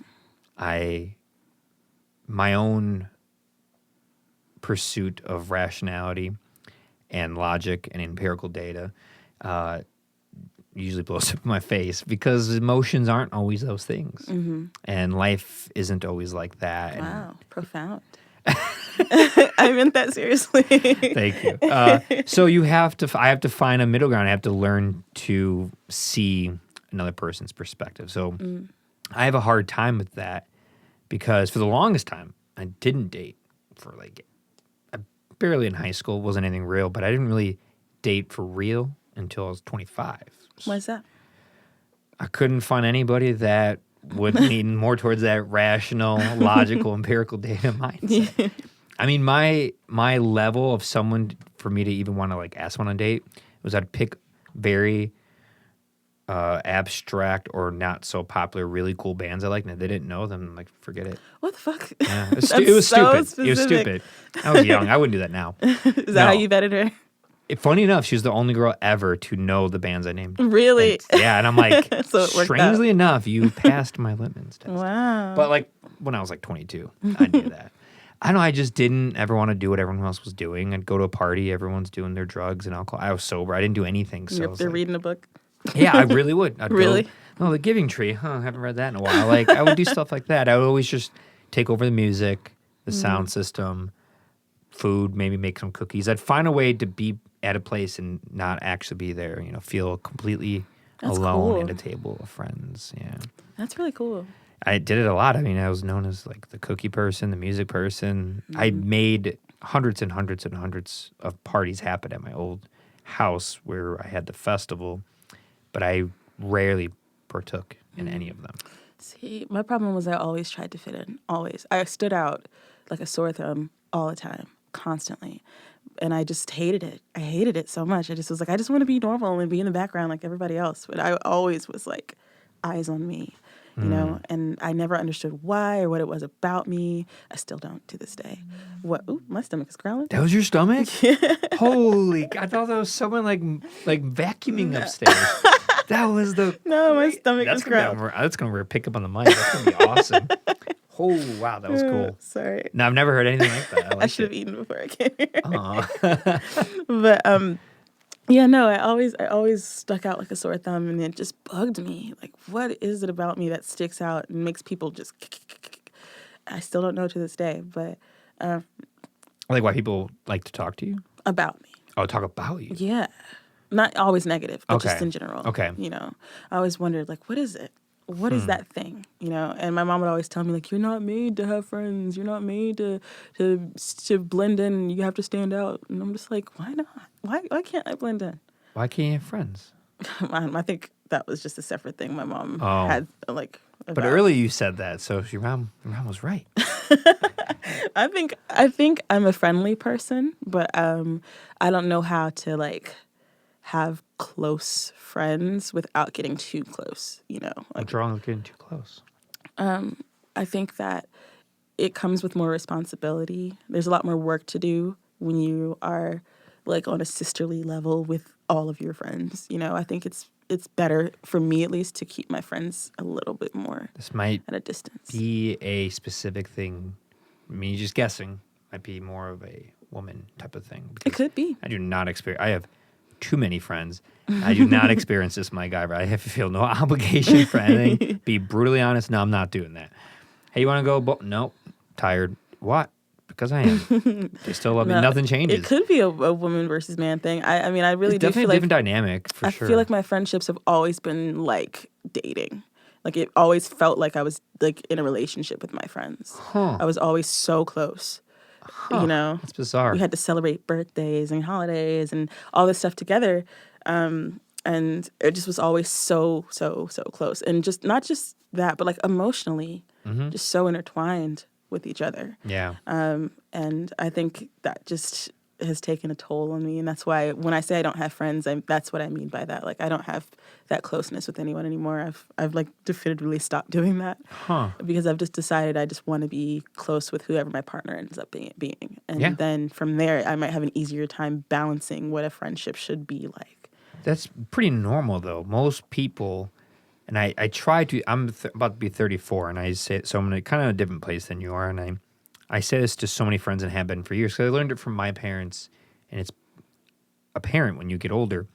my own pursuit of rationality and logic and empirical data usually blows up in my face because emotions aren't always those things. And life isn't always like that. Wow, profound. I meant that seriously. Thank you. So I have to find a middle ground. I have to learn to see another person's perspective. So I have a hard time with that because for the longest time, I didn't date for barely in high school, wasn't anything real, but I didn't really date for real until I was 25. Why's that? I couldn't find anybody that would lean more towards that rational, logical, empirical data mindset. I mean, my level of someone for me to even want to ask someone on a date was I'd pick very abstract or not so popular, really cool bands I like, and if they didn't know them, forget it. What the fuck? Yeah, it was so stupid. It was stupid. I was young. I wouldn't do that now. Is that how you vetted her? Funny enough, she was the only girl ever to know the bands I named. Really? And I'm like, so it worked strangely out. enough, you passed my litmus test. Wow. But when I was 22, I knew that. I know I just didn't ever want to do what everyone else was doing. I'd go to a party, everyone's doing their drugs and alcohol. I was sober. I didn't do anything. So They're reading a book? Yeah, I really would. I'd Really? Go, oh, The Giving Tree. I haven't read that in a while. I would do stuff like that. I would always just take over the music, the sound system, food, maybe make some cookies. I'd find a way to be at a place and not actually be there, feel completely alone at a table of friends. Yeah. That's really cool. I did it a lot. I mean, I was known as the cookie person, the music person. I made hundreds and hundreds and hundreds of parties happen at my old house where I had the festival, but I rarely partook in any of them. See, my problem was I always tried to fit in, always. I stood out like a sore thumb all the time, constantly. And I just hated it. I hated it so much. I just was I just want to be normal and be in the background like everybody else. But I always was eyes on me, and I never understood why or what it was about me. I still don't to this day. What? Ooh, my stomach is growling. That was your stomach? Holy, I thought that was someone vacuuming upstairs. That was the... No, my stomach is growling. That's going to pick up on the mic. That's going to be awesome. Oh, wow, that was cool. Sorry. No, I've never heard anything like that. I should have eaten before I came here. Aw. But yeah, no, I always stuck out like a sore thumb, and it just bugged me. What is it about me that sticks out and makes people just? I still don't know to this day, but why people like to talk to you about me. Oh, talk about you. Yeah, not always negative, but Okay. just in general. Okay. I always wondered what is it? What is that thing? And my mom would always tell me you're not made to have friends. You're not made to blend in. You have to stand out. And I'm just why not? Why can't I blend in? Why can't you have friends? I think that was just a separate thing my mom had But about. earlier you said that, so your mom was right. I think I'm a friendly person, but I don't know how to have close friends without getting too close. What's wrong with getting too close? I think that it comes with more responsibility. There's a lot more work to do when you are on a sisterly level with all of your friends. I think it's better for me at least to keep my friends a little bit more This might at a distance. be a specific thing. Me just guessing might be more of a woman type of thing. It could be. I do not experience. I have too many friends. I do not experience this, my guy. I have to feel no obligation for anything. Be brutally honest. No, I'm not doing that. Hey, you want to go? Nope. Tired. What? Because I am. They still love me. Nothing changes. It could be a woman versus man thing. I mean, I really it's do definitely feel a different dynamic for sure. I feel like my friendships have always been like dating. It always felt like I was in a relationship with my friends. Huh. I was always so close. That's bizarre. We had to celebrate birthdays and holidays and all this stuff together. And it just was always so close. And just not just that, but emotionally, just so intertwined with each other. Yeah. And I think that just has taken a toll on me. And that's why when I say I don't have friends, that's what I mean by that. I don't have that closeness with anyone anymore. I've definitively stopped doing that. Because I've just decided I just want to be close with whoever my partner ends up being. And then from there, I might have an easier time balancing what a friendship should be like. That's pretty normal, though. Most people, and I try to, I'm about to be 34, and I say, so I'm in kind of a different place than you are, and I say this to so many friends and have been for years, because I learned it from my parents, and it's apparent when you get older.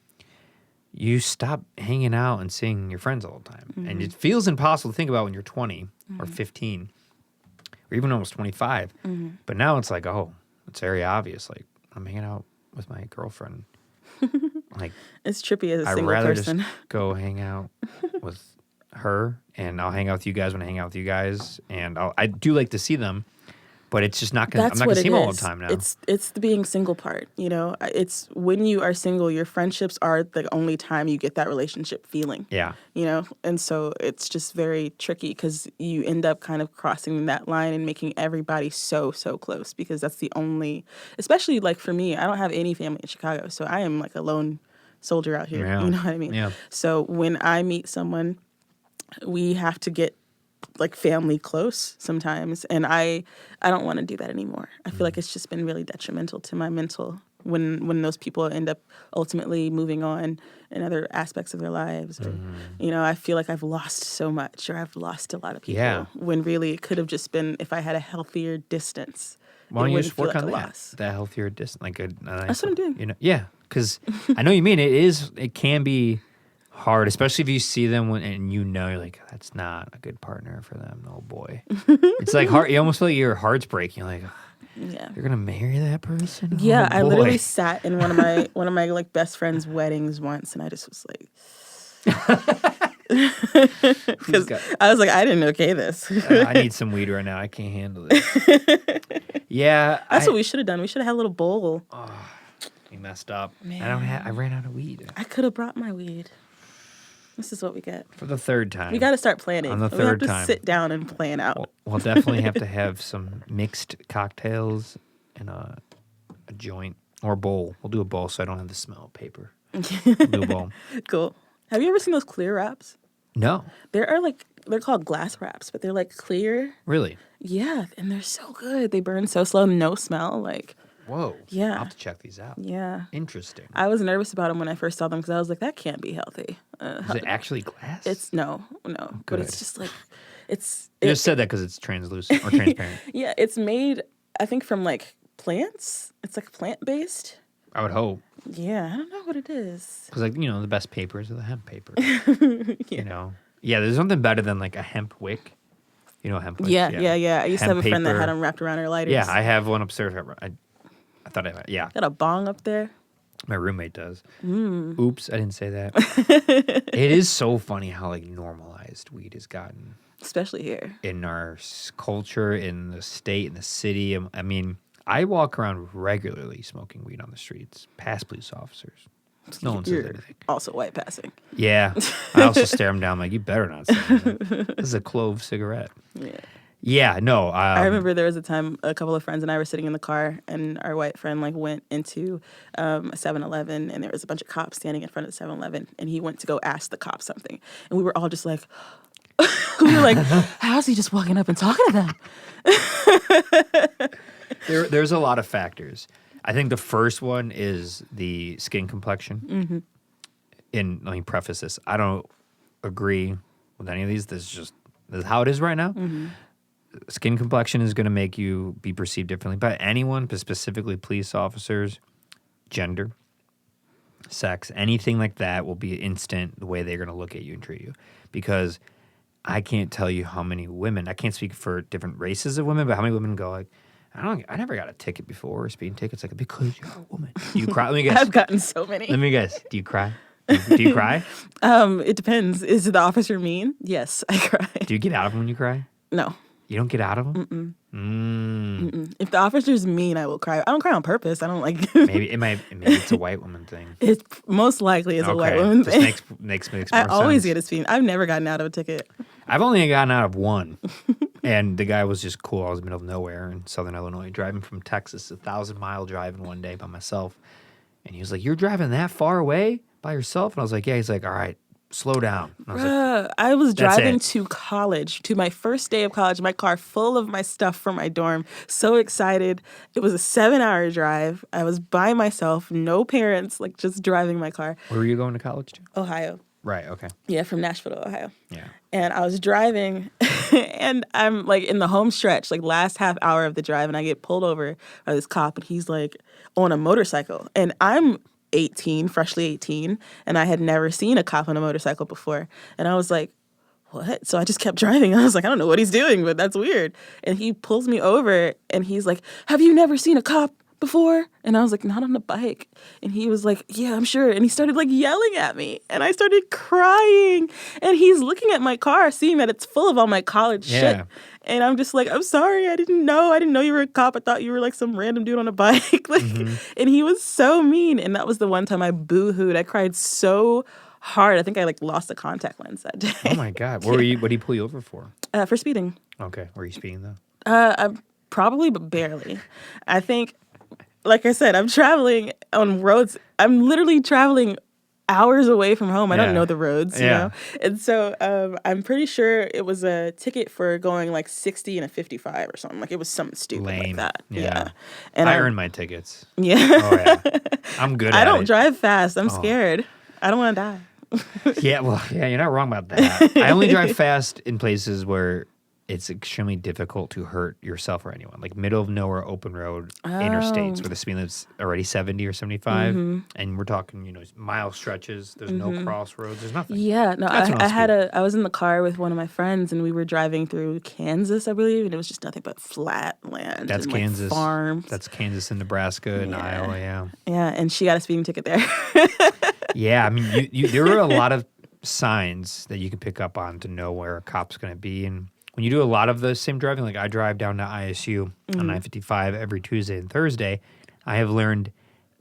you stop hanging out and seeing your friends all the time. And it feels impossible to think about when you're 20 or 15 or even almost 25. But now it's like, oh, it's very obvious. Like, I'm hanging out with my girlfriend. Like, It's trippy as a I'd single rather person. just go hang out with her, and I'll hang out with you guys when I hang out with you guys. And I do like to see them, but it's just not gonna. That's I'm not what gonna see it them all the is. time now. It's the being single part, you know. It's when you are single, your friendships are the only time you get that relationship feeling. Yeah. You know, and so it's just very tricky because you end up kind of crossing that line and making everybody so close because that's the only. Especially like for me, I don't have any family in Chicago, so I am like a lone soldier out here. Yeah. You know what I mean? Yeah. So when I meet someone, we have to get like family close sometimes, and I don't want to do that anymore. I feel like it's just been really detrimental to my mental when those people end up ultimately moving on in other aspects of their lives, or you know, I feel like I've lost so much, or I've lost a lot of people. Yeah. When really it could have just been if I had a healthier distance. Why don't you wouldn't just feel work like on a that? loss. That healthier distance, like a nice. That's what I'm doing. You know, yeah, because I know what you mean. It can be hard, especially if you see them and you know you're like, that's not a good partner for them. Oh boy, it's like hard. You almost feel like your heart's breaking. You're like, Yeah. you're gonna marry that person? Yeah, Oh, I boy. literally sat in one of my like best friend's weddings once, and I just was like, because I was like, I didn't okay this. I need some weed right now. I can't handle this. Yeah, That's what we should have done. We should have had a little bowl. We messed up. Man. I ran out of weed I could have brought my weed. This is what we get. for the third time. We got to start planning. On the we third have to time. sit down and plan out. We'll definitely have to have some mixed cocktails and a joint or bowl. We'll do a bowl so I don't have the smell of paper. We'll do a bowl. Cool. Have you ever seen those clear wraps? No, They're called glass wraps, but they're like clear. really. Yeah, and they're so good. They burn so slow, no smell. Like, Whoa. Yeah. I'll have to check these out. yeah. Interesting. I was nervous about them when I first saw them because I was like, that can't be healthy. Is it actually glass? It's no, but Good. it's just like it's. You just said that because it's translucent or transparent. Yeah, it's made I think from like plants. It's like plant based. I would hope. Yeah, I don't know what it is. Because, like, the best papers are the hemp paper. You know? Yeah, there's something better than, like, a hemp wick. You know hemp wicks? Yeah. I used to have Hemp a friend that paper. had them wrapped around her lighters. Yeah, I have one upstairs. I thought yeah, Got a bong up there. my roommate does. Oops, I didn't say that. It is so funny how, like, normalized weed has gotten. Especially here. In our culture, in the state, in the city. I mean, I walk around regularly smoking weed on the streets, past police officers. No one says You're anything. also white passing. Yeah. I also stare them down like, you better not say anything. This is a clove cigarette. Yeah. Yeah, no. I remember there was a time a couple of friends and I were sitting in the car, and our white friend like went into a 7-Eleven, and there was a bunch of cops standing in front of the 7-Eleven, and he went to go ask the cops something, and we were all just like, we were like, how's he just walking up and talking to them? There's a lot of factors. I think the first one is the skin complexion. And let me preface this. I don't agree with any of these. This is how it is right now. Skin complexion is going to make you be perceived differently by anyone, but specifically police officers, gender, sex, anything like that will be instant the way they're going to look at you and treat you. Because I can't tell you how many women, I can't speak for different races of women, but how many women go like, I never got a ticket before, speeding tickets, like, because you're a woman. Do you cry? Let me guess. I've gotten so many. Let me guess. Do you cry? Do you cry? It depends. Is the officer mean? Yes, I cry. Do you get out of them when you cry? No. You don't get out of them? If the officer's mean, I will cry. I don't cry on purpose. I don't like. Maybe it's a white woman thing. It most likely is a white Okay. woman Just thing. makes more I always sense. get his feet. I've never gotten out of a ticket. I've only gotten out of one, and the guy was just cool. I was in the middle of nowhere in Southern Illinois, driving from Texas, 1,000-mile drive in one day by myself. And he was like, "You're driving that far away by yourself?" And I was like, "Yeah." He's like, "All right, slow down." And I was like, I was That's driving it. to college, to my first day of college, my car full of my stuff from my dorm. So excited. It was a 7-hour drive. I was by myself, no parents, like just driving my car. "Where were you going to college to?" Ohio. Right. Okay. Yeah, from Nashville to Ohio. Yeah. And I was driving, and I'm like in the home stretch, like last half hour of the drive, and I get pulled over by this cop, and he's like on a motorcycle, and I'm 18, freshly 18, and I had never seen a cop on a motorcycle before. And I was like, what? So I just kept driving. I was like, I don't know what he's doing, but that's weird. And he pulls me over and he's like, have you never seen a cop before? And I was like, not on a bike. And he was like, yeah, I'm sure. And he started like yelling at me and I started crying. And he's looking at my car, seeing that it's full of all my college shit. And I'm just like, I'm sorry. I didn't know you were a cop. I thought you were like some random dude on a bike. Like, and he was so mean. And that was the one time I boo-hooed. I cried so hard. I think I like lost a contact lens that day. Oh my God. What did he pull you over for? For speeding. Okay. Were you speeding though? Probably, but barely. I think, like I said, I'm traveling on roads. I'm literally traveling hours away from home. I don't know the roads, you know? And so I'm pretty sure it was a ticket for going like 60 and a 55 or something. Like it was something stupid like that. Yeah. And I earn my tickets. Yeah. Oh yeah. I'm good at it. I don't drive fast. I'm scared. I don't want to die. You're not wrong about that. I only drive fast in places where it's extremely difficult to hurt yourself or anyone. Like middle of nowhere, open road, interstates where the speed limit's already 70 or 75. And we're talking, mile stretches. There's no crossroads. There's nothing. Yeah. No, I was in the car with one of my friends and we were driving through Kansas, I believe, and it was just nothing but flat land. That's and, Kansas. Like, farms. That's Kansas and Nebraska and Iowa, Yeah, and she got a speeding ticket there. Yeah, I mean, there are a lot of signs that you can pick up on to know where a cop's going to be. And when you do a lot of the same driving, like I drive down to ISU on 955 every Tuesday and Thursday, I have learned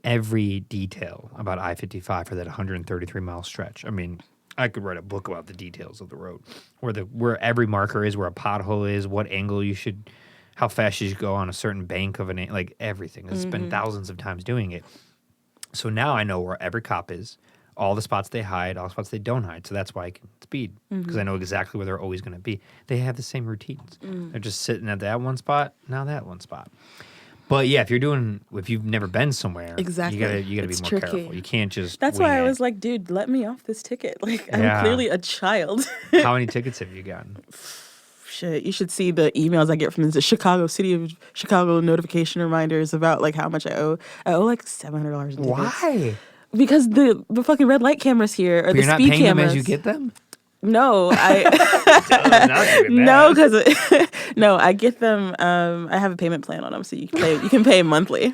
every detail about I-55 for that 133-mile stretch. I mean, I could write a book about the details of the road, where every marker is, where a pothole is, what angle you should, how fast you should go on a certain bank of like everything. I've spent thousands of times doing it. So now I know where every cop is, all the spots they hide, all the spots they don't hide. So that's why I can speed, because I know exactly where they're always going to be. They have the same routines. They're just sitting at that one spot, now that one spot. But yeah, if you've never been somewhere, exactly, you gotta be more careful. You can't just. That's why I was like, dude, let me off this ticket. Like I'm clearly a child. How many tickets have you gotten? Shit, you should see the emails I get from the City of Chicago notification reminders about like how much I owe. I owe like $700 in tickets. Why? Because the fucking red light cameras here or but the you're not speed paying cameras. them as you get them? No, I no, I get them. I have a payment plan on them, so you can pay monthly.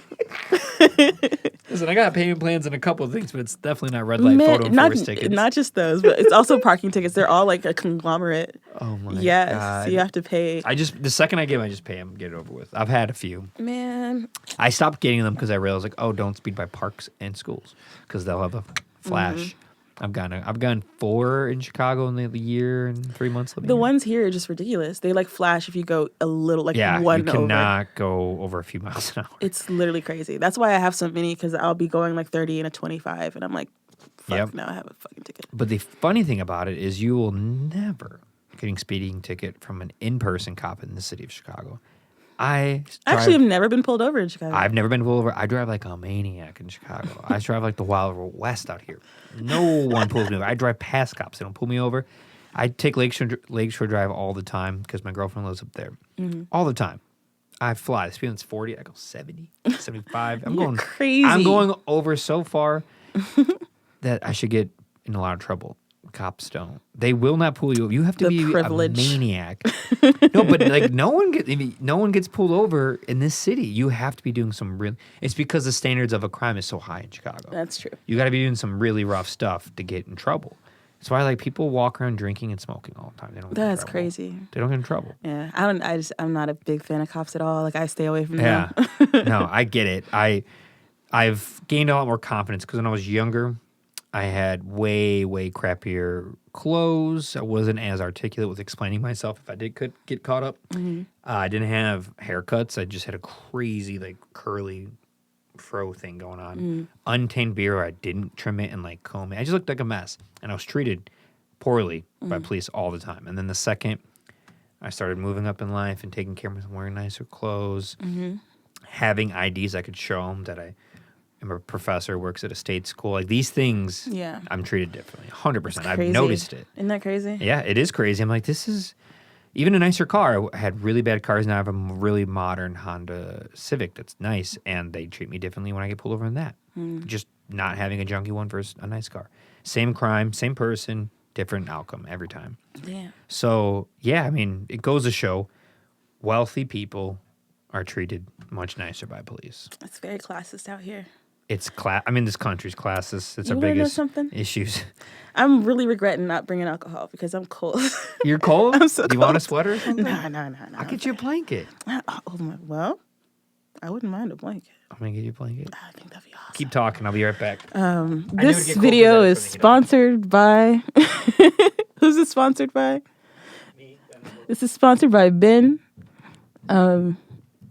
Listen, I got payment plans and a couple of things, but it's definitely not red light photo enforced tickets. Not just those, but it's also parking tickets. They're all like a conglomerate. Oh my god! Yes, so you have to pay. The second I get them, I just pay them, get it over with. I've had a few. Man, I stopped getting them because I realized like, oh, don't speed by parks and schools because they'll have a flash. I've gone 4 in Chicago in the year and 3 months living The here. ones here are just ridiculous. They like flash if you go a little, like one you over. cannot go over a few miles an hour. It's literally crazy. That's why I have so many, because I'll be going like 30 and a 25, and I'm like, fuck, now I have a fucking ticket. But the funny thing about it is you will never get a speeding ticket from an in-person cop in the city of Chicago. I actually have never been pulled over in Chicago. I've never been pulled over. I drive like a maniac in Chicago. I drive like the Wild West out here. No one pulls me over. I drive past cops. They don't pull me over. I take Lakeshore Drive all the time because my girlfriend lives up there. All the time. I fly. The speed limit's 40. I go 70, 75. I'm going crazy. I'm going over so far that I should get in a lot of trouble. Cops don't. They will not pull you over. You have to be a maniac. No, but like no one gets pulled over in this city. You have to be doing some real. It's because the standards of a crime is so high in Chicago. That's true. You got to be doing some really rough stuff to get in trouble. That's why like people walk around drinking and smoking all the time. They don't. That's crazy. They don't get in trouble. Yeah, I'm not a big fan of cops at all. Like I stay away from them. No, I get it. I've gained a lot more confidence because when I was younger, I had way, way crappier clothes. I wasn't as articulate with explaining myself if I did get caught up. I didn't have haircuts. I just had a crazy, like, curly fro thing going on. Untamed beard. I didn't trim it and, like, comb it. I just looked like a mess. And I was treated poorly by police all the time. And then the second I started moving up in life and taking care of myself, wearing nicer clothes, having IDs I could show them that I'm a professor, works at a state school. Like these things, I'm treated differently. 100%. I've noticed it. Isn't that crazy? Yeah, it is crazy. I'm like, this is even a nicer car. I had really bad cars. Now I have a really modern Honda Civic that's nice, and they treat me differently when I get pulled over in that. Just not having a junky one versus a nice car. Same crime, same person, different outcome every time. Yeah. So, yeah, I mean, it goes to show wealthy people are treated much nicer by police. It's very classist out here. It's this country's classist. It's You our wanna know biggest something? issues. I'm really regretting not bringing alcohol because I'm cold. You're cold? I'm so Do you want a cold. sweater or something? No. I'll get you a blanket. Well, I wouldn't mind a blanket. I'm going to get you a blanket. I think that'd be awesome. Keep talking. I'll be right back. This video is sponsored by... Who's it sponsored by? Me. This is sponsored by Ben.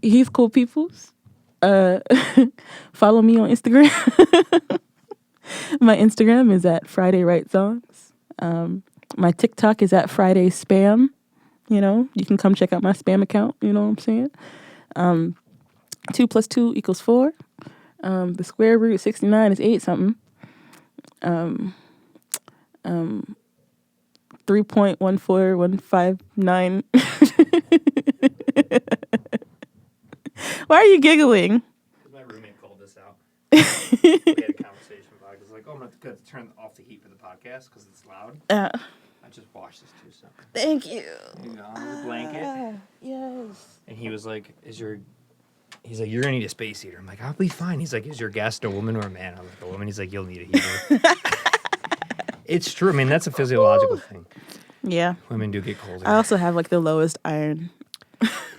He's cool peoples. Follow me on Instagram. My Instagram is at Friday Write Songs. My TikTok is at Friday Spam. You know, you can come check out my spam account. You know what I'm saying? 2 + 2 = 4. The square root 69 is 8 something. 3.14159. Why are you giggling? Because my roommate called this out. We had a conversation about it. It's like, I'm going to turn off the heat for the podcast because it's loud. I just washed this too, so. Thank you. There you go. The blanket. Yes. And he was like, he's like, you're going to need a space heater. I'm like, I'll be fine. He's like, is your guest a woman or a man? I was like, a woman. He's like, you'll need a heater. It's true. I mean, that's a physiological thing. Yeah. Women do get colder. I also have like the lowest iron.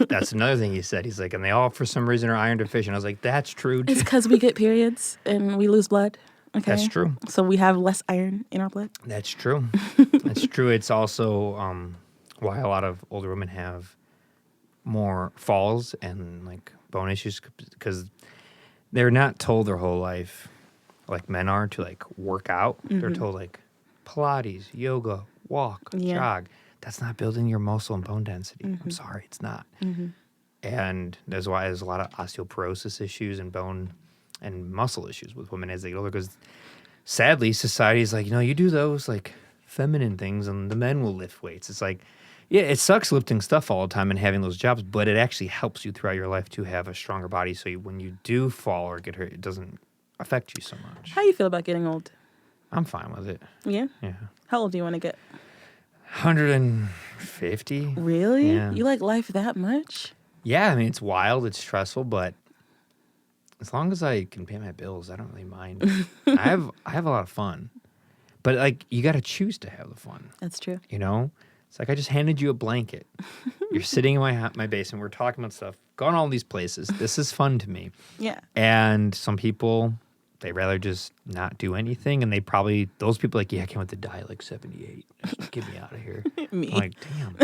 That's another thing he said. He's like, and they all, for some reason, are iron deficient. I was like, that's true. It's because we get periods and we lose blood. Okay. That's true. So we have less iron in our blood. That's true. That's true. It's also why a lot of older women have more falls and like bone issues because they're not told their whole life, like men are, to like work out. Mm-hmm. They're told like Pilates, yoga, walk, jog. That's not building your muscle and bone density. Mm-hmm. I'm sorry, it's not. Mm-hmm. And that's why there's a lot of osteoporosis issues and bone and muscle issues with women as they get older. Because sadly, society's like, you do those like feminine things and the men will lift weights. It's like, yeah, it sucks lifting stuff all the time and having those jobs, but it actually helps you throughout your life to have a stronger body. So when you do fall or get hurt, it doesn't affect you so much. How do you feel about getting old? I'm fine with it. Yeah? Yeah. How old do you want to get? 150. Really? Yeah. You like life that much? Yeah, I mean, it's wild, it's stressful, but as long as I can pay my bills, I don't really mind. I have a lot of fun. But like you got to choose to have the fun. That's true. It's like I just handed you a blanket. You're sitting in my basement, we're talking about stuff, gone all these places. This is fun to me. Yeah. And some people, they rather just not do anything, and those people like, yeah, I can't wait to die at like 78. Just get me out of here. Me. I'm like, damn,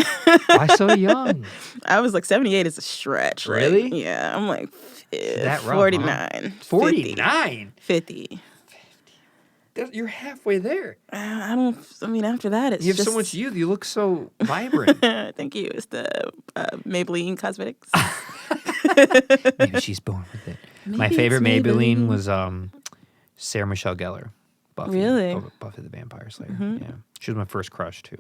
why so young? I was like 78 is a stretch. Really? Like, yeah, I'm like that rough, 49. Huh? 49? 50. You're halfway there. After that, it's You have just... so much youth. You look so vibrant. Thank you. It's the Maybelline Cosmetics. Maybe she's born with it. Maybe My favorite it's Maybelline was Sarah Michelle Gellar. Buffy. Really? Buffy the Vampire Slayer. Mm-hmm. Yeah. She was my first crush, too.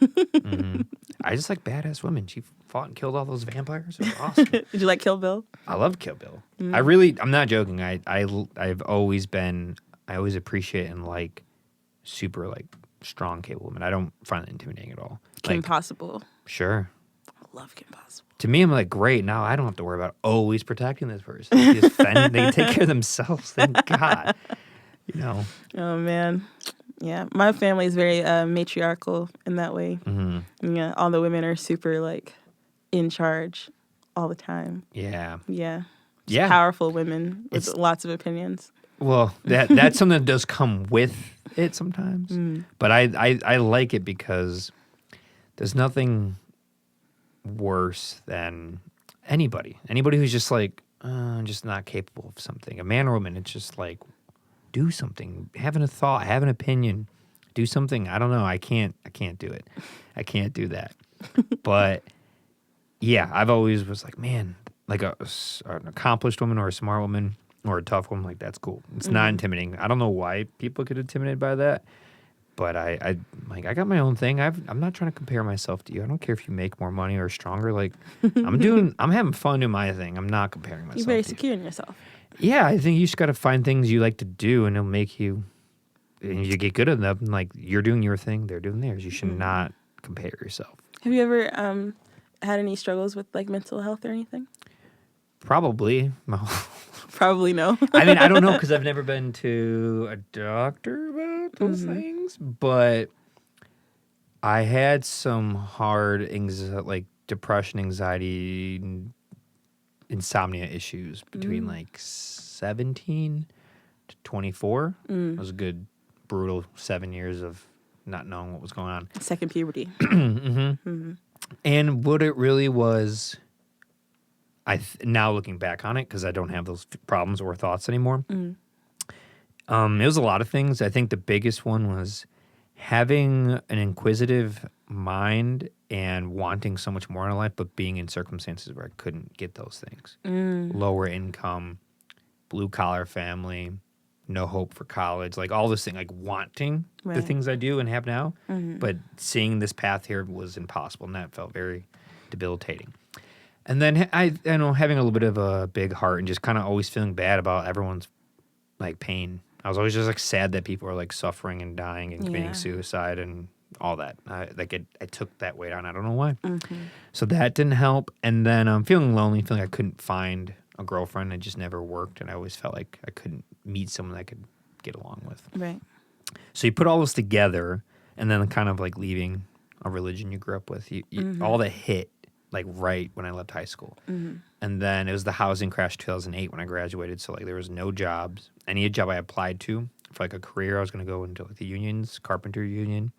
Mm-hmm. I just like badass women. She fought and killed all those vampires. It was awesome. Did you like Kill Bill? I loved Kill Bill. Mm-hmm. I'm not joking. I've always been... I always appreciate and like super like strong, capable women. I don't find it intimidating at all. Kim Possible. Sure. I love Kim Possible. To me, I'm like, great. Now I don't have to worry about always protecting this person. They can take care of themselves. Thank God. Oh, man. Yeah. My family is very matriarchal in that way. Mm-hmm. Yeah. All the women are super like in charge all the time. Yeah. Yeah. Just yeah. Powerful women with lots of opinions. Well, that's something that does come with it sometimes. But I like it because there's nothing worse than anybody who's just like, I'm just not capable of something. A man or woman, it's just like, do something. Having a thought, have an opinion, do something. I don't know. I can't do it. I can't do that. But yeah, I've always was like, man, like an accomplished woman or a smart woman or a tough woman, like that's cool. It's not intimidating. I don't know why people get intimidated by that, but I got my own thing. I'm not trying to compare myself to you. I don't care if you make more money or stronger. Like I'm having fun doing my thing. I'm not comparing myself. You're very secure in yourself. Yeah, I think you just got to find things you like to do, and it'll make you, and you get good at them. Like, you're doing your thing, they're doing theirs. You should not compare yourself. Have you ever had any struggles with like mental health or anything? Probably. Probably no. I mean, I don't know because I've never been to a doctor about those things, but I had some hard like depression, anxiety, insomnia issues between like 17 to 24. It was a good, brutal 7 years of not knowing what was going on. Second puberty. And what it really was, now looking back on it, because I don't have those problems or thoughts anymore, it was a lot of things. I think the biggest one was having an inquisitive mind and wanting so much more in life, but being in circumstances where I couldn't get those things. Lower income, blue-collar family, no hope for college, like all this thing, like wanting the things I do and have now, but seeing this path here was impossible, and that felt very debilitating. And then I know having a little bit of a big heart and just kind of always feeling bad about everyone's like pain. I was always just like sad that people are like suffering and dying and committing suicide and all that. I took that weight on. I don't know why. So that didn't help. And then I'm feeling lonely, feeling I couldn't find a girlfriend. It just never worked, and I always felt like I couldn't meet someone I could get along with. Right. So you put all this together, and then kind of like leaving a religion you grew up with. You all that hit like right when I left high school. And then it was the housing crash 2008 when I graduated. So like there was no jobs. Any job I applied to for like a career, I was going to go into like the unions, carpenter union.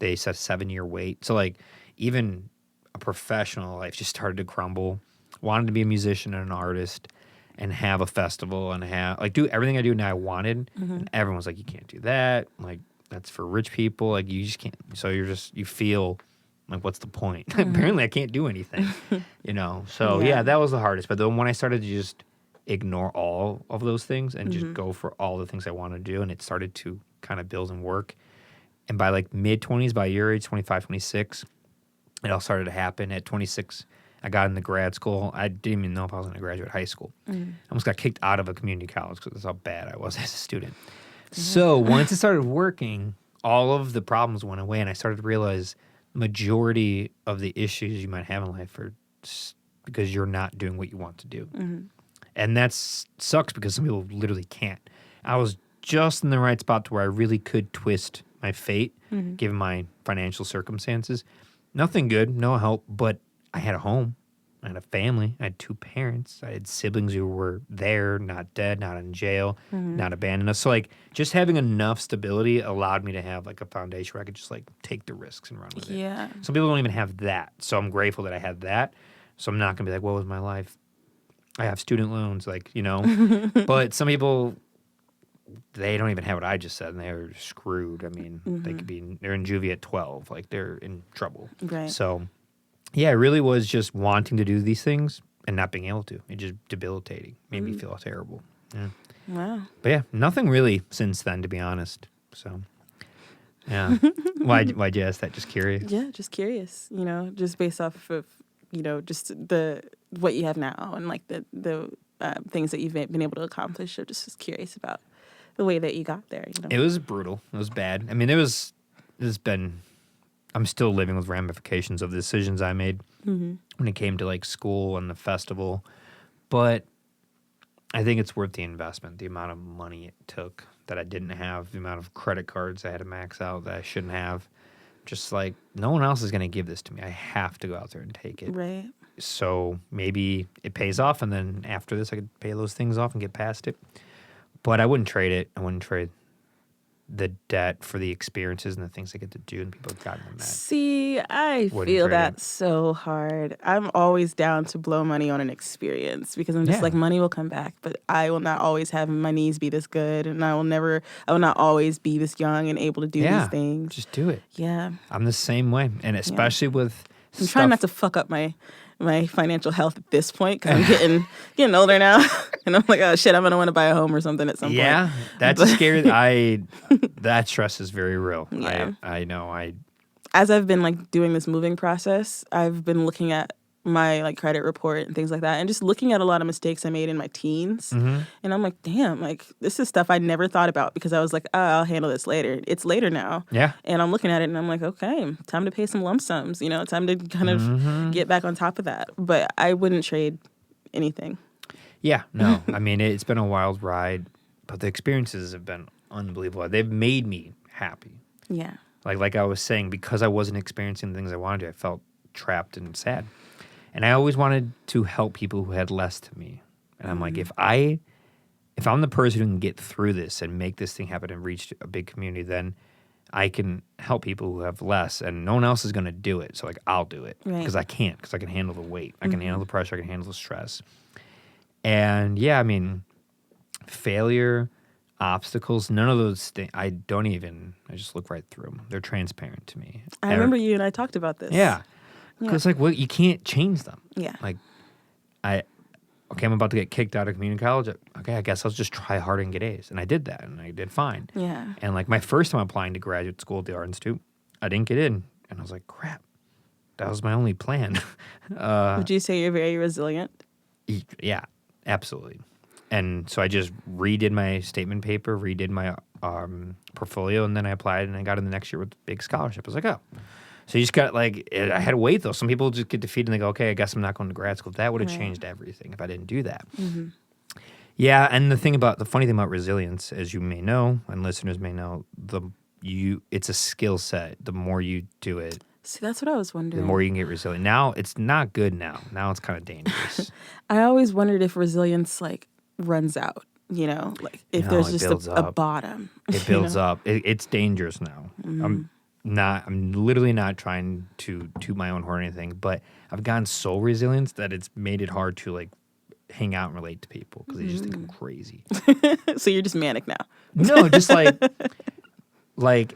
They said 7-year wait. So like even a professional life just started to crumble. Wanted to be a musician and an artist and have a festival and have like do everything I do now I wanted. And everyone's like, you can't do that. Like that's for rich people. Like you just can't. So you feel like, what's the point? Apparently I can't do anything, you know? So yeah, that was the hardest. But then when I started to just ignore all of those things and just go for all the things I wanted to do, and it started to kind of build and work. And by like mid-20s, by your age, 25, 26, it all started to happen. At 26, I got into grad school. I didn't even know if I was going to graduate high school. I almost got kicked out of a community college because that's how bad I was as a student. So once it started working, all of the problems went away, and I started to realize majority of the issues you might have in life are because you're not doing what you want to do. And that sucks because some people literally can't. I was just in the right spot to where I really could twist my fate, given my financial circumstances. Nothing good, no help, but I had a home. I had a family. I had 2 parents. I had siblings who were there, not dead, not in jail, not abandoned us. So, like, just having enough stability allowed me to have, like, a foundation where I could just, like, take the risks and run with it. Yeah. Some people don't even have that. So I'm grateful that I had that. So I'm not going to be like, what was my life? I have student loans, like, you know. But some people, they don't even have what I just said, and they're screwed. I mean, they could be, they're in juvie at 12. Like, they're in trouble. Right. So yeah, it really was just wanting to do these things and not being able to. It just debilitating. Made me feel terrible. Yeah. Wow. But yeah, nothing really since then, to be honest. So, yeah. Why'd you ask that? Just curious? Yeah, just curious. You know, just based off of, you know, just what you have now and like the things that you've been able to accomplish. I'm just curious about the way that you got there. You know, it was brutal. It was bad. I mean, I'm still living with ramifications of the decisions I made when it came to like school and the festival. But I think it's worth the investment, the amount of money it took that I didn't have, the amount of credit cards I had to max out that I shouldn't have. Just like, no one else is going to give this to me. I have to go out there and take it. right? So maybe it pays off, and then after this I could pay those things off and get past it. But I wouldn't trade it. I wouldn't trade the debt for the experiences and the things I get to do, and people have gotten them that. See, I feel that so hard. I'm always down to blow money on an experience because I'm just like, money will come back, but I will not always have my knees be this good, and I will not always be this young and able to do these things. Just do it. Yeah. I'm the same way, and especially with I'm trying not to fuck up my financial health at this point because I'm getting older now. And I'm like, oh, shit, I'm going to want to buy a home or something at some point. Yeah, that's scary. That stress is very real. Yeah. I know. As I've been, like, doing this moving process, I've been looking at my like credit report and things like that, and just looking at a lot of mistakes I made in my teens. And I'm like, damn, like this is stuff I never thought about because I was like, oh, I'll handle this later. It's later now. Yeah. And I'm looking at it and I'm like, okay, time to pay some lump sums, you know, time to kind of get back on top of that. But I wouldn't trade anything. Yeah, no. I mean, it's been a wild ride, but the experiences have been unbelievable. They've made me happy. Yeah. Like I was saying, because I wasn't experiencing the things I wanted to, I felt trapped and sad. And I always wanted to help people who had less to me. And I'm like, if I'm the person who can get through this and make this thing happen and reach a big community, then I can help people who have less, and no one else is going to do it. So like, I'll do it because I can't, because I can handle the weight. I can handle the pressure. I can handle the stress. And yeah, I mean, failure, obstacles, none of those things, I just look right through them. They're transparent to me. I remember you and I talked about this. Yeah. Because like, you can't change them. Yeah. Like, I'm about to get kicked out of community college. Okay, I guess I'll just try harder and get A's. And I did that, and I did fine. Yeah. And like my first time applying to graduate school at the Art Institute, I didn't get in. And I was like, crap, that was my only plan. Would you say you're very resilient? Yeah, absolutely. And so I just redid my statement paper, redid my portfolio, and then I applied, and I got in the next year with a big scholarship. I was like, oh. So you just got like, I had to wait though. Some people just get defeated and they go, okay, I guess I'm not going to grad school. That would have changed everything if I didn't do that. Yeah, and the funny thing about resilience, as you may know, and listeners may know, it's a skill set. The more you do it, see, that's what I was wondering. the more you can get resilient. Now it's not good. Now it's kind of dangerous. I always wondered if resilience like runs out. You know, like if there's just a bottom. It builds up. It's dangerous now. I'm literally not trying to toot my own horn or anything, but I've gotten so resilient that it's made it hard to like hang out and relate to people because they just think I'm crazy. So you're just manic now? No, just like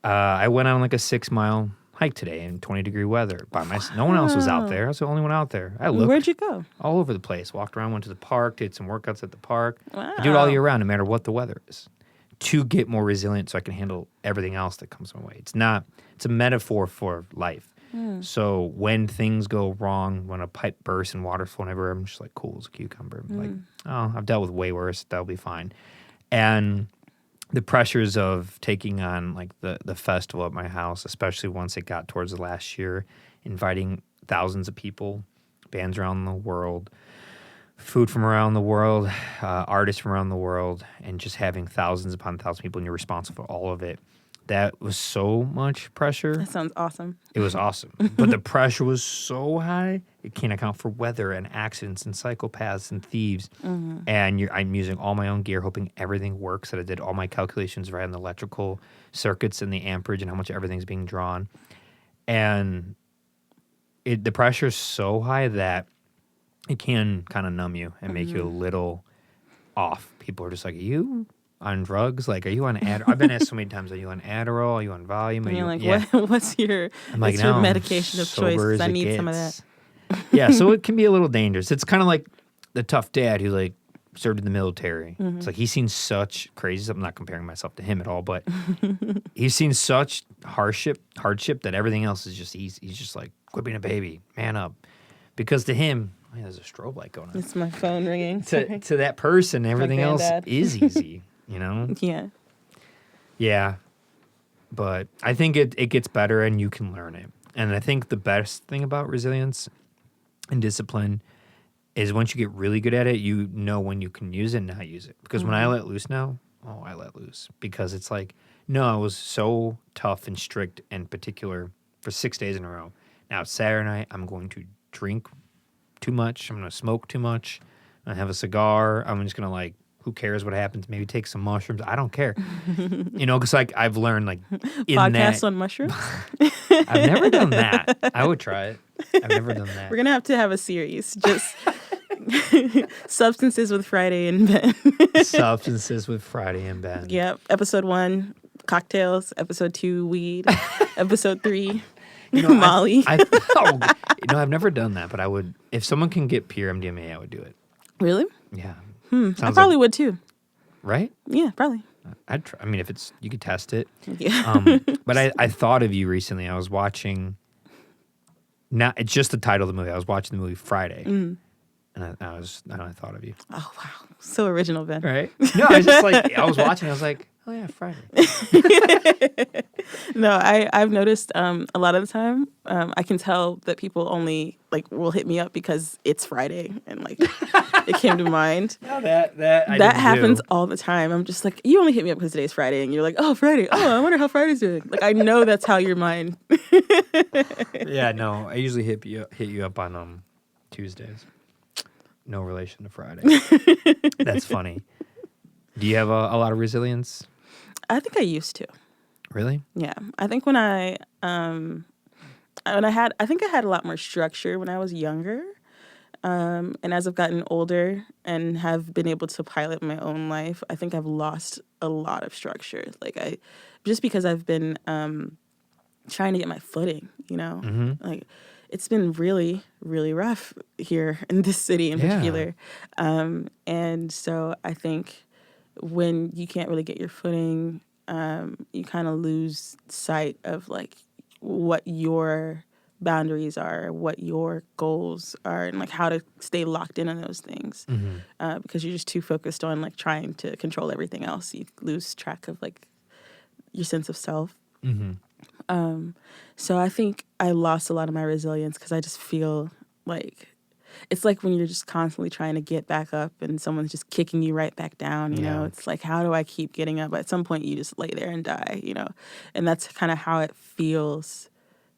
I went on like a 6-mile hike today in 20-degree weather by myself. No one else was out there. I was the only one out there. I looked. Where'd you go? All over the place. Walked around, went to the park, did some workouts at the park. Wow. I do it all year round, no matter what the weather is, to get more resilient so I can handle everything else that comes my way. It's a metaphor for life. So when things go wrong, when a pipe bursts and water's flowing everywhere, I'm just like, cool as a cucumber. Like, oh, I've dealt with way worse. That'll be fine. And the pressures of taking on like the festival at my house, especially once it got towards the last year, inviting thousands of people, bands around the world, food from around the world, artists from around the world, and just having thousands upon thousands of people, and you're responsible for all of it. That was so much pressure. That sounds awesome. It was awesome. But the pressure was so high, it can't account for weather and accidents and psychopaths and thieves. And I'm using all my own gear, hoping everything works, that I did all my calculations right on the electrical circuits and the amperage and how much everything's being drawn. And the pressure is so high that it can kind of numb you and make you a little off. People are just like, are you on drugs? Like, are you on Adderall? I've been asked so many times, are you on Adderall? Are you on Valium? And you're like, what's your medication of choice? Because I need some of that. Yeah, so it can be a little dangerous. It's kind of like the tough dad who like served in the military. It's like he's seen such crazy stuff. I'm not comparing myself to him at all, but he's seen such hardship that everything else is just easy. He's just like, quit being a baby, man up. Because to him, there's a strobe light going on. It's my phone ringing. To that person, everything else is easy, you know? Yeah. Yeah. But I think it gets better and you can learn it. And I think the best thing about resilience and discipline is once you get really good at it, you know when you can use it and not use it. Because when I let loose now, I let loose. Because it's like, no, I was so tough and strict and particular for 6 days in a row. Now it's Saturday night, I'm going to drink too much. I'm going to smoke too much. I'm going to have a cigar. I'm just going to like, who cares what happens? Maybe take some mushrooms. I don't care. You know, because like I've learned like in podcast on mushrooms. I've never done that. I would try it. I've never done that. We're going to have a series. Just Substances with Friday and Ben. Substances with Friday and Ben. Yep. Episode 1, cocktails. Episode 2, weed. Episode 3, Molly. I've never done that, but I would. If someone can get pure MDMA, I would do it. Really? Yeah. I probably would too. Right? Yeah, probably. I'd try. I mean, if it's, you could test it. Yeah. But I thought of you recently. I was watching It's just the title of the movie. I was watching the movie Friday, and I thought of you. Oh, wow. So original, Ben. Right? No, I was just like, I was watching. I was like, oh yeah, Friday. No, I've noticed a lot of the time I can tell that people only like will hit me up because it's Friday and like it came to mind. No, that happens all the time. I'm just like, you only hit me up because today's Friday, and you're like, oh, Friday. Oh, I wonder how Friday's doing. Like I know that's how your mind. Yeah, no, I usually hit you up on Tuesdays. No relation to Friday. That's funny. Do you have a lot of resilience? I think I used to. Really? Yeah, I think I had a lot more structure when I was younger, and as I've gotten older and have been able to pilot my own life, I think I've lost a lot of structure. Like just because I've been trying to get my footing, like it's been really, really rough here in this city in particular, and so I think when you can't really get your footing, you kind of lose sight of like what your boundaries are, what your goals are, and like how to stay locked in on those things. Because you're just too focused on like trying to control everything else. You lose track of like your sense of self. So I think I lost a lot of my resilience because I just feel like it's like when you're just constantly trying to get back up and someone's just kicking you right back down, you know? It's like, how do I keep getting up? At some point, you just lay there and die, And that's kind of how it feels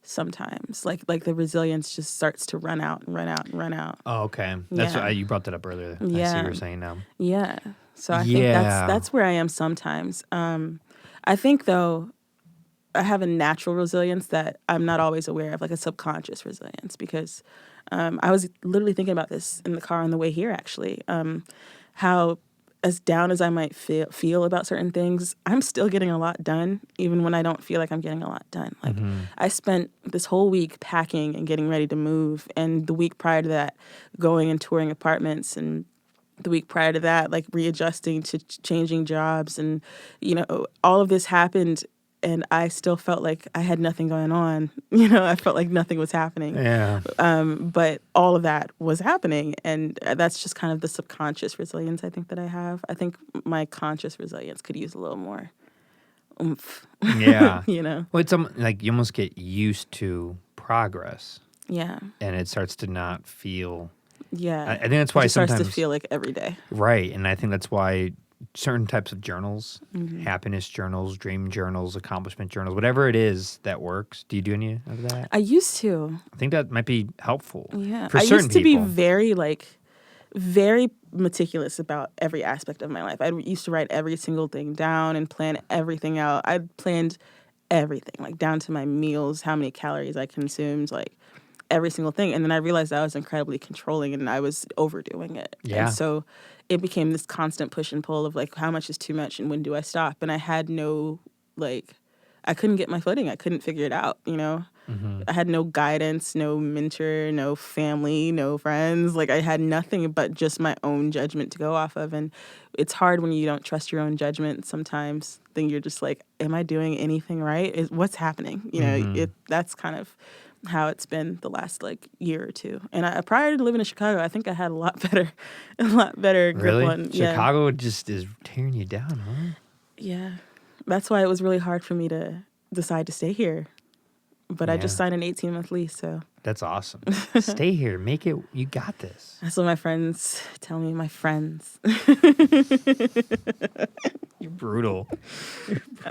sometimes. Like the resilience just starts to run out and run out and run out. Oh, okay. That's why you brought that up earlier. I see what you're saying now. Yeah. So I think that's where I am sometimes. I think, though, I have a natural resilience that I'm not always aware of, like a subconscious resilience, because I was literally thinking about this in the car on the way here, actually, how as down as I might feel about certain things, I'm still getting a lot done, even when I don't feel like I'm getting a lot done. Like I spent this whole week packing and getting ready to move, and the week prior to that, going and touring apartments, and the week prior to that, like readjusting to changing jobs, and all of this happened. And I still felt like I had nothing going on. I felt like nothing was happening. Yeah. But all of that was happening. And that's just kind of the subconscious resilience I think that I have. I think my conscious resilience could use a little more oomph. Yeah. Well, it's like you almost get used to progress. Yeah. And it starts to not feel. Yeah. I think that's why sometimes. It starts to feel like every day. Right. And I think that's why certain types of journals, happiness journals, dream journals, accomplishment journals, whatever it is that works. Do you do any of that? I used to. I think that might be helpful. Yeah. For I certain used to people. be very meticulous about every aspect of my life. I used to write every single thing down and plan everything out. I planned everything, like down to my meals, how many calories I consumed, like every single thing. And then I realized I was incredibly controlling and I was overdoing it. Yeah. And so it became this constant push and pull of like, how much is too much and when do I stop? And I had I couldn't get my footing. I couldn't figure it out, I had no guidance, no mentor, no family, no friends. Like I had nothing but just my own judgment to go off of. And it's hard when you don't trust your own judgment sometimes. Then you're just like, am I doing anything right? What's happening? That's kind of how it's been the last year or two. And prior to living in Chicago, I think I had a lot better grip really? on. Chicago just is tearing you down, huh? Yeah. That's why it was really hard for me to decide to stay here. But I just signed an 18-month lease, so. That's awesome. Stay here. Make it. You got this. That's what my friends tell me. My friends. You're brutal.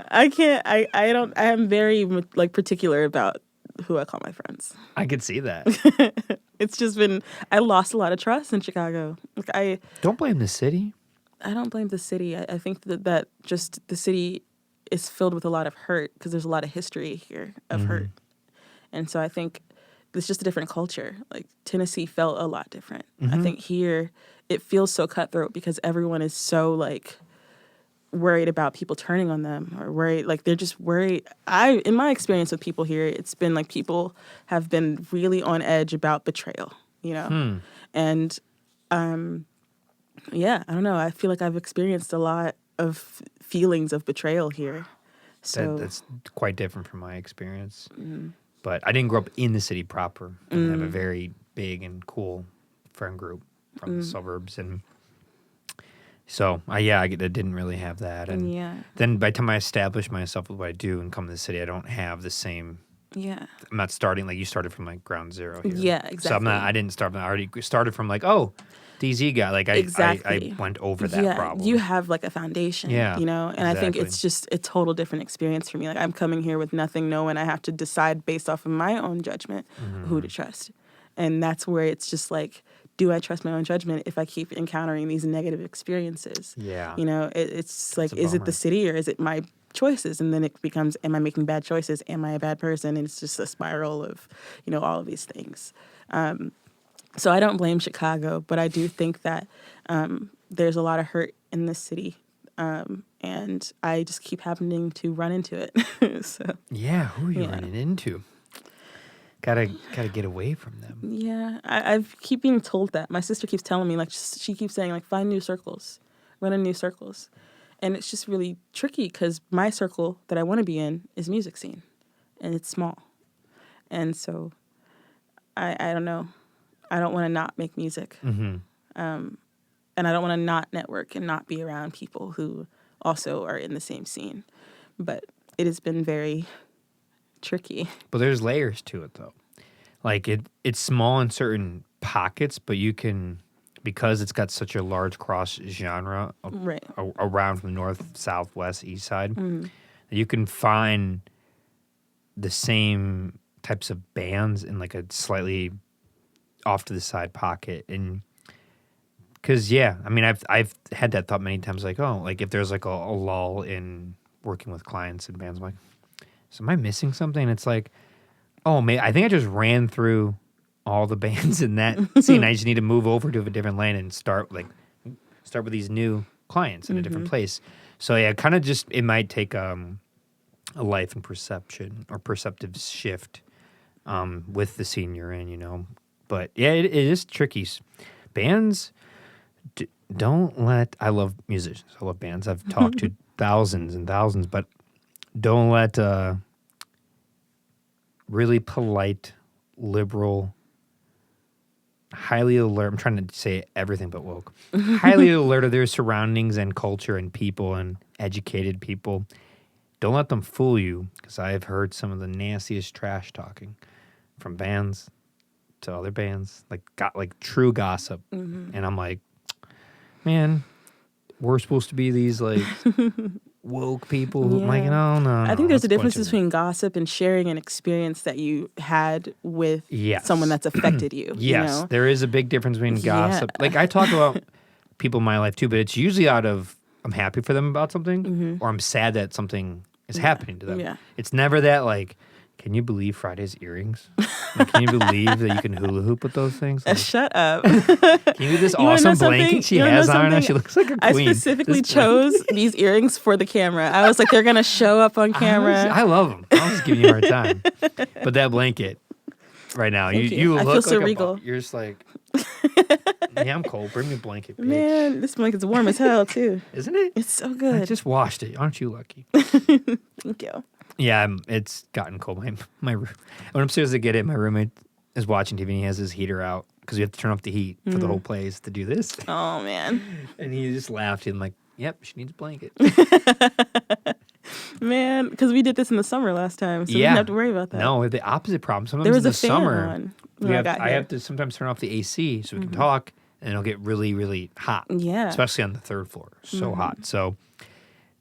I can't. I am very particular about who I call my friends. I could see that. It's just been. I lost a lot of trust in Chicago. Don't blame the city. I don't blame the city. I think that just the city is filled with a lot of hurt because there's a lot of history here of hurt. And so I think it's just a different culture. Like Tennessee felt a lot different. I think here it feels so cutthroat because everyone is so worried about people turning on them or worried, they're just worried. In my experience with people here, it's been people have been really on edge about betrayal, And yeah, I don't know. I feel like I've experienced a lot of feelings of betrayal here. So that's quite different from my experience. But I didn't grow up in the city proper. I have a very big and cool friend group from the suburbs, and so I didn't really have that. And then by the time I established myself with what I do and come to the city, I don't have the same. Yeah. I'm not starting like you started from like ground zero here. Yeah, exactly. So I'm not. I didn't start. I already started from like, oh, DZ guy. Like I went over that problem. You have like a foundation. Yeah, you know, and I think it's just a total different experience for me. Like I'm coming here with nothing, knowing I have to decide based off of my own judgment who to trust, and that's where it's just like, do I trust my own judgment if I keep encountering these negative experiences? Yeah, you know, it's like, is it the city or is it my choices? And then it becomes, am I making bad choices? Am I a bad person? And it's just a spiral of, you know, all of these things. So I don't blame Chicago, but I do think that there's a lot of hurt in this city. And I just keep happening to run into it. So yeah, who are you running into? Gotta get away from them. Yeah, I keep being told that. My sister keeps telling me, like, she keeps saying, like, find new circles, run in new circles. And it's just really tricky because my circle that I want to be in is music scene, and it's small. And so I don't know. I don't want to not make music. And I don't want to not network and not be around people who also are in the same scene. But it has been very tricky. But there's layers to it, though. Like, it's small in certain pockets, but you can, because it's got such a large cross-genre around from north, south, west, east side, you can find the same types of bands in, like, a slightly off-to-the-side pocket. And because, I mean, I've had that thought many times, like, oh, like, if there's, like, a lull in working with clients and bands, I'm like, so am I missing something? It's like, oh, I think I just ran through all the bands in that scene. I just need to move over to a different lane and start with these new clients in a different place. So yeah, kind of just, it might take a life and perception or perceptive shift with the scene you're in, you know. But yeah, it is tricky. Bands don't let. I love musicians. I love bands. I've talked to thousands and thousands, but don't let really polite, liberal, highly alert. I'm trying to say everything but woke. Highly alert of their surroundings and culture and people and educated people. Don't let them fool you, because I've heard some of the nastiest trash talking from bands to other bands, like true gossip. And I'm like, man, we're supposed to be these like woke people who like, no. I think there's a difference between gossip and sharing an experience that you had with someone that's affected you. Yes, you know? There is a big difference between gossip. Like, I talk about people in my life too, but it's usually out of I'm happy for them about something, or I'm sad that something is happening to them. It's never that, like, can you believe Friday's earrings? Like, can you believe that you can hula hoop with those things? Like, shut up. Can you this awesome blanket she has on her? She looks like a queen. I specifically chose these earrings for the camera. I was like, they're going to show up on camera. I love them. I was giving you a hard time. But that blanket right now, you look feel so like regal. You're just like, yeah, I'm cold. Bring me a blanket, bitch. Man, this blanket's warm as hell, too. Isn't it? It's so good. I just washed it. Aren't you lucky? Thank you. Yeah, it's gotten cold. My I went upstairs to get it. My roommate is watching TV and he has his heater out because we have to turn off the heat for the whole place to do this. Oh, man. And he just laughed. He's like, yep, she needs a blanket. Man, because we did this in the summer last time, so we didn't have to worry about that. No, the opposite problem. Sometimes there was in the a fan summer, on I have to sometimes turn off the AC so we can talk, and it'll get really, really hot. Yeah. Especially on the third floor. So hot. So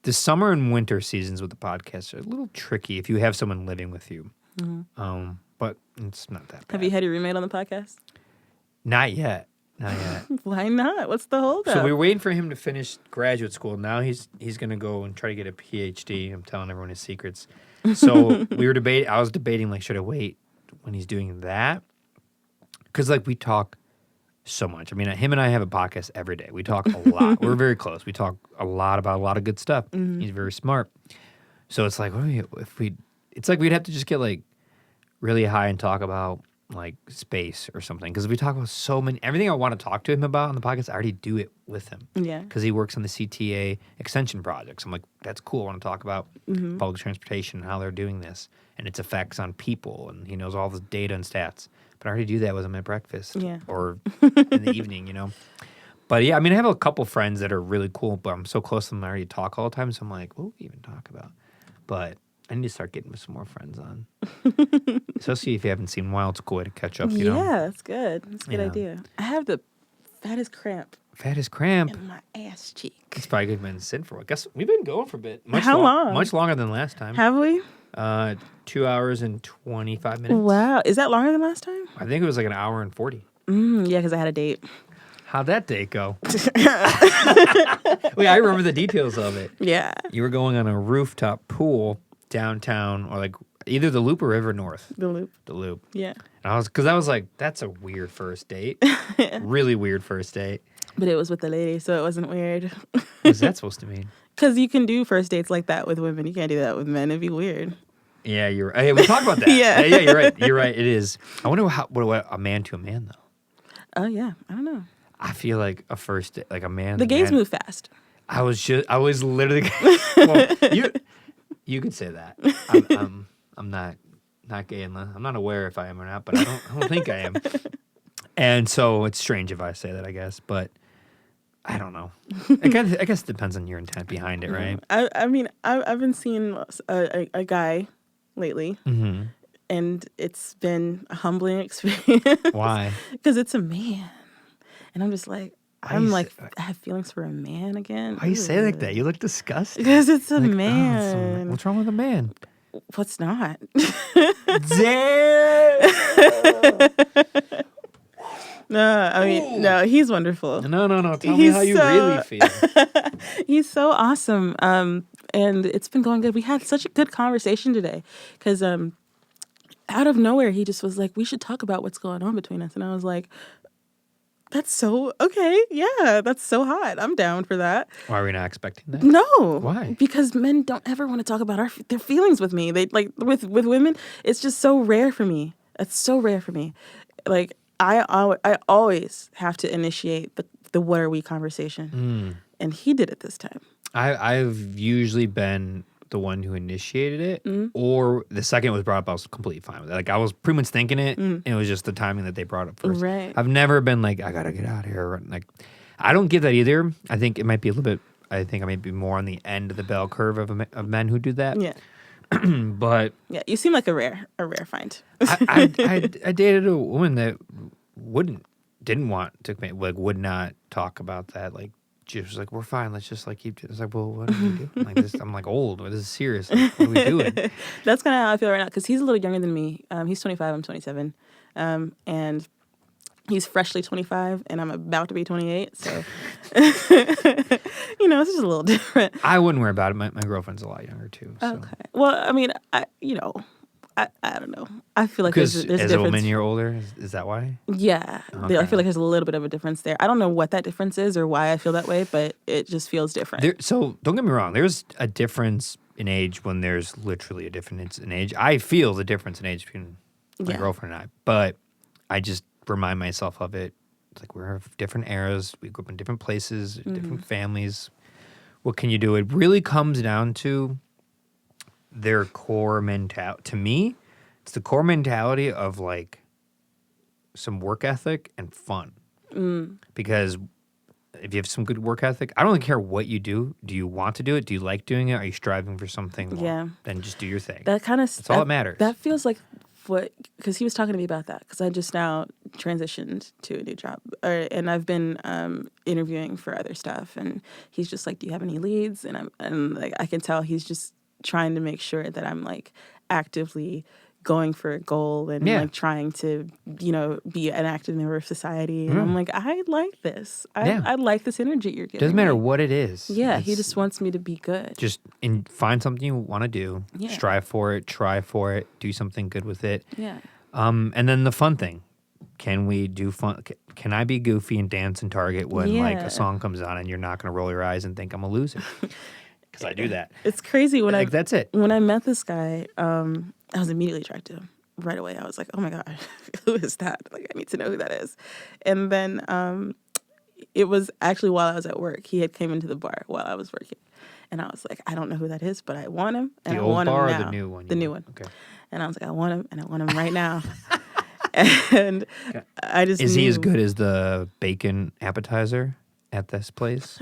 the summer and winter seasons with the podcast are a little tricky if you have someone living with you. But it's not that bad. Have you had your roommate on the podcast? Not yet. Why not? What's the holdup? So we were waiting for him to finish graduate school. Now he's going to go and try to get a PhD. I'm telling everyone his secrets. So I was debating, like, should I wait when he's doing that? Because, like, we talk so much. I mean, him and I have a podcast every day. We talk a lot. We're very close. We talk a lot about a lot of good stuff. He's very smart. So it's like, it's like we'd have to just get, like, really high and talk about like space or something, because we talk about so many, everything I want to talk to him about on the podcast, I already do it with him. Yeah. Because he works on the CTA extension projects. I'm like, that's cool. I want to talk about public transportation and how they're doing this and its effects on people. And he knows all the data and stats. But I already do that with him at breakfast or in the evening, you know. But yeah, I mean, I have a couple friends that are really cool, but I'm so close to them, I already talk all the time. So I'm like, what do we even talk about? But I need to start getting some more friends on. Especially if you haven't seen Wild, it's cool way to catch up, you know? Yeah, that's good. That's a good idea. I have the fattest cramp Fattest cramp. in my ass cheek. It's probably good been sin for a while. Guess we've been going for a bit. How long? Much longer than last time. Have we? 2 hours and 25 minutes. Wow. Is that longer than last time? I think it was like an hour and 40. Yeah, because I had a date. How'd that date go? Wait, I remember the details of it. Yeah. You were going on a rooftop pool downtown, or like either the Loop or River North. The Loop. The Loop. Yeah. And I was like, that's a weird first date. Really weird first date. But it was with the lady, so it wasn't weird. What's that supposed to mean? Because you can do first dates like that with women. You can't do that with men. It'd be weird. Yeah, you're right. Hey, we talked about that. Yeah. Yeah, you're right. You're right. It is. I wonder what a man to a man, though. Oh, yeah. I don't know. I feel like a first date, like a man. The gays man, move fast. I was literally. Well, you could say that. I'm not gay, unless I'm not aware if I am or not, but I don't think I am. And so it's strange if I say that, I guess, but I don't know. I guess it depends on your intent behind it, right? I mean, I've been seeing a guy lately, and it's been a humbling experience. Why? Because it's a man, and I'm just like, I have feelings for a man again. Why you say like that? You look disgusted. Because it's a like, man. What's wrong with a man? What's not? Damn. No, I mean, no, he's wonderful. No. Tell me how you really feel. He's so awesome. And it's been going good. We had such a good conversation today because out of nowhere, he just was like, we should talk about what's going on between us. And I was like, that's so, okay, yeah, that's so hot. I'm down for that. Why are we not expecting that? No. Why? Because men don't ever want to talk about their feelings with me. They like with women, it's just so rare for me. It's so rare for me. Like, I always have to initiate the what are we conversation. And he did it this time. I've usually been the one who initiated it, or the second it was brought up, I was completely fine with it. Like, I was pretty much thinking it, and it was just the timing that they brought up first. Right. I've never been like, I gotta get out of here. Like, I don't get that either. I think it might be a little bit, I think I may be more on the end of the bell curve of men who do that. Yeah. But yeah, you seem like a rare find. I dated a woman that didn't want to, like, would not talk about that. Like, she was like, we're fine. Let's just like keep doing. It's like, well, what do we do? Like, this, I'm like old. This is serious. Like, what are we doing? That's kind of how I feel right now because he's a little younger than me. He's 25. I'm 27. And he's freshly 25, and I'm about to be 28. So, you know, it's just a little different. I wouldn't worry about it. My girlfriend's a lot younger too. So. Okay. Well, I mean, I don't know. I feel like there's a difference. As a woman, you're older. Is that why? Yeah. Okay. I feel like there's a little bit of a difference there. I don't know what that difference is or why I feel that way, but it just feels different. So don't get me wrong. There's a difference in age when there's literally a difference in age. I feel the difference in age between my girlfriend and I, but I just remind myself of it. It's like we're of different eras. We grew up in different places, different families. What can you do? It really comes down to their core mentality. To me, it's the core mentality of like some work ethic and fun. Because if you have some good work ethic, I don't really care what you do. Do you want to do it? Do you like doing it? Are you striving for something more? Yeah. Then just do your thing. That's all that matters. That feels like because he was talking to me about that because I just now transitioned to a new job and I've been interviewing for other stuff and he's just like, do you have any leads? And like I can tell he's just trying to make sure that I'm like actively going for a goal and like trying to, you know, be an active member of society. And I'm like, I like this. I like this energy you're giving. Doesn't matter what it is. Yeah, he just wants me to be good. Just find something you want to do, strive for it, try for it, do something good with it. Yeah. And then the fun thing. Can we do fun? Can I be goofy and dance and Target when like a song comes on and you're not going to roll your eyes and think I'm a loser? Because I do that. It's crazy that's it. When I met this guy, I was immediately attracted to him. right away I was like, oh my God, who is that? Like, I need to know who that is. And then it was actually while I was at work. He had came into the bar while I was working. And I was like, I don't know who that is, but I want him. And The I old want him bar now. or the new one? The new one. Okay. And I was like, I want him, and I want him right now. And I just Is he knew. as good as the bacon appetizer at this place?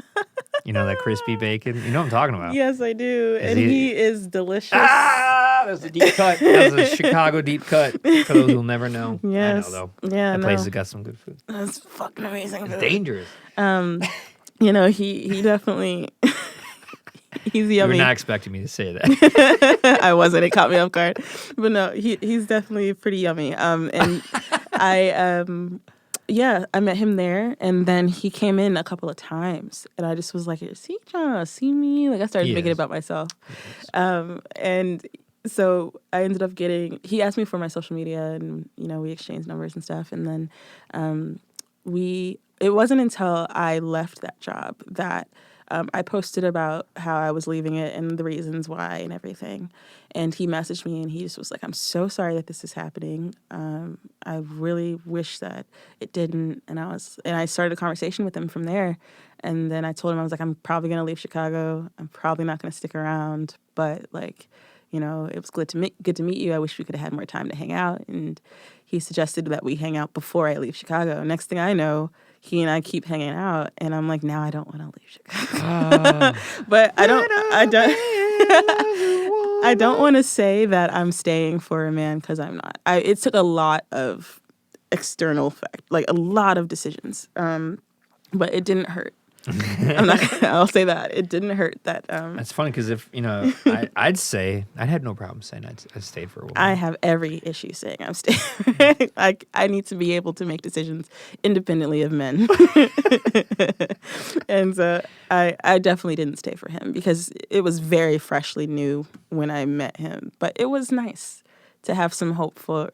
You know, that crispy bacon? You know what I'm talking about. Yes, I do. And he is delicious. That's a deep cut. That was a Chicago deep cut. For those who'll never know. Yes. I know, though. Yeah, That place has got some good food. That's fucking amazing. It's food. dangerous. You know, he definitely, he's You were yummy. not expecting me to say that. I wasn't. It caught me off guard. But no, he's definitely pretty yummy. And I met him there, and then he came in a couple of times, and I just was like, is he trying to see me? Like, I started making it about myself. And so I ended up he asked me for my social media, and, you know, we exchanged numbers and stuff. And then it wasn't until I left that job that I posted about how I was leaving it and the reasons why and everything. And he messaged me, and he just was like, I'm so sorry that this is happening. I really wish that it didn't. And I started a conversation with him from there. And then I told him, I was like, I'm probably going to leave Chicago. I'm probably not going to stick around. But, like, you know, it was good to meet you. I wish we could have had more time to hang out. And he suggested that we hang out before I leave Chicago. Next thing I know, he and I keep hanging out, and I'm like, now I don't want to leave Chicago. But I don't want to say that I'm staying for a man, because I'm not. It took a lot of external like a lot of decisions, but it didn't hurt. I'll say that it didn't hurt that. That's funny because if, you know, I'd say, I had no problem saying I'd stay for a woman. I have every issue saying I'm staying. I need to be able to make decisions independently of men. And so I definitely didn't stay for him because it was very freshly new when I met him. But it was nice to have some hope for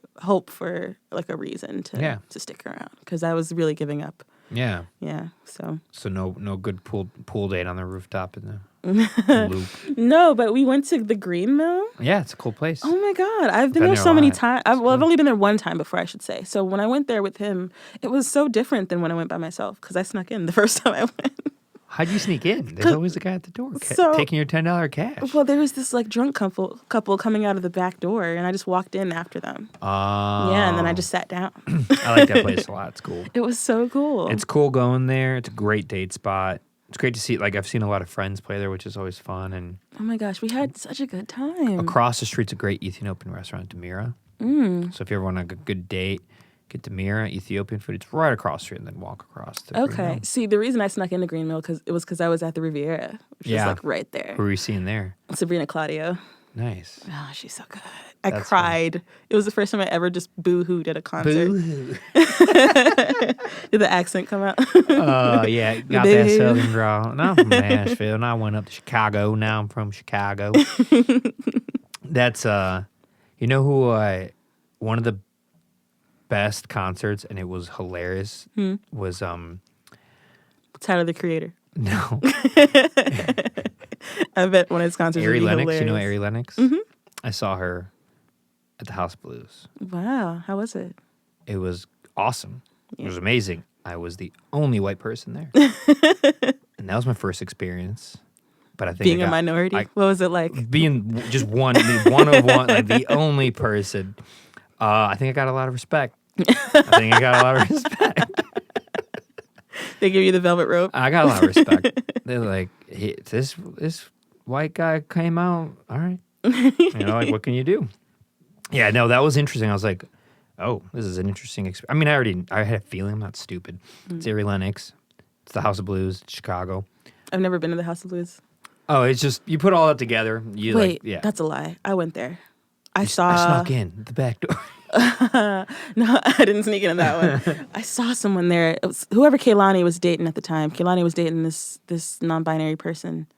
like a reason to stick around, because I was really giving up. Yeah. Yeah. So no good pool date on the rooftop in the loop. No, but we went to the Green Mill. Yeah, it's a cool place. Oh my God, I've been there so many times. I've only been there one time before, I should say. So when I went there with him, it was so different than when I went by myself, because I snuck in the first time I went. How'd you sneak in? There's always a guy at the door taking your $10 cash. Well, there was this like drunk couple coming out of the back door, and I just walked in after them. Yeah, and then I just sat down. I like that place a lot. It's cool. It was so cool. It's cool going there. It's a great date spot. It's great to see. Like, I've seen a lot of friends play there, which is always fun. And oh my gosh, we had such a good time. Across the street's a great Ethiopian restaurant, Demira. So if you ever want a good date, get Demira, Ethiopian food. It's right across the street, and then walk across to Green Mill. See, the reason I snuck into Green Mill because I was at the Riviera, which is like right there. Who were you seeing there? Sabrina Claudio. Nice. Oh, she's so good. I cried. Funny. It was the first time I ever just boo-hooed at a concert. Boo-hoo. Did the accent come out? Oh, yeah. Got that southern drawl. No, I'm from Nashville, and I went up to Chicago. Now I'm from Chicago. That's, you know who one of the best concerts, and it was hilarious, was Tyler, the Creator. No. I bet one of his concerts would be Lennox, hilarious. you know Ari Lennox? Mm-hmm. I saw her at the House Blues. Wow, how was it? It was awesome. Yeah. It was amazing. I was the only white person there. And that was my first experience. But I think being a minority? What was it like? Being just one of one, like the only person. I think I got a lot of respect. They give you the velvet rope? I got a lot of respect. They're like, hey, this white guy came out, all right. You know, like, what can you do? Yeah, no, that was interesting. I was like, oh, this is an interesting experience. I mean, I had a feeling. I'm not stupid. It's Ari Lennox. It's the House of Blues. It's Chicago. I've never been to the House of Blues. Oh, it's just, you put all that together. Wait, that's a lie. I went there. I snuck in the back door. No, I didn't sneak into that one. I saw someone there. It was whoever Kehlani was dating at the time. Kehlani was dating this non-binary person.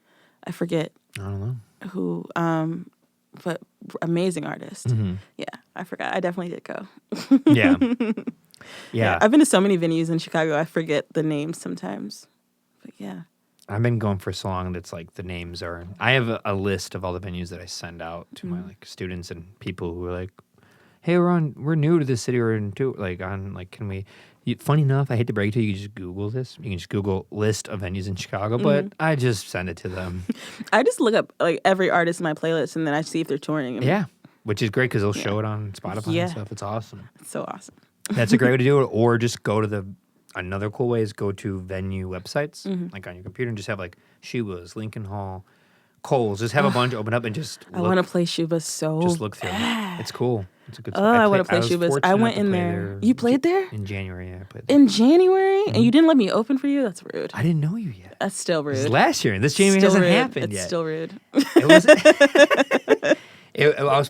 I forget. I don't know. Who, but amazing artist. Mm-hmm. Yeah, I forgot. I definitely did go. Yeah. Yeah. I've been to so many venues in Chicago, I forget the names sometimes. But yeah. I've been going for so long that's like the names are. I have a list of all the venues that I send out to my like students and people who are like, hey, we're new to this city, or can we? Funny enough, I hate to break it to you, you can just Google this. You can just Google list of venues in Chicago, but I just send it to them. I just look up like every artist in my playlist, and then I see if they're touring. Yeah, which is great because they'll show it on Spotify and stuff. It's awesome. It's so awesome. That's a great way to do it. Or just go to another cool way is go to venue websites, like on your computer, and just have like Shuba's, Lincoln Hall, Coles. Just have a bunch open up and just look. I want to play Shuba's so Just look through it. It's cool. It's a good spot. I want to play Shuba's. I went in there. You played there? In January, yeah, I played there. In January? And you didn't let me open for you? That's rude. I didn't know you yet. That's still rude. This is last year. This January hasn't happened yet. It's still rude. It was... I was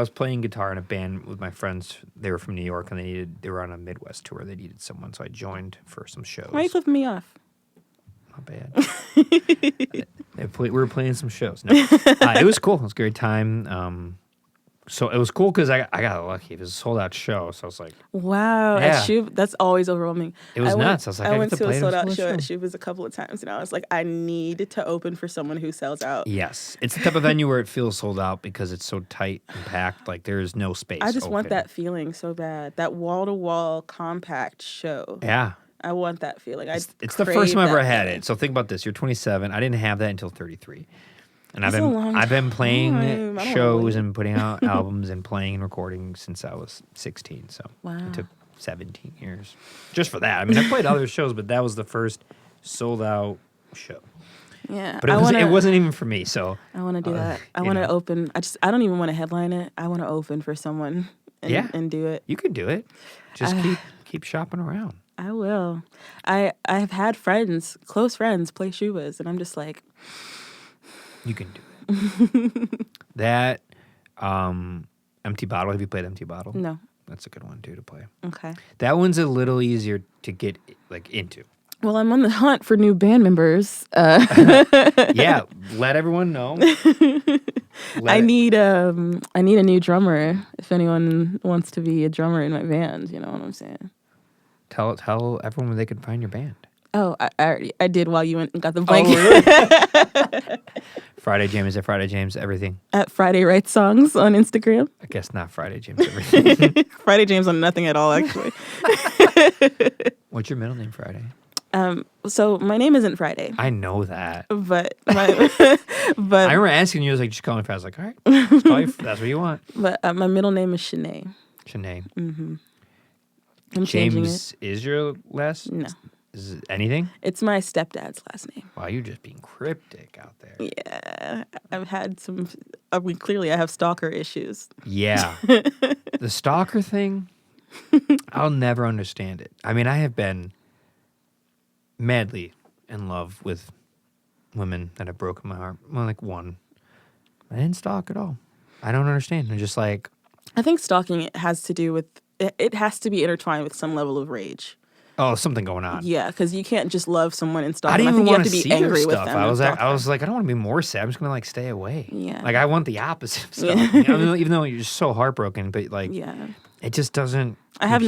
playing guitar in a band with my friends. They were from New York, and they were on a Midwest tour. They needed someone, so I joined for some shows. Why are you flipping me off? Not bad. We were playing some shows. No. It was cool. It was a great time. So it was cool because I got lucky. It was a sold-out show, so I was like, wow. Yeah. That's always overwhelming. It was nuts. I was like, I went get to a sold-out show at at Shuba's a couple of times, and I was like, I need to open for someone who sells out. Yes. It's the type of venue where it feels sold out because it's so tight and packed. Like, there's no space I just open. want that feeling so bad. That wall-to-wall compact show. Yeah. I want that feeling. It's the first time I ever had it. So think about this. You're 27. I didn't have that until 33. And I've been playing shows and putting out albums and playing and recording since I was 16. So it took 17 years just for that. I mean, I played other shows, but that was the first sold out show. Yeah, but it wasn't even for me. So I want to do that. I want to open. I don't even want to headline it. I want to open for someone and do it. You could do it. Just keep shopping around. I will. I have had close friends, play Shuba's, and I'm just like, you can do it. That Empty Bottle. Have you played Empty Bottle? No. That's a good one too to play. Okay. That one's a little easier to get into. Well, I'm on the hunt for new band members. Yeah, let everyone know. I need a new drummer. If anyone wants to be a drummer in my band, you know what I'm saying. Tell everyone where they can find your band. Oh, I did while you went and got the bike. Oh, really? Friday James at Friday James everything. At Friday Writes Songs on Instagram. I guess not Friday James everything. Friday James on nothing at all, actually. What's your middle name, Friday? So my name isn't Friday. I know that. But I remember asking you, I was like, just call me Friday. I was like, all right, just call you, that's what you want. But my middle name is Shanae. Shanae. Mm-hmm. I'm changing it. James is your last? No. Is it anything? It's my stepdad's last name. Wow, you're just being cryptic out there. Yeah. I've had some... clearly I have stalker issues. Yeah. The stalker thing, I'll never understand it. I mean, I have been madly in love with women that have broken my heart. Well, like one. I didn't stalk at all. I don't understand. I'm just like... I think stalking has to do with... It has to be intertwined with some level of rage. Oh, something going on. Yeah, because you can't just love someone and stalk I them. didn't I think even you want have to to be see angry their with stuff. them. I was like, I don't want to be more sad. I'm just gonna like stay away. Yeah. Like I want the opposite of stuff. Yeah. I mean, even though you're just so heartbroken, but like, yeah, it just doesn't. I've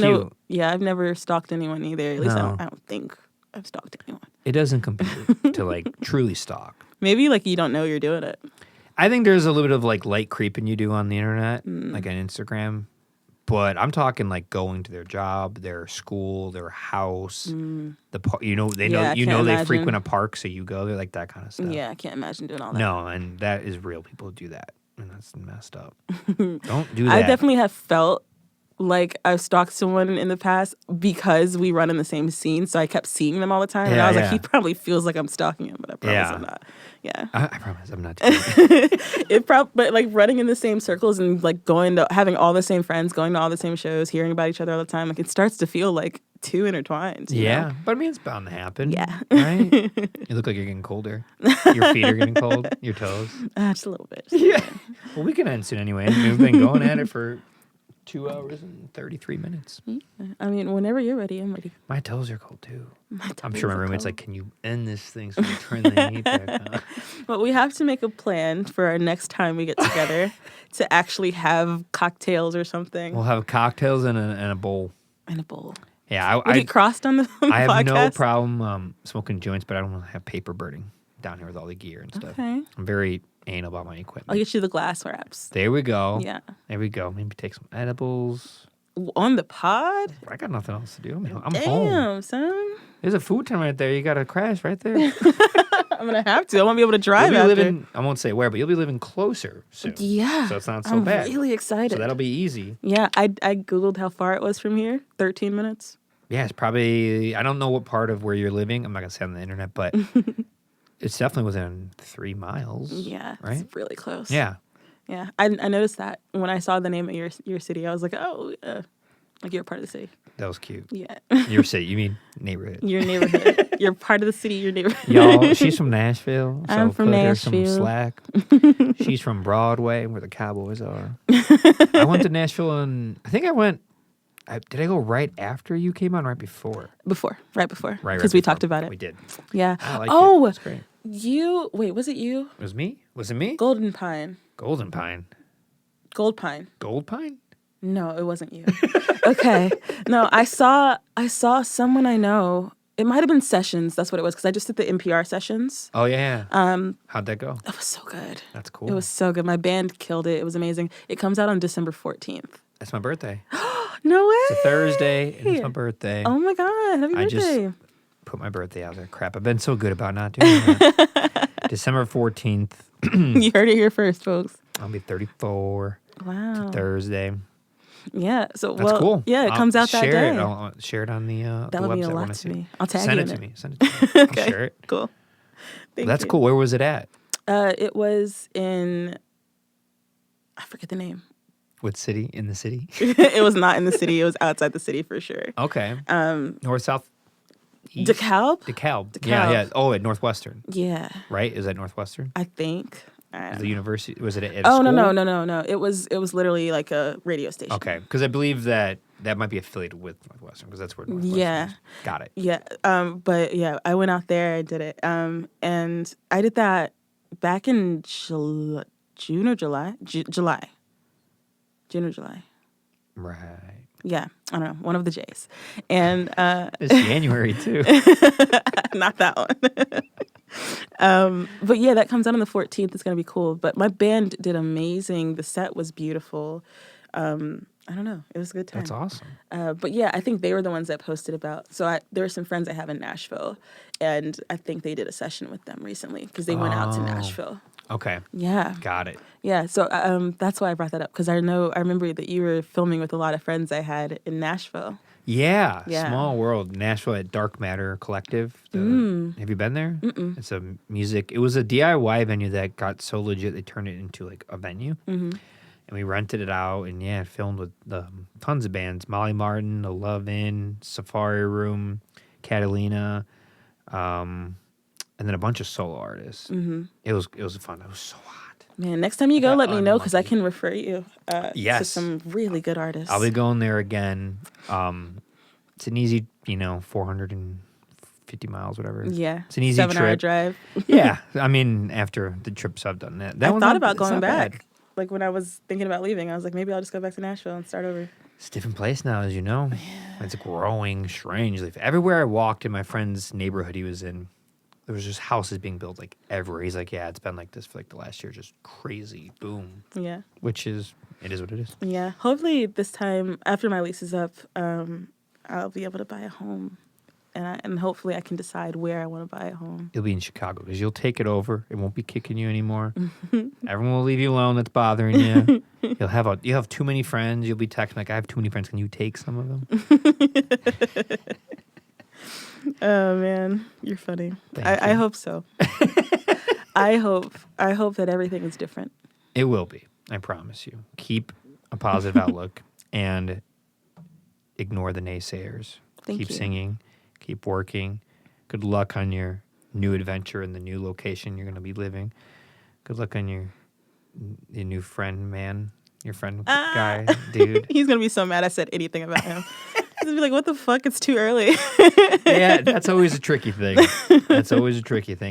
never stalked anyone either. At least No. I don't think I've stalked anyone. It doesn't compute to like truly stalk. Maybe like you don't know you're doing it. I think there's a little bit of like light creeping you do on the internet, like on Instagram. But I'm talking like going to their job, their school, their house, they frequent a park, so you go there, like that kind of stuff. Yeah, I can't imagine doing all that. No, and that is real. People do that, and that's messed up. Don't do that. I definitely have felt like I've stalked someone in the past because we run in the same scene, so I kept seeing them all the time, and I was like, he probably feels like I'm stalking him, but I promise I'm not. Yeah, I promise I'm not doing it. But like running in the same circles and like having all the same friends, going to all the same shows, hearing about each other all the time, like it starts to feel like too intertwined. You know? But I mean, it's bound to happen. Yeah, right. You look like you're getting colder. Your feet are getting cold. Your toes. Just a little bit. Yeah. Well, we can end soon anyway. We've been going at it for 2 hours and 33 minutes. Yeah. I mean, whenever you're ready, I'm ready. My toes are cold too. I'm sure my roommate's like, can you end this thing so we turn the heat back on? Well, we have to make a plan for our next time we get together to actually have cocktails or something. We'll have cocktails and a bowl. And a bowl. Yeah. We get crossed on the I have podcast? no problem smoking joints, but I don't want to have paper burning down here with all the gear and stuff. Okay. I'm very anal about my I'll equipment. get you the glass wraps. There we go. Yeah. There we go. Maybe take some edibles. On the pod? I got nothing else to do. I'm home. Damn, son. There's a food tent right there. You got to crash right there. I'm going to have to. I won't be able to drive You'll be after. living, I won't say where, but you'll be living closer soon. Yeah. So it's not so I'm bad. really excited. So that'll be easy. Yeah, I Googled how far it was from here. 13 minutes. Yeah, it's probably, I don't know what part of where you're living. I'm not going to say on the internet, but it's definitely within 3 miles. Yeah, right? it's really close. Yeah. Yeah, I noticed that when I saw the name of your city. I was like, oh, yeah. Like you're part of the city. That was cute. Yeah. Your city, you mean neighborhood. Your neighborhood. You're part of the city, your neighborhood. Y'all, she's from Nashville. So I'm from cut her some Nashville. slack. She's from Broadway, where the Cowboys are. I went to Nashville and I think did I go right after you came on, right before? Right before. Right, Because we before. talked about it. We did. Yeah. I liked it. Oh, It's great. was it you? It was me? Was it me? Golden Pine. Golden Pine. Gold Pine. Gold Pine? No, it wasn't you. Okay. No, I saw someone I know. It might have been Sessions. That's what it was, because I just did the NPR Sessions. Oh, yeah. How'd that go? That was so good. That's cool. It was so good. My band killed it. It was amazing. It comes out on December 14th. That's my birthday. No way. It's a Thursday, and it's my birthday. Oh my God. Happy I birthday. just put my birthday out there. Crap, I've been so good about not doing that. December 14th. You heard it here first, folks. I'll be 34. Wow. Thursday. Yeah. So That's cool. Yeah, it comes out that day. I'll share it on the That the would mean website a when lot I to see it. me. I'll tag Send you it in to me. Send it to me. I'll Okay. share it. Cool. Thank That's you. cool. Where was it at? It was in, I forget the name. What city? In the city? It was not in the city. It was outside the city for sure. Okay. North, south, east? DeKalb? DeKalb. Yeah. Oh, at Northwestern. Yeah, Right? Is that Northwestern? I think. The university? Was it at a Oh school? no! It was literally like a radio station. Okay, because I believe that might be affiliated with Northwestern, because that's where Northwestern Yeah. is. Got it. Yeah. But yeah, I went out there. I did it. And I did that back in June or July. July. June or July. Right. Yeah, I don't know, one of the J's. And It's January, too. not that one. But yeah, that comes out on the 14th. It's going to be cool. But my band did amazing. The set was beautiful. I don't know. It was a good time. That's awesome. But yeah, I think they were the ones that posted about. So there were some friends I have in Nashville, and I think they did a session with them recently because they went out to Nashville. Okay. Yeah. Got it. Yeah. So that's why I brought that up, because I remember that you were filming with a lot of friends I had in Nashville. Yeah. Yeah. Small world. Nashville at Dark Matter Collective. Have you been there? Mm-mm. It's a music. It was a DIY venue that got so legit they turned it into like a venue. Mm-hmm. And we rented it out and filmed with tons of bands. Molly Martin, The Love Inn, Safari Room, Catalina, and then a bunch of solo artists. Mm-hmm. It was fun. It was so hot. Man, next time you go, let me know, because I unlucky. can refer you to Yes. some really good artists. I'll be going there again. It's an easy, 450 miles, whatever. Yeah. It's an easy 7-hour trip. drive. Yeah. I mean, after the trips I've done that. I one's thought not- about it's going not back. bad. Like when I was thinking about leaving, I was like, maybe I'll just go back to Nashville and start over. It's a different place now, as you know. It's growing strangely. Everywhere I walked in my friend's neighborhood he was in, there was just houses being built like everywhere. He's like, yeah, it's been like this for like the last year, just crazy. Boom. Yeah. It is what it is. Yeah. Hopefully this time, after my lease is up, I'll be able to buy a home. And hopefully I can decide where I want to buy a home. You'll be in Chicago because you'll take it over. It won't be kicking you anymore. Everyone will leave you alone that's bothering you. You'll have too many friends. You'll be texting like, I have too many friends. Can you take some of them? Oh man, you're funny. Thank I you. hope so. I hope that everything is different. It will be. I promise you. Keep a positive outlook and ignore the naysayers. Thank Keep you. singing. Keep working. Good luck on your new adventure in the new location you're going to be living. Good luck on your new friend, man. Your friend guy, dude. He's gonna be so mad I said anything about him. He's gonna be like, "What the fuck? It's too early." Yeah, that's always a tricky thing.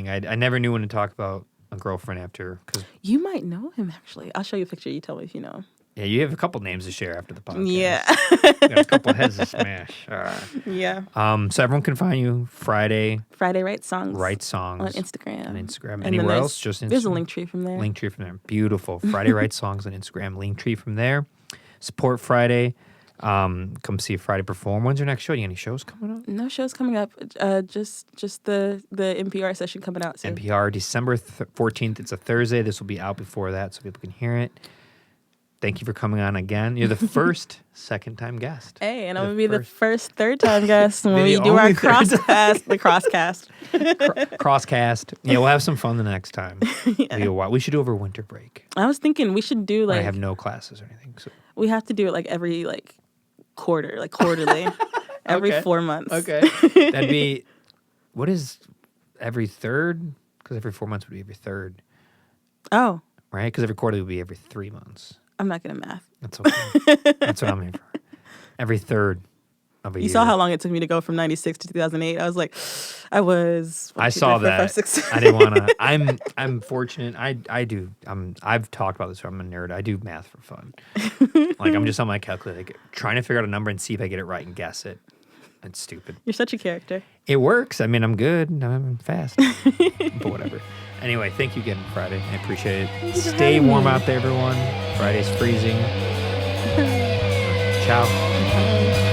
I never knew when to talk about a girlfriend after, because You might know him actually. I'll show you a picture. You tell me if you know him. Yeah, you have a couple names to share after the podcast. Yeah. You got a couple heads to smash. All right. Yeah. So everyone can find you Friday Write Songs. Write Songs on Instagram. On Instagram. And Anywhere then else? Just Instagram. There's a link tree from there. Link tree from there. Beautiful. Friday Write Songs on Instagram. Link tree from there. Support Friday. Come see Friday perform. When's your next show? Do you have any shows coming up? No shows coming up. Just the NPR session coming out soon. NPR December 14th. It's a Thursday. This will be out before that so people can hear it. Thank you for coming on again. You're the first second-time guest. Hey, and I'm going to be the first third-time guest when we The do our only third crosscast. The crosscast. Crosscast. Yeah, we'll have some fun the next time. Yeah. We should do over winter break. I was thinking we should do I have no classes or anything. So. We have to do it every quarter, quarterly. Every 4 months. Okay. That'd be, what is every third? Because every 4 months would be every third. Oh. Right? Because every quarter would be every 3 months. I'm not good at math. That's okay. That's what I'm here for. Every third of a year. You saw how long it took me to go from 96 to 2008. I was like, I saw that. I didn't want to. I'm fortunate. I do. I've talked about this. So I'm a nerd. I do math for fun. I'm just on my calculator, trying to figure out a number and see if I get it right and guess it. It's stupid. You're such a character. It works. I mean, I'm good. I'm fast. But whatever. Anyway, thank you again, Friday. I appreciate it. Stay warm out there, everyone. Friday's freezing. Ciao. Bye.